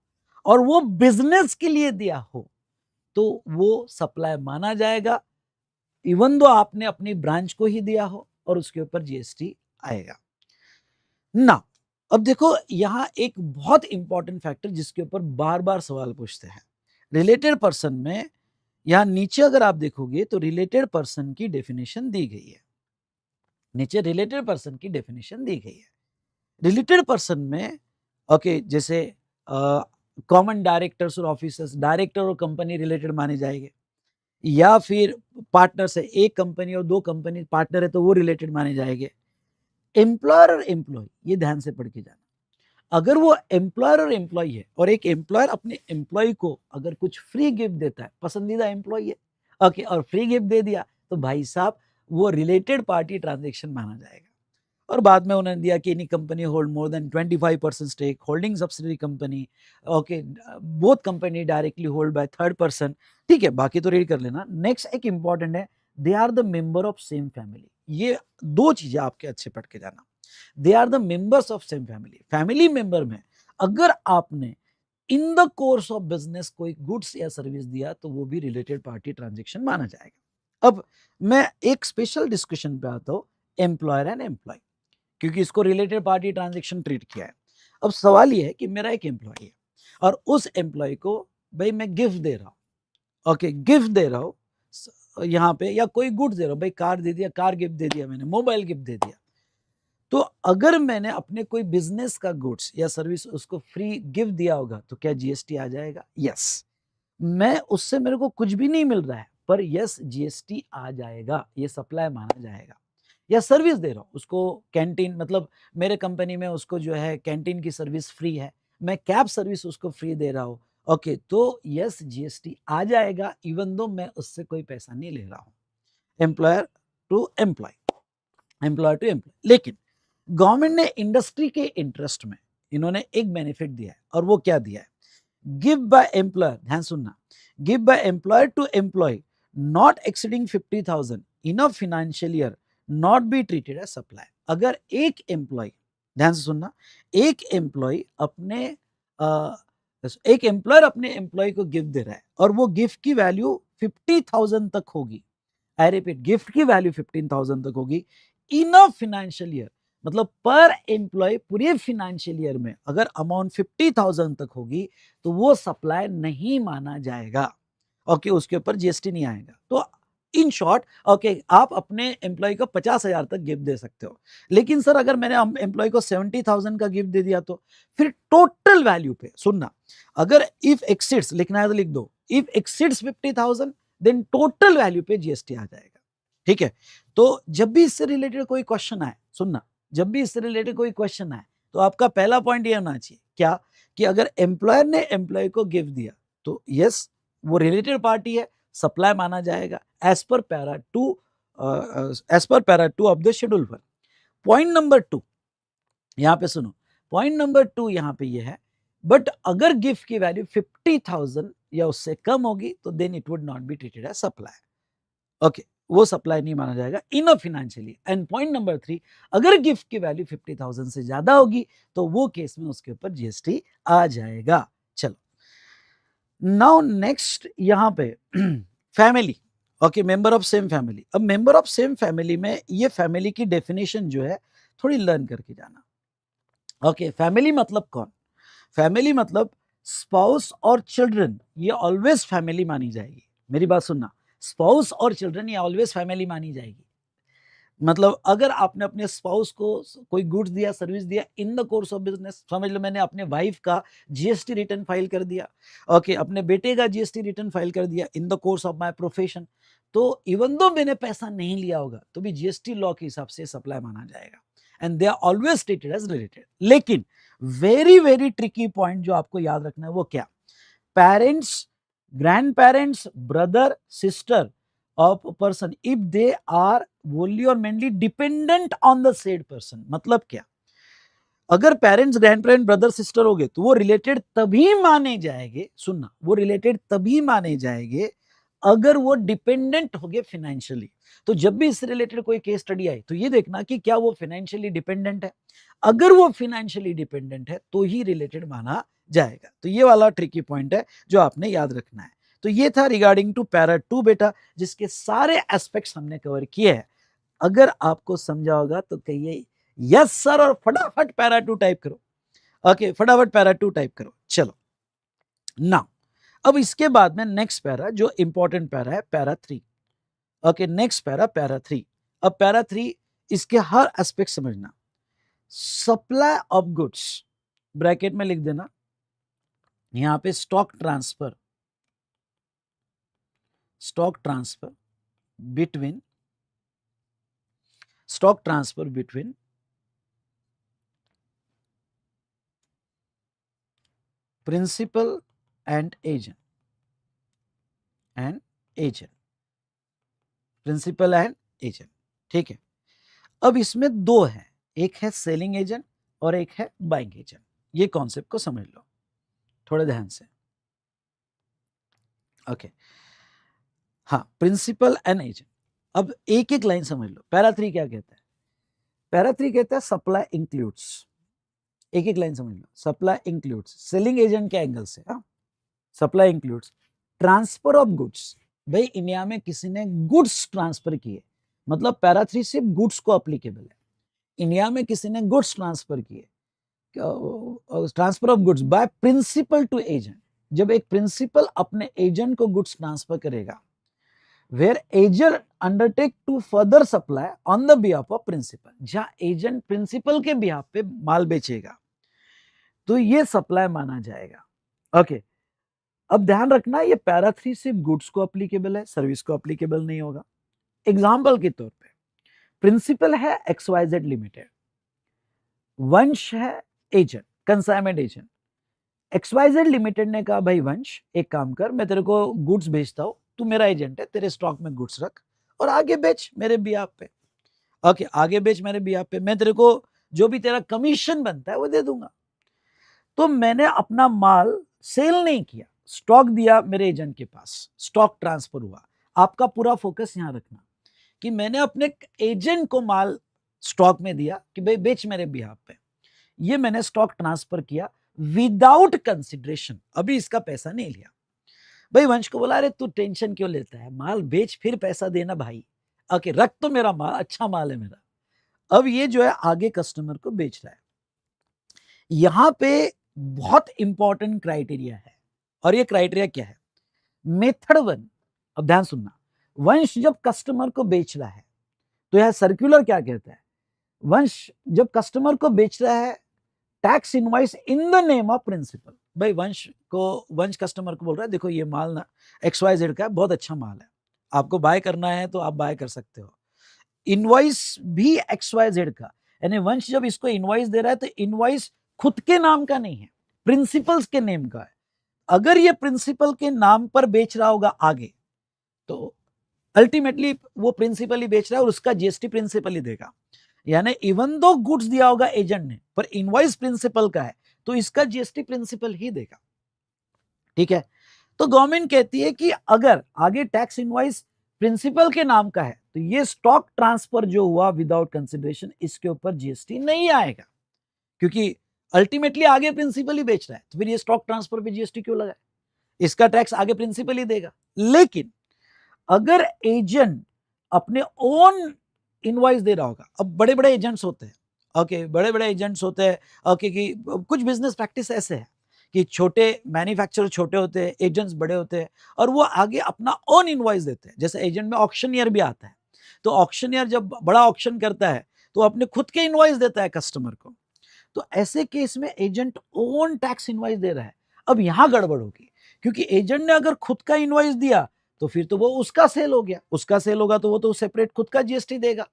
और वो बिजनेस के लिए दिया हो, तो वो सप्लाई माना जाएगा, इवन दो आपने अपनी ब्रांच को ही दिया हो, और उसके ऊपर जीएसटी आएगा ना। अब देखो यहां एक बहुत इंपॉर्टेंट फैक्टर जिसके ऊपर बार बार सवाल पूछते हैं, रिलेटेड पर्सन में, यहां नीचे अगर आप देखोगे तो रिलेटेड पर्सन की डेफिनेशन दी गई है, नीचे रिलेटेड पर्सन की डेफिनेशन दी गई है। रिलेटेड पर्सन में ओके, जैसे कॉमन डायरेक्टर्स और ऑफिसर्स, डायरेक्टर और कंपनी रिलेटेड माने जाएंगे, या फिर पार्टनर्स है, एक कंपनी और दो कंपनी पार्टनर है तो वो रिलेटेड माने जाएंगे। एम्प्लॉयर और एम्प्लॉय, ये ध्यान से पढ़ के जाना। अगर वो एम्प्लॉयर और एम्प्लॉय है और एक एम्प्लॉयर अपने एम्प्लॉय को अगर कुछ फ्री गिफ्ट देता है, पसंदीदा एम्प्लॉय है, ओके, और फ्री गिफ्ट दे दिया, तो भाई साहब वो रिलेटेड पार्टी ट्रांजेक्शन माना जाएगा। और बाद में उन्होंने दिया कि any company hold more than 25% stake, holding subsidiary company, okay, both company directly hold by third person. ठीक है, बाकी तो रीड कर लेना। नेक्स्ट एक इंपॉर्टेंट है, they are the member of same family. ये दो चीजें आपके अच्छे पढ़ के जाना। They are the members of same family, family member में अगर आपने in the course of business कोई गुड्स या सर्विस दिया तो वो भी रिलेटेड पार्टी ट्रांजेक्शन माना जाएगा। अब मैं एक स्पेशल डिस्कशन पे आता हूं, एम्प्लॉयर एंड एम्प्लॉय, क्योंकि इसको रिलेटेड पार्टी ट्रांजेक्शन ट्रीट किया है। अब सवाल ये है कि मेरा एक एम्प्लॉय है और उस एम्प्लॉय को भाई मैं गिफ्ट दे रहा हूं, ओके, गिफ्ट दे रहा हूं यहाँ पे, या कोई गुड्स दे रहा हूं, भाई कार दे दिया, कार गिफ्ट दे दिया मैंने, मोबाइल गिफ्ट दे दिया। तो अगर मैंने अपने कोई बिजनेस का गुड्स या सर्विस उसको फ्री गिफ्ट दिया होगा तो क्या जीएसटी आ जाएगा? यस। मैं उससे मेरे को कुछ भी नहीं मिल रहा है पर यस जीएसटी आ जाएगा, ये सप्लाई माना जाएगा। या सर्विस दे रहा हूं उसको, कैंटीन, मतलब मेरे कंपनी में उसको जो है कैंटीन की सर्विस फ्री है, मैं कैब सर्विस उसको फ्री दे रहा हूं, ओके, तो यस जीएसटी आ जाएगा, इवन दो मैं उससे कोई पैसा नहीं ले रहा हूं। Employer to employee, employer to employee. लेकिन गवर्नमेंट ने इंडस्ट्री के इंटरेस्ट में इन्होंने एक बेनिफिट दिया है, और वो क्या दिया है? गिव बाय एम्प्लॉयर, ध्यान सुनना, गिव by employer to employee not exceeding 50,000 in a financial year not be treated as supply. अगर एक एम्प्लॉय, ध्यान से सुनना, एक एम्प्लॉय अपने एक एम्प्लॉयर अपने एम्प्लॉय को गिफ्ट दे रहा है और वो गिफ्ट की वैल्यू 50,000 तक होगी, आई रिपीट, गिफ्ट की वैल्यू 15,000 तक होगी इन अ फाइनेंशियल ईयर, मतलब पर एम्प्लॉय पूरे फाइनेंशियल ईयर में अगर अमाउंट 50,000 तक होगी तो वो सप्लाई नहीं माना जाएगा, ओके, उसके ऊपर जीएसटी नहीं आएगा। तो इन शॉर्ट, ओके, आप अपने एम्प्लॉय को 50,000 तक गिफ्ट दे सकते हो। लेकिन सर अगर मैंने एम्प्लॉय को 70,000 का गिफ्ट दे दिया तो फिर टोटल वैल्यू पे सुनना, अगर इफ एक्सिड्स लिखना है तो लिख दो, if exceeds 50,000 then total value पे जीएसटी आ जाएगा। ठीक है, तो जब भी इससे रिलेटेड कोई क्वेश्चन आए, सुनना, जब भी इससे रिलेटेड कोई क्वेश्चन आए तो आपका पहला पॉइंट ये होना चाहिए क्या, कि अगर एम्प्लॉयर ने एम्प्लॉय को गिफ्ट दिया तो यस वो रिलेटेड पार्टी है, सप्लाई माना जाएगा as per para 2, as per para 2 of the schedule 1। Point number 2 यहां पे सुनो, पॉइंट नंबर 2 यहां पे ये है, बट अगर गिफ्ट की वैल्यू 50,000 या उससे कम होगी तो then it would not be treated as supply, okay, वो सप्लाई नहीं माना जाएगा in a financially. And point number 3, अगर गिफ्ट की वैल्यू 50,000 से ज्यादा होगी तो वो केस में उसके ऊपर जीएसटी आ जाएगा। चलो, नाउ नेक्स्ट यहां पे family, okay, member of same family. अब मेंबर ऑफ सेम फैमिली में ये फैमिली की डेफिनेशन जो है थोड़ी लर्न करके जाना। ओके, फैमिली मतलब कौन? फैमिली मतलब स्पाउस और चिल्ड्रन, ये ऑलवेज फैमिली मानी जाएगी। मेरी बात सुनना, स्पाउस और चिल्ड्रन ये ऑलवेज फैमिली मानी जाएगी। मतलब अगर आपने अपने स्पाउस को कोई गुड्स दिया, सर्विस दिया इन द कोर्स ऑफ बिजनेस, समझ लो मैंने अपने वाइफ का जीएसटी रिटर्न फाइल कर दिया, ओके, अपने बेटे का जीएसटी रिटर्न फाइल कर दिया इन the course of my profession, तो इवन दो मैंने पैसा नहीं लिया होगा तो भी जीएसटी लॉ के हिसाब से सप्लाई माना जाएगा, and they are always treated as related. लेकिन वेरी वेरी ट्रिकी पॉइंट जो आपको याद रखना है वो क्या, parents, grandparents, brother, sister of a person if they are wholly or mainly dependent on the said person। मतलब क्या, अगर parents, grand parent, brother, sister हो गए तो वो रिलेटेड तभी माने जाएंगे, सुनना, वो रिलेटेड तभी माने जाएंगे अगर वो डिपेंडेंट हो गए फाइनेंशियली। तो जब भी इससे रिलेटेड कोई केस स्टडी आए तो ये देखना कि क्या वो फाइनेंशियली डिपेंडेंट है, अगर वो फाइनेंशियली डिपेंडेंट है तो ही रिलेटेड माना जाएगा। तो ये वाला ट्रिकी पॉइंट है जो आपने याद रखना है। तो ये था रिगार्डिंग टू पैरा 2 बेटा, जिसके सारे एस्पेक्ट्स हमने कवर किए हैं। अगर आपको समझा होगा तो कहिए यस सर और फटाफट पैरा 2 टाइप करो, ओके, फटाफट पैरा 2 टाइप करो। चलो ना, अब इसके बाद में नेक्स्ट पैरा जो इंपॉर्टेंट पैरा है, para 3, okay, next para, para 3। अब पैरा 3 इसके हर एस्पेक्ट समझना। सप्लाई ऑफ गुड्स, ब्रैकेट में लिख देना, यहां पे stock transfer between principal and agent principal and agent. ठीक है, अब इसमें दो है, एक है सेलिंग एजेंट और एक है बाइंग एजेंट। ये कॉन्सेप्ट को समझ लो थोड़े ध्यान से। ओके, हाँ, प्रिंसिपल एंड एजेंट। अब एक एक लाइन समझ लो। पैरा 3 क्या कहता है? पैरा 3 कहता है सप्लाई इंक्लूड्स। एक एक लाइन समझ लो। सप्लाई इंक्लूड्स सेलिंग एजेंट के एंगल से, हाँ, supply includes transfer of goods. भाई इंडिया में किसी ने गुड्स ट्रांसफर किए, मतलब पैरा 3 सिर्फ गुड्स को अप्लीकेबल है। इंडिया में किसी ने गुड्स ट्रांसफर किए, transfer of goods by principal to agent. जब एक प्रिंसिपल अपने एजेंट को गुड्स ट्रांसफर करेगा, where agent undertake to further supply on the behalf of principal. जहां एजेंट प्रिंसिपल के बिहाफ पे माल बेचेगा तो ये सप्लाई माना जाएगा। ओके, अब ध्यान रखना ये पैरा 3 सिर्फ गुड्स को अप्लीकेबल है, सर्विस को अप्लीकेबल नहीं होगा। एग्जाम्पल के तौर पे प्रिंसिपल है XYZ लिमिटेड, वंश है agent, consignment agent. XYZ limited ने कहा भाई वंश एक काम कर, मैं तेरे को गुड्स भेजता हूं, तू मेरा एजेंट है, तेरे स्टॉक में गुड्स रख और आगे बेच मेरे बिहाफ पे। ओके, आगे बेच मेरे बिहाफ पे, मैं तेरे को जो भी तेरा कमीशन बनता है वो दे दूंगा। तो मैंने अपना माल सेल नहीं किया, स्टॉक दिया मेरे एजेंट के पास, स्टॉक ट्रांसफर हुआ। आपका पूरा फोकस यहां रखना कि मैंने अपने एजेंट को माल स्टॉक में दिया कि भाई बेच मेरे बिहाफ पे। ये मैंने स्टॉक ट्रांसफर किया विदाउट कंसिडरेशन, अभी इसका पैसा नहीं लिया। भाई वंश को बोला अरे तू टेंशन क्यों लेता है, माल बेच फिर पैसा देना भाई। ओके, रख तो मेरा माल, अच्छा माल है मेरा। अब ये जो है आगे कस्टमर को बेच रहा है। यहां पे बहुत इंपॉर्टेंट क्राइटेरिया है, और ये क्राइटेरिया क्या है? मेथड 1। अब ध्यान सुनना, वंश जब कस्टमर को बेच रहा है तो यह सर्कुलर क्या कहता है? वंश जब कस्टमर को बेच रहा है tax invoice in the name of principal. भाई वंश कस्टमर को बोल रहा है देखो ये माल ना XYZ का है, बहुत अच्छा माल है, आपको बाय करना है तो आप बाय कर सकते हो। इनवॉइस भी XYZ का, यानी वंश जब इसको इनवॉइस दे रहा है तो इनवॉइस खुद के नाम का नहीं है, प्रिंसिपल्स के नेम का है। अगर ये प्रिंसिपल के नाम पर बेच रहा होगा आगे तो अल्टीमेटली वो प्रिंसिपल ही बेच रहा है और उसका जीएसटी प्रिंसिपल ही देगा। यानी इवन दो गुड्स दिया होगा एजेंट ने, पर इनवॉइस प्रिंसिपल का है तो इसका जीएसटी प्रिंसिपल ही देगा। ठीक है, तो गवर्नमेंट कहती है कि अगर आगे टैक्स इनवॉइस प्रिंसिपल के नाम का है तो ये स्टॉक ट्रांसफर जो हुआ विदाउट कंसिडरेशन, इसके ऊपर जीएसटी नहीं आएगा, क्योंकि अल्टीमेटली आगे प्रिंसिपल ही बेच रहा है, तो फिर ये स्टॉक ट्रांसफर पे जीएसटी क्यों लगाए? इसका टैक्स आगे प्रिंसिपल ही देगा। लेकिन अगर एजेंट अपने ओन इनवॉइस दे रहा होगा, अब बड़े बड़े एजेंट्स होते हैं, ओके, बड़े बड़े एजेंट्स होते हैं, ओके, कि कुछ बिजनेस प्रैक्टिस ऐसे है कि छोटे मैन्युफैक्चरर छोटे होते हैं, एजेंट्स बड़े होते हैं, और वो आगे अपना ओन इनवॉइस देते हैं। जैसे एजेंट में ऑक्शनियर भी आता है, तो ऑक्शनियर जब बड़ा ऑक्शन करता है तो अपने खुद के इनवॉइस देता है कस्टमर को। तो ऐसे केस में एजेंट ओन टैक्स इनवॉइस दे रहा है। अब यहां गड़बड़ होगी, क्योंकि एजेंट ने अगर खुद का इनवॉइस दिया तो फिर तो वो उसका सेल हो गया, उसका सेल होगा तो वो तो सेपरेट खुद का जीएसटी देगा।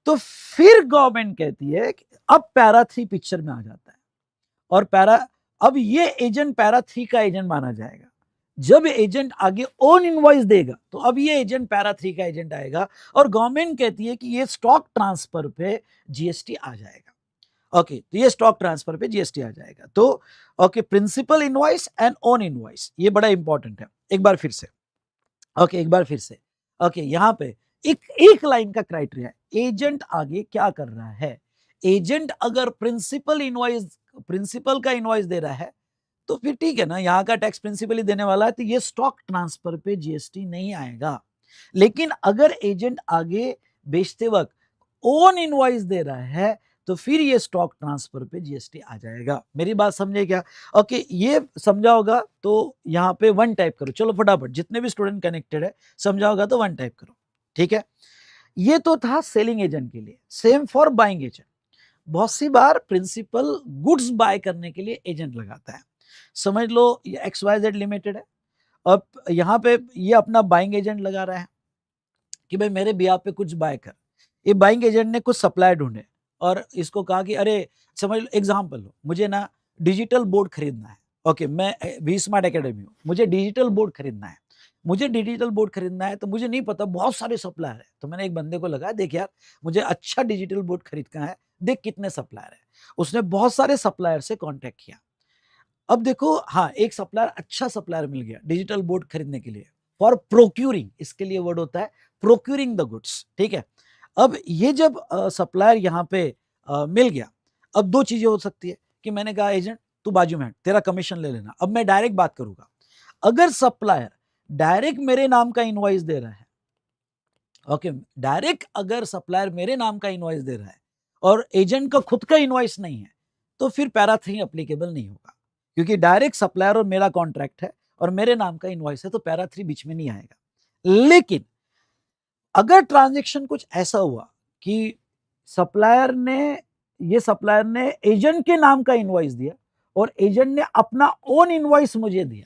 तो फिर गवर्नमेंट कहती है कि अब पैरा 3 पिक्चर में आ जाता है, और अब ये एजेंट पैरा 3 का एजेंट माना जाएगा। जब एजेंट आगे ओन इनवॉइस देगा तो अब ये एजेंट पैरा 3 का एजेंट आएगा, और गवर्नमेंट कहती है कि ये स्टॉक ट्रांसफर पे जीएसटी आ जाएगा। ओके, तो ये स्टॉक ट्रांसफर पे जीएसटी आ जाएगा। तो okay, principal invoice and own invoice, ये बड़ा इंपॉर्टेंट है। एक बार फिर से, ओके, यहां पे एक लाइन का क्राइटेरिया है, एजेंट आगे क्या कर रहा है। एजेंट अगर प्रिंसिपल का इनवॉइस दे रहा है तो फिर ठीक है ना, यहां का टैक्स प्रिंसिपल ही देने वाला है, तो ये स्टॉक ट्रांसफर पे जीएसटी नहीं आएगा। लेकिन अगर एजेंट आगे बेचते वक्त ओन इनवॉइस दे रहा है तो फिर ये स्टॉक ट्रांसफर पे जीएसटी आ जाएगा। मेरी बात समझे क्या? ओके, ये समझा होगा तो यहाँ पे 1 टाइप करो। चलो फटाफट, जितने भी स्टूडेंट कनेक्टेड है समझा होगा तो 1 टाइप करो। ठीक है, ये तो था सेलिंग एजेंट के लिए। Same for buying agent. बहुत सी बार प्रिंसिपल गुड्स बाय करने के लिए एजेंट लगाता है, समझ लो ये XYZ लिमिटेड है, अब यहाँ पे ये अपना बाइंग एजेंट लगा रहा है कि भाई मेरे बिहाफ पे कुछ बाय कर। ये बाइंग एजेंट ने कुछ सप्लाई ढूंढे और इसको कहा कि अरे समझ लो एग्जाम्पल लो, मुझे ना डिजिटल बोर्ड खरीदना है। ओके, मैं वी स्मार्ट एकेडमी हूँ, मुझे डिजिटल बोर्ड खरीदना है। मुझे डिजिटल बोर्ड खरीदना है तो मुझे नहीं पता, बहुत सारे सप्लायर है। तो मैंने एक बंदे को लगाया, देख यार मुझे अच्छा डिजिटल बोर्ड खरीदना है, देख कितने सप्लायर है। उसने बहुत सारे सप्लायर से कॉन्टेक्ट किया। अब देखो, हाँ एक सप्लायर, अच्छा सप्लायर मिल गया डिजिटल बोर्ड खरीदने के लिए, फॉर प्रोक्यूरिंग, इसके लिए वर्ड होता है प्रोक्यूरिंग द गुड्स, ठीक है। अब ये जब सप्लायर यहाँ पे मिल गया, अब दो चीजें हो सकती है कि मैंने कहा एजेंट तू बाजू में हट, तेरा कमीशन ले लेना। अब मैं डायरेक्ट बात करूंगा, अगर सप्लायर डायरेक्ट मेरे नाम का इनवॉइस दे रहा है, ओके, डायरेक्ट अगर सप्लायर मेरे नाम का इनवॉइस दे रहा है और एजेंट का खुद का इनवॉइस नहीं है, तो फिर पैरा 3 एप्लीकेबल नहीं होगा, क्योंकि डायरेक्ट सप्लायर और मेरा कॉन्ट्रैक्ट है और मेरे नाम का इनवॉइस है, तो पैरा 3 बीच में नहीं आएगा। लेकिन अगर ट्रांजेक्शन कुछ ऐसा हुआ कि सप्लायर ने एजेंट के नाम का इनवॉइस दिया और एजेंट ने अपना ओन इनवॉइस मुझे दिया,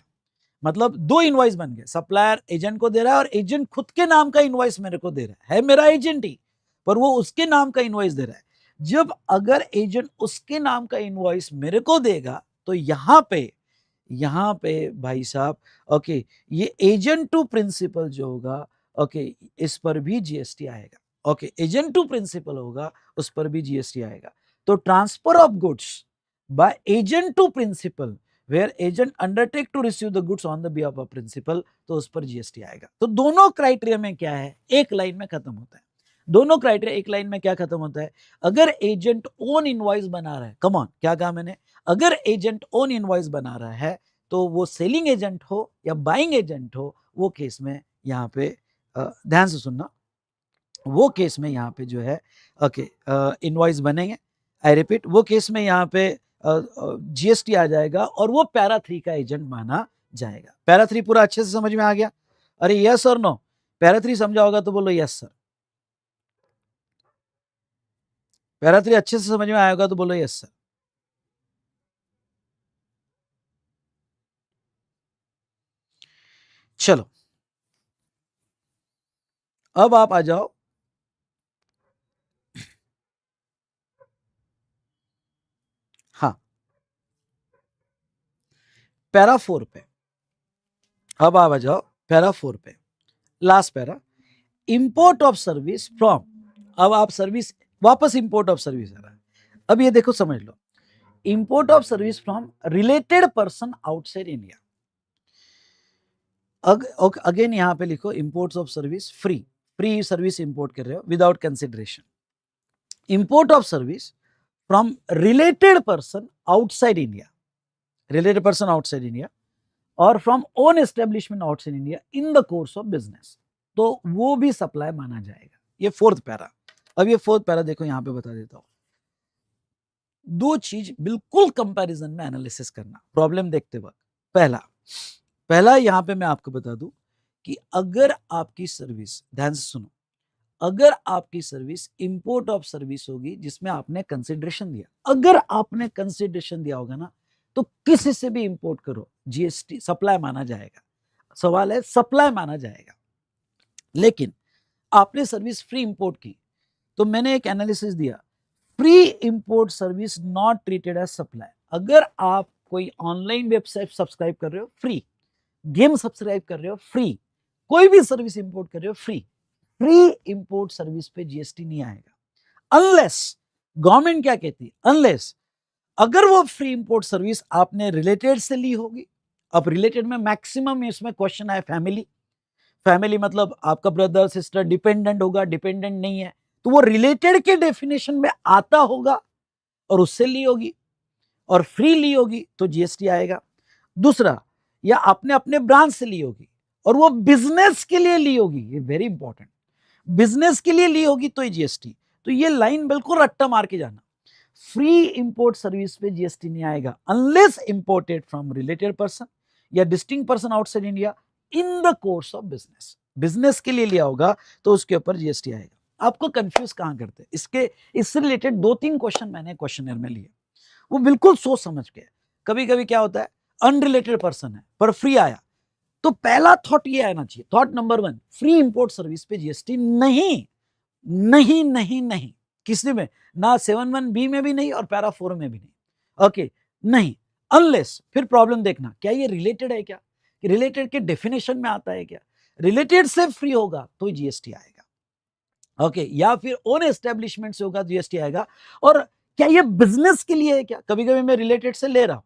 मतलब दो इनवॉइस बन गए, सप्लायर एजेंट को दे रहा है और एजेंट खुद के नाम का इनवॉइस मेरे को दे रहा है मेरा एजेंट ही, पर वो उसके नाम का इनवॉइस दे रहा है। जब अगर एजेंट उसके नाम का इनवॉइस मेरे को देगा, तो यहाँ पे भाई साहब, ओके, ये एजेंट टू प्रिंसिपल जो होगा, ओके, इस पर भी जीएसटी आएगा। ओके, एजेंट टू प्रिंसिपल होगा, उस पर भी जीएसटी आएगा। तो transfer of goods by agent to principal, where agent undertake to receive the goods on the behalf of principal, तो उस पर जीएसटी आएगा। तो दोनों क्राइटेरिया में क्या है, एक लाइन में खत्म होता है। दोनों क्राइटेरिया एक लाइन में क्या खत्म होता है, अगर एजेंट ओन इनवॉइस बना रहा है, कम ऑन, क्या कहा मैंने, अगर एजेंट ओन इनवॉइस बना रहा है, तो वो सेलिंग एजेंट हो या बाइंग एजेंट हो, वो केस में यहाँ पे ध्यान से सुनना, वो केस में यहाँ पे जो है, ओके, इनवॉइस बनेंगे। आई रिपीट, वो केस में यहाँ पे जीएसटी आ जाएगा और वो पैरा 3 का एजेंट माना जाएगा। पैरा 3 पूरा अच्छे से समझ में आ गया? अरे यस और नो? पैरा 3 समझा होगा तो बोलो यस सर। पैरा 3 अच्छे से समझ में आया होगा तो बोलो यस सर। चलो, अब आप आ जाओ हाँ पैरा 4 पे। अब आप आ जाओ पैरा 4 पे, last para, import of service from. अब आप सर्विस, वापस इंपोर्ट ऑफ सर्विस आ रहा है। अब ये देखो समझ लो, import of service from related person outside India. Again यहां पे लिखो imports of service free service import कर रहे हो without consideration. Import of service from related person outside India, related person outside India, और from own establishment outside India in the course of business, तो वो भी सप्लाई माना जाएगा। ये फोर्थ पैरा। अब ये फोर्थ पैरा देखो, यहां पे बता देता हूं, दो चीज बिल्कुल कंपैरिजन में एनालिसिस करना प्रॉब्लम देखते वक्त। पहला यहां पे मैं आपको बता दूं कि अगर आपकी सर्विस, ध्यान से सुनो, अगर आपकी सर्विस इंपोर्ट ऑफ सर्विस होगी जिसमें आपने कंसिडरेशन दिया, अगर आपने कंसिडरेशन दिया होगा ना, तो किसी से भी इंपोर्ट करो, जीएसटी सप्लाई माना जाएगा। सवाल है सप्लाई माना जाएगा। लेकिन आपने सर्विस फ्री इंपोर्ट की, तो मैंने एक एनालिसिस दिया, free import service not treated as supply. अगर आप कोई ऑनलाइन वेबसाइट सब्सक्राइब कर रहे हो फ्री, गेम सब्सक्राइब कर रहे हो फ्री, कोई भी सर्विस इंपोर्ट कर रहे हो फ्री, फ्री इंपोर्ट सर्विस पे जीएसटी नहीं आएगा। अनलेस, गवर्नमेंट क्या कहती है, अनलेस अगर वो फ्री इंपोर्ट सर्विस आपने रिलेटेड से ली होगी। अब रिलेटेड में मैक्सिमम इसमें क्वेश्चन आए फैमिली मतलब आपका ब्रदर सिस्टर, डिपेंडेंट होगा, डिपेंडेंट नहीं है, तो वो रिलेटेड के डेफिनेशन में आता होगा और उससे ली होगी, और फ्री ली होगी तो जीएसटी आएगा। दूसरा, या आपने अपने ब्रांच से ली होगी और वो बिजनेस के लिए ली होगी, ये वेरी इंपॉर्टेंट, बिजनेस के लिए ली होगी तो जीएसटी। तो ये लाइन बिल्कुल रट्टा मार के जाना, फ्री इंपोर्ट सर्विस पे जीएसटी नहीं आएगा unless imported from related person या distinct person outside India in the course of business. Business के लिए लिया होगा तो उसके ऊपर जीएसटी आएगा। आपको कंफ्यूज कहां करते हैं, इससे रिलेटेड 2-3 क्वेश्चन मैंने क्वेश्चनर में लिए, वो बिल्कुल सोच समझ के। कभी कभी क्या होता है, अनरिलेटेड पर्सन है पर फ्री आया, तो पहला थॉट ये आना चाहिए, thought number 1, free import service पे जीएसटी नहीं, नहीं नहीं नहीं, किसी में ना 71B में भी नहीं और पैरा 4 में भी नहीं। ओके, नहीं, अनलेस, फिर प्रॉब्लम देखना क्या ये रिलेटेड है क्या, रिलेटेड के डेफिनेशन में आता है क्या, रिलेटेड से फ्री होगा तो जीएसटी आएगा। ओके, या फिर ओन एस्टेब्लिशमेंट से होगा जीएसटी आएगा। और क्या ये बिजनेस के लिए है क्या, कभी कभी मैं रिलेटेड से ले रहा हूं,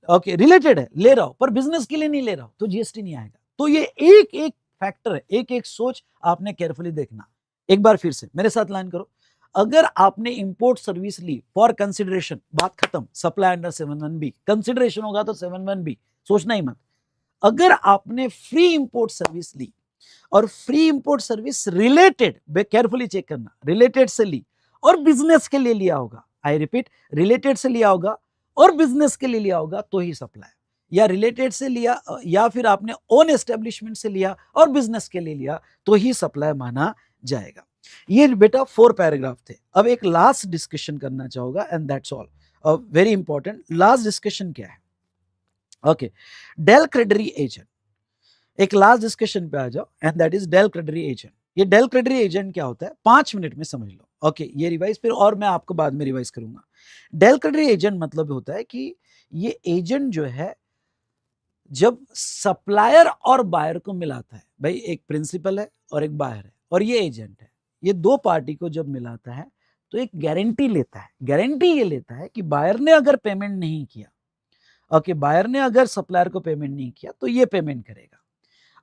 ओके रिलेटेड है ले रहा हूं पर बिजनेस के लिए नहीं ले रहा हूं तो जीएसटी नहीं आएगा। तो ये एक एक फैक्टर है, एक एक सोच आपने केयरफुली देखना। एक बार फिर से मेरे साथ लाइन करो, अगर आपने इंपोर्ट सर्विस ली फॉर कंसिडरेशन, बात खत्म, सप्लाई अंडर 71B, कंसिडरेशन होगा तो 71B, सोचना ही मत। अगर आपने फ्री इंपोर्ट सर्विस ली और free import service related, carefully check करना, रिलेटेड से ली और बिजनेस के लिए लिया होगा, आई रिपीट, रिलेटेड से लिया होगा और बिजनेस के लिए लिया होगा तो ही सप्लाई, या रिलेटेड से लिया या फिर आपने ओन एस्टेब्लिशमेंट से लिया और बिजनेस के लिए लिया तो ही सप्लाई माना जाएगा। ये बेटा 4 पैराग्राफ थे। अब एक लास्ट डिस्कशन करना चाहूंगा and that's all, very important last discussion क्या है। ओके, डेल क्रेडिटरी एजेंट, एक लास्ट डिस्कशन पे आ जाओ and that is del credere agent. ये डेल क्रेडिटरी एजेंट क्या होता है 5 मिनट में समझ लो। ओके, ये रिवाइज फिर और मैं आपको बाद में रिवाइज करूंगा। डेल क्रेडिटरी एजेंट मतलब होता है कि ये एजेंट जो है जब सप्लायर और बायर को मिलाता है, भाई एक प्रिंसिपल है और एक बायर है और ये एजेंट है, ये दो पार्टी को जब मिलाता है तो एक गारंटी लेता है। गारंटी ये लेता है कि बायर ने अगर पेमेंट नहीं किया, ओके, बायर ने अगर सप्लायर को पेमेंट नहीं किया तो ये पेमेंट करेगा।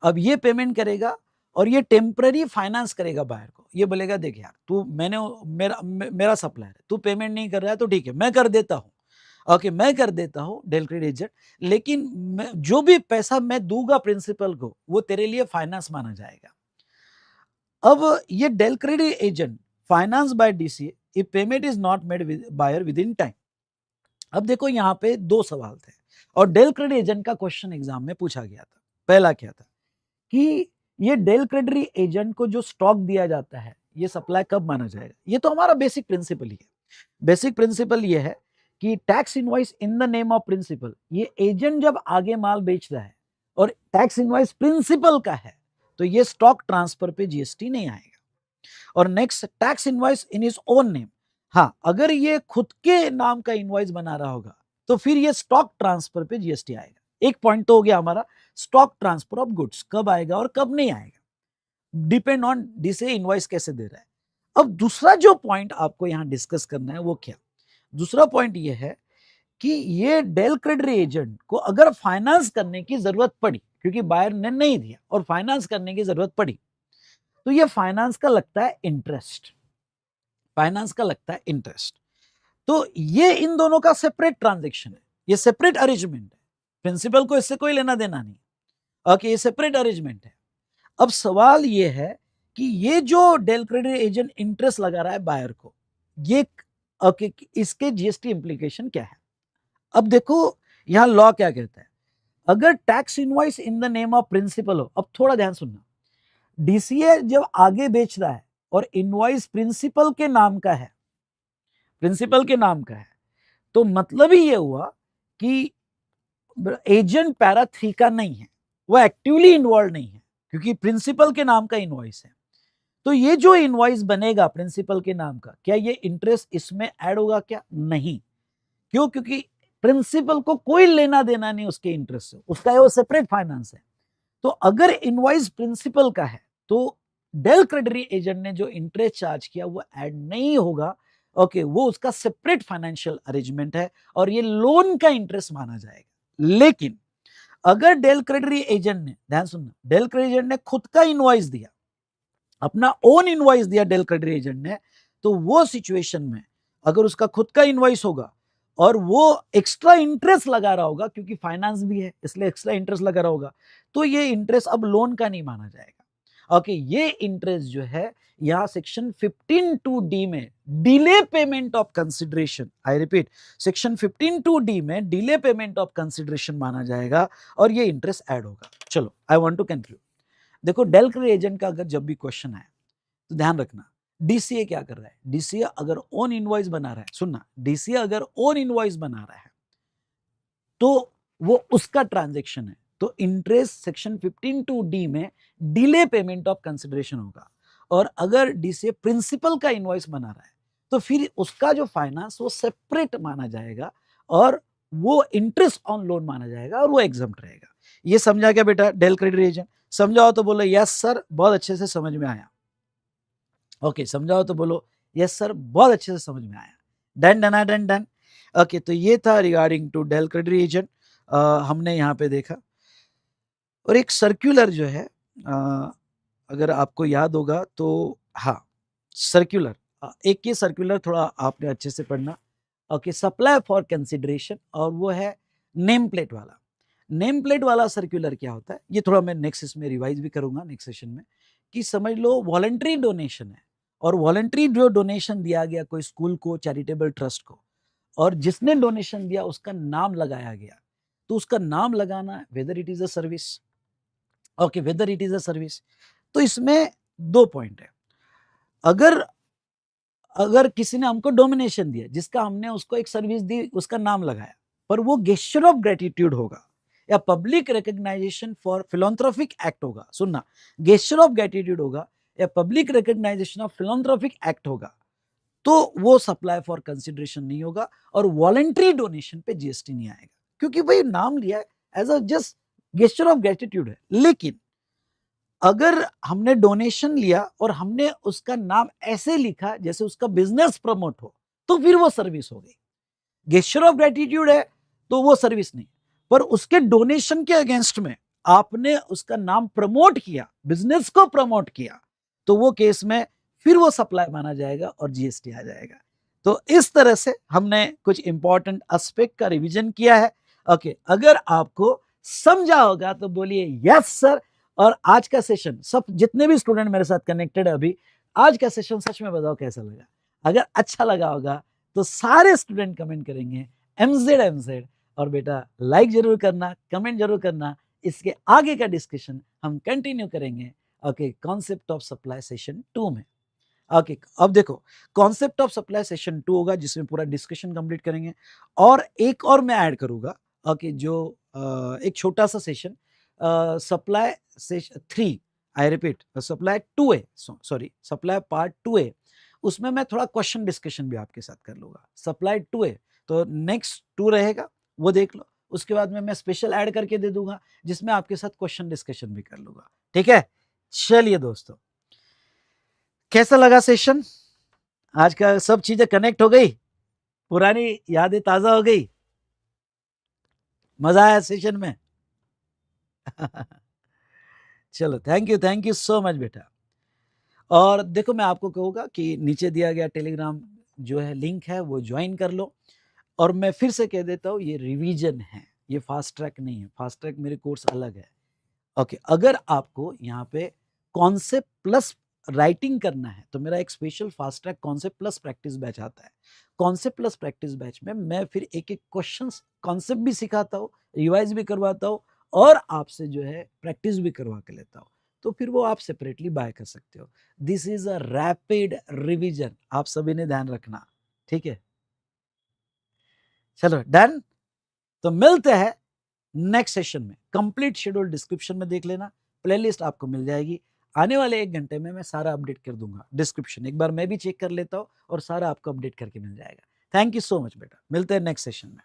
अब ये पेमेंट करेगा और ये टेम्पररी फाइनेंस करेगा बायर को। ये बोलेगा देख यार तू मेरा सप्लायर है, तू पेमेंट नहीं कर रहा है तो ठीक है मैं कर देता हूँ, ओके मैं कर देता हूँ डेल क्रेडिट एजेंट, लेकिन जो भी पैसा मैं दूंगा प्रिंसिपल को वो तेरे लिए फाइनेंस माना जाएगा। अब ये del credit agent finance by DCA if payment is not made buyer within time. अब देखो यहाँ पे 2 सवाल थे और डेल क्रेडिट एजेंट का क्वेश्चन एग्जाम में पूछा गया था। पहला क्या था कि ये डेल क्रेडिट एजेंट को जो स्टॉक दिया जाता है ये सप्लाई कब माना जाएगा। ये तो हमारा बेसिक प्रिंसिपल ही है। बेसिक प्रिंसिपल ये है कि tax invoice in the name of principal, ये एजेंट जब आगे माल बेच रहा है और टैक्स इनवॉइस प्रिंसिपल का है तो ये स्टॉक ट्रांसफर पे जीएसटी नहीं आएगा। और next, tax invoice in his own name, हाँ अगर ये खुद के नाम का इनवॉइस बना रहा होगा तो फिर ये स्टॉक ट्रांसफर पे जीएसटी आएगा। एक पॉइंट तो हो गया हमारा, स्टॉक ट्रांसफर ऑफ गुड्स कब आएगा और कब नहीं आएगा, डिपेंड ऑन डीसीए इनवॉइस कैसे दे रहा है। अब दूसरा जो पॉइंट आपको यहां डिस्कस करना है वो क्या, दूसरा पॉइंट ये है कि ये डेल क्रेडिट एजेंट को अगर फाइनेंस करने की जरूरत पड़ी क्योंकि बायर ने नहीं दिया और फाइनेंस करने की जरूरत पड़ी तो ये फाइनेंस का लगता है इंटरेस्ट, फाइनेंस का लगता है इंटरेस्ट। तो ये इन दोनों का सेपरेट ट्रांजेक्शन है, ये सेपरेट अरेंजमेंट है, प्रिंसिपल को इससे कोई लेना देना नहीं। ओके, ये सेपरेट अरेंजमेंट है। अब सवाल ये है कि ये जो डेल क्रेडिट एजेंट इंटरेस्ट लगा रहा है बायर को, ये ओके इसके जीएसटी इंप्लीकेशन क्या है। अब देखो यहां लॉ क्या कहता है, अगर tax invoice in the name of principal हो, अब थोड़ा ध्यान सुनना, डीसीए जब आगे बेच रहा है और इनवॉइस प्रिंसिपल के नाम का है, प्रिंसिपल के नाम का है, तो मतलब ही ये हुआ कि एजेंट पैरा 3 का नहीं है, वो एक्टिवली इन्वॉल्व नहीं है क्योंकि प्रिंसिपल के नाम का इनवॉइस है। तो ये जो इनवॉइस बनेगा प्रिंसिपल के नाम का, क्या ये इंटरेस्ट इसमें ऐड होगा क्या, नहीं। क्यों, क्योंकि प्रिंसिपल को कोई लेना देना नहीं उसके इंटरेस्ट से, उसका वो सेपरेट फाइनेंस है। तो अगर इनवॉइस प्रिंसिपल का है तो डेल क्रेडिट एजेंट ने जो इंटरेस्ट चार्ज किया वो ऐड नहीं होगा। ओके, वो उसका सेपरेट फाइनेंशियल अरेंजमेंट है और ये लोन का इंटरेस्ट माना जाएगा। लेकिन अगर डेल क्रेडिट एजेंट ने, ध्यान सुनना, डेल क्रेडिट एजेंट ने खुद का इनवॉइस दिया, अपना ओन इनवॉइस दिया डेल क्रेडिट एजेंट ने, तो वो सिचुएशन में अगर उसका खुद का इनवॉइस होगा और वो एक्स्ट्रा इंटरेस्ट लगा रहा होगा क्योंकि फाइनेंस भी है इसलिए एक्स्ट्रा इंटरेस्ट लगा रहा होगा, तो ये इंटरेस्ट अब लोन का नहीं माना जाएगा। ओके, ये इंटरेस्ट जो है यहां सेक्शन 15(2)(d) में delay payment of consideration, I repeat, section 15(2)(d) में डिले पेमेंट ऑफ कंसिडरेशन माना जाएगा और ये इंटरेस्ट ऐड होगा। चलो आई वांट टू कंक्लूड। देखो डेल क्रेडिट एजेंट का अगर जब भी क्वेश्चन आए तो ध्यान रखना, डीसीए क्या कर रहा है, डीसीए अगर ओन इनवॉइस बना रहा है, सुनना, डीसीए अगर ओन इनवॉइस बना रहा है तो वो उसका ट्रांजैक्शन है। तो इंटरेस्ट सेक्शन 15(2)(d) में डिले पेमेंट ऑफ कंसिडरेशन होगा, और अगर डीसीए प्रिंसिपल का इनवॉइस बना रहा है तो फिर उसका जो फाइनेंस वो सेपरेट माना जाएगा और वो इंटरेस्ट ऑन लोन माना जाएगा और वो एग्जम्प्ट रहेगा। ये समझा क्या बेटा डेल क्रेडिट एजेंट? समझाओ तो बोलो यस सर, बहुत अच्छे से समझ में आया। ओके, समझाओ तो बोलो यस सर, बहुत अच्छे से समझ में आया। Done done done done. Okay, तो ये था regarding to del credit agent, हमने यहाँ पे देखा। और एक सर्कुलर जो है, अगर आपको याद होगा तो, हाँ सर्कुलर, एक ये सर्कुलर थोड़ा आपने अच्छे से पढ़ना। ओके, सप्लाई फॉर कंसिडरेशन, और वो है नेम प्लेट वाला। नेम प्लेट वाला सर्कुलर क्या होता है, ये थोड़ा मैं नेक्स्ट इसमें रिवाइज भी करूंगा नेक्स्ट सेशन में, कि समझ लो वॉलंटरी डोनेशन है, और वॉलंटरी जो डोनेशन दिया गया कोई स्कूल को, चैरिटेबल ट्रस्ट को, और जिसने डोनेशन दिया उसका नाम लगाया गया, तो उसका नाम लगाना whether it is a service. Okay, whether it is a service. तो इसमें दो पॉइंट है। अगर अगर किसी ने हमको डोमिनेशन दिया जिसका हमने उसको एक सर्विस दी, उसका नाम लगाया, पर वो गेस्चर ऑफ ग्रेटिट्यूड होगा या पब्लिक रिकग्नाइजेशन फॉर फिलोंथ्रोपिक एक्ट होगा, सुनना, गेस्चर ऑफ ग्रेटिट्यूड होगा या पब्लिक रिकग्नाइजेशन ऑफ फिलोंथ्रोपिक एक्ट होगा, तो वो सप्लाई फॉर कंसिडरेशन नहीं होगा और वॉलंटरी डोनेशन पे जीएसटी नहीं आएगा, क्योंकि भाई नाम लिया है, as a just gesture of gratitude है। लेकिन अगर हमने डोनेशन लिया और हमने उसका नाम ऐसे लिखा जैसे उसका बिजनेस प्रमोट हो, तो फिर वो सर्विस हो गई। गेस्चर ऑफ ग्रेटिट्यूड है तो वो सर्विस नहीं, पर उसके डोनेशन के अगेंस्ट में आपने उसका नाम प्रमोट किया, बिजनेस को प्रमोट किया, तो वो केस में फिर वो सप्लाई माना जाएगा और जीएसटी आ जाएगा। तो इस तरह से हमने कुछ इंपॉर्टेंट एस्पेक्ट का रिवीजन किया है। ओके, अगर आपको समझा होगा तो बोलिए यस सर। और आज का सेशन, सब जितने भी स्टूडेंट मेरे साथ कनेक्टेड है अभी, आज का सेशन सच में बताओ कैसा लगा? अगर अच्छा लगा होगा तो सारे स्टूडेंट कमेंट करेंगे एमजेड एमजेड, और बेटा लाइक जरूर करना, कमेंट जरूर करना। इसके आगे का डिस्कशन हम कंटिन्यू करेंगे okay concept of supply session 2 में। ओके, अब देखो कॉन्सेप्ट ऑफ सप्लाई सेशन 2 होगा जिसमें पूरा डिस्कशन कंप्लीट करेंगे, और एक और मैं ऐड करूंगा ओके, जो एक छोटा सा session supply session 3, I repeat supply 2A, sorry supply part 2A, उसमें मैं थोड़ा क्वेश्चन डिस्कशन भी आपके साथ कर लूंगा। सप्लाई 2A तो नेक्स्ट 2 रहेगा, वो देख लो। उसके बाद में मैं स्पेशल ऐड करके दे दूंगा जिसमें आपके साथ क्वेश्चन डिस्कशन भी कर लूंगा। ठीक है, चलिए दोस्तों, कैसा लगा सेशन? आज का सब चीजें कनेक्ट हो गई, पुरानी यादें ताजा हो गई, मजा आया सेशन में? चलो, थैंक यू सो मच बेटा। और देखो मैं आपको कहूंगा कि नीचे दिया गया टेलीग्राम जो है लिंक है वो ज्वाइन कर लो। और मैं फिर से कह देता हूँ ये रिवीजन है, ये फास्ट ट्रैक नहीं है, फास्ट ट्रैक मेरे कोर्स अलग है। ओके, अगर आपको यहाँ पे कॉन्सेप्ट प्लस राइटिंग करना है तो मेरा एक special fast track concept plus practice batch आता है। कॉन्सेप्ट प्लस प्रैक्टिस बैच में मैं फिर एक एक क्वेश्चन कॉन्सेप्ट भी सिखाता हूँ, रिवाइज भी करवाता हूँ, और आपसे जो है प्रैक्टिस भी करवा के लेता हूँ। तो फिर वो आप सेपरेटली बाय कर सकते हो। This is a rapid revision, आप सभी ने ध्यान रखना। ठीक है, चलो डन। तो मिलते हैं नेक्स्ट सेशन में। कंप्लीट शेड्यूल डिस्क्रिप्शन में देख लेना, प्लेलिस्ट आपको मिल जाएगी। आने वाले 1 घंटे में मैं सारा अपडेट कर दूंगा। डिस्क्रिप्शन एक बार मैं भी चेक कर लेता हूँ और सारा आपको अपडेट करके मिल जाएगा। थैंक यू सो मच बेटा, मिलते हैं नेक्स्ट सेशन में।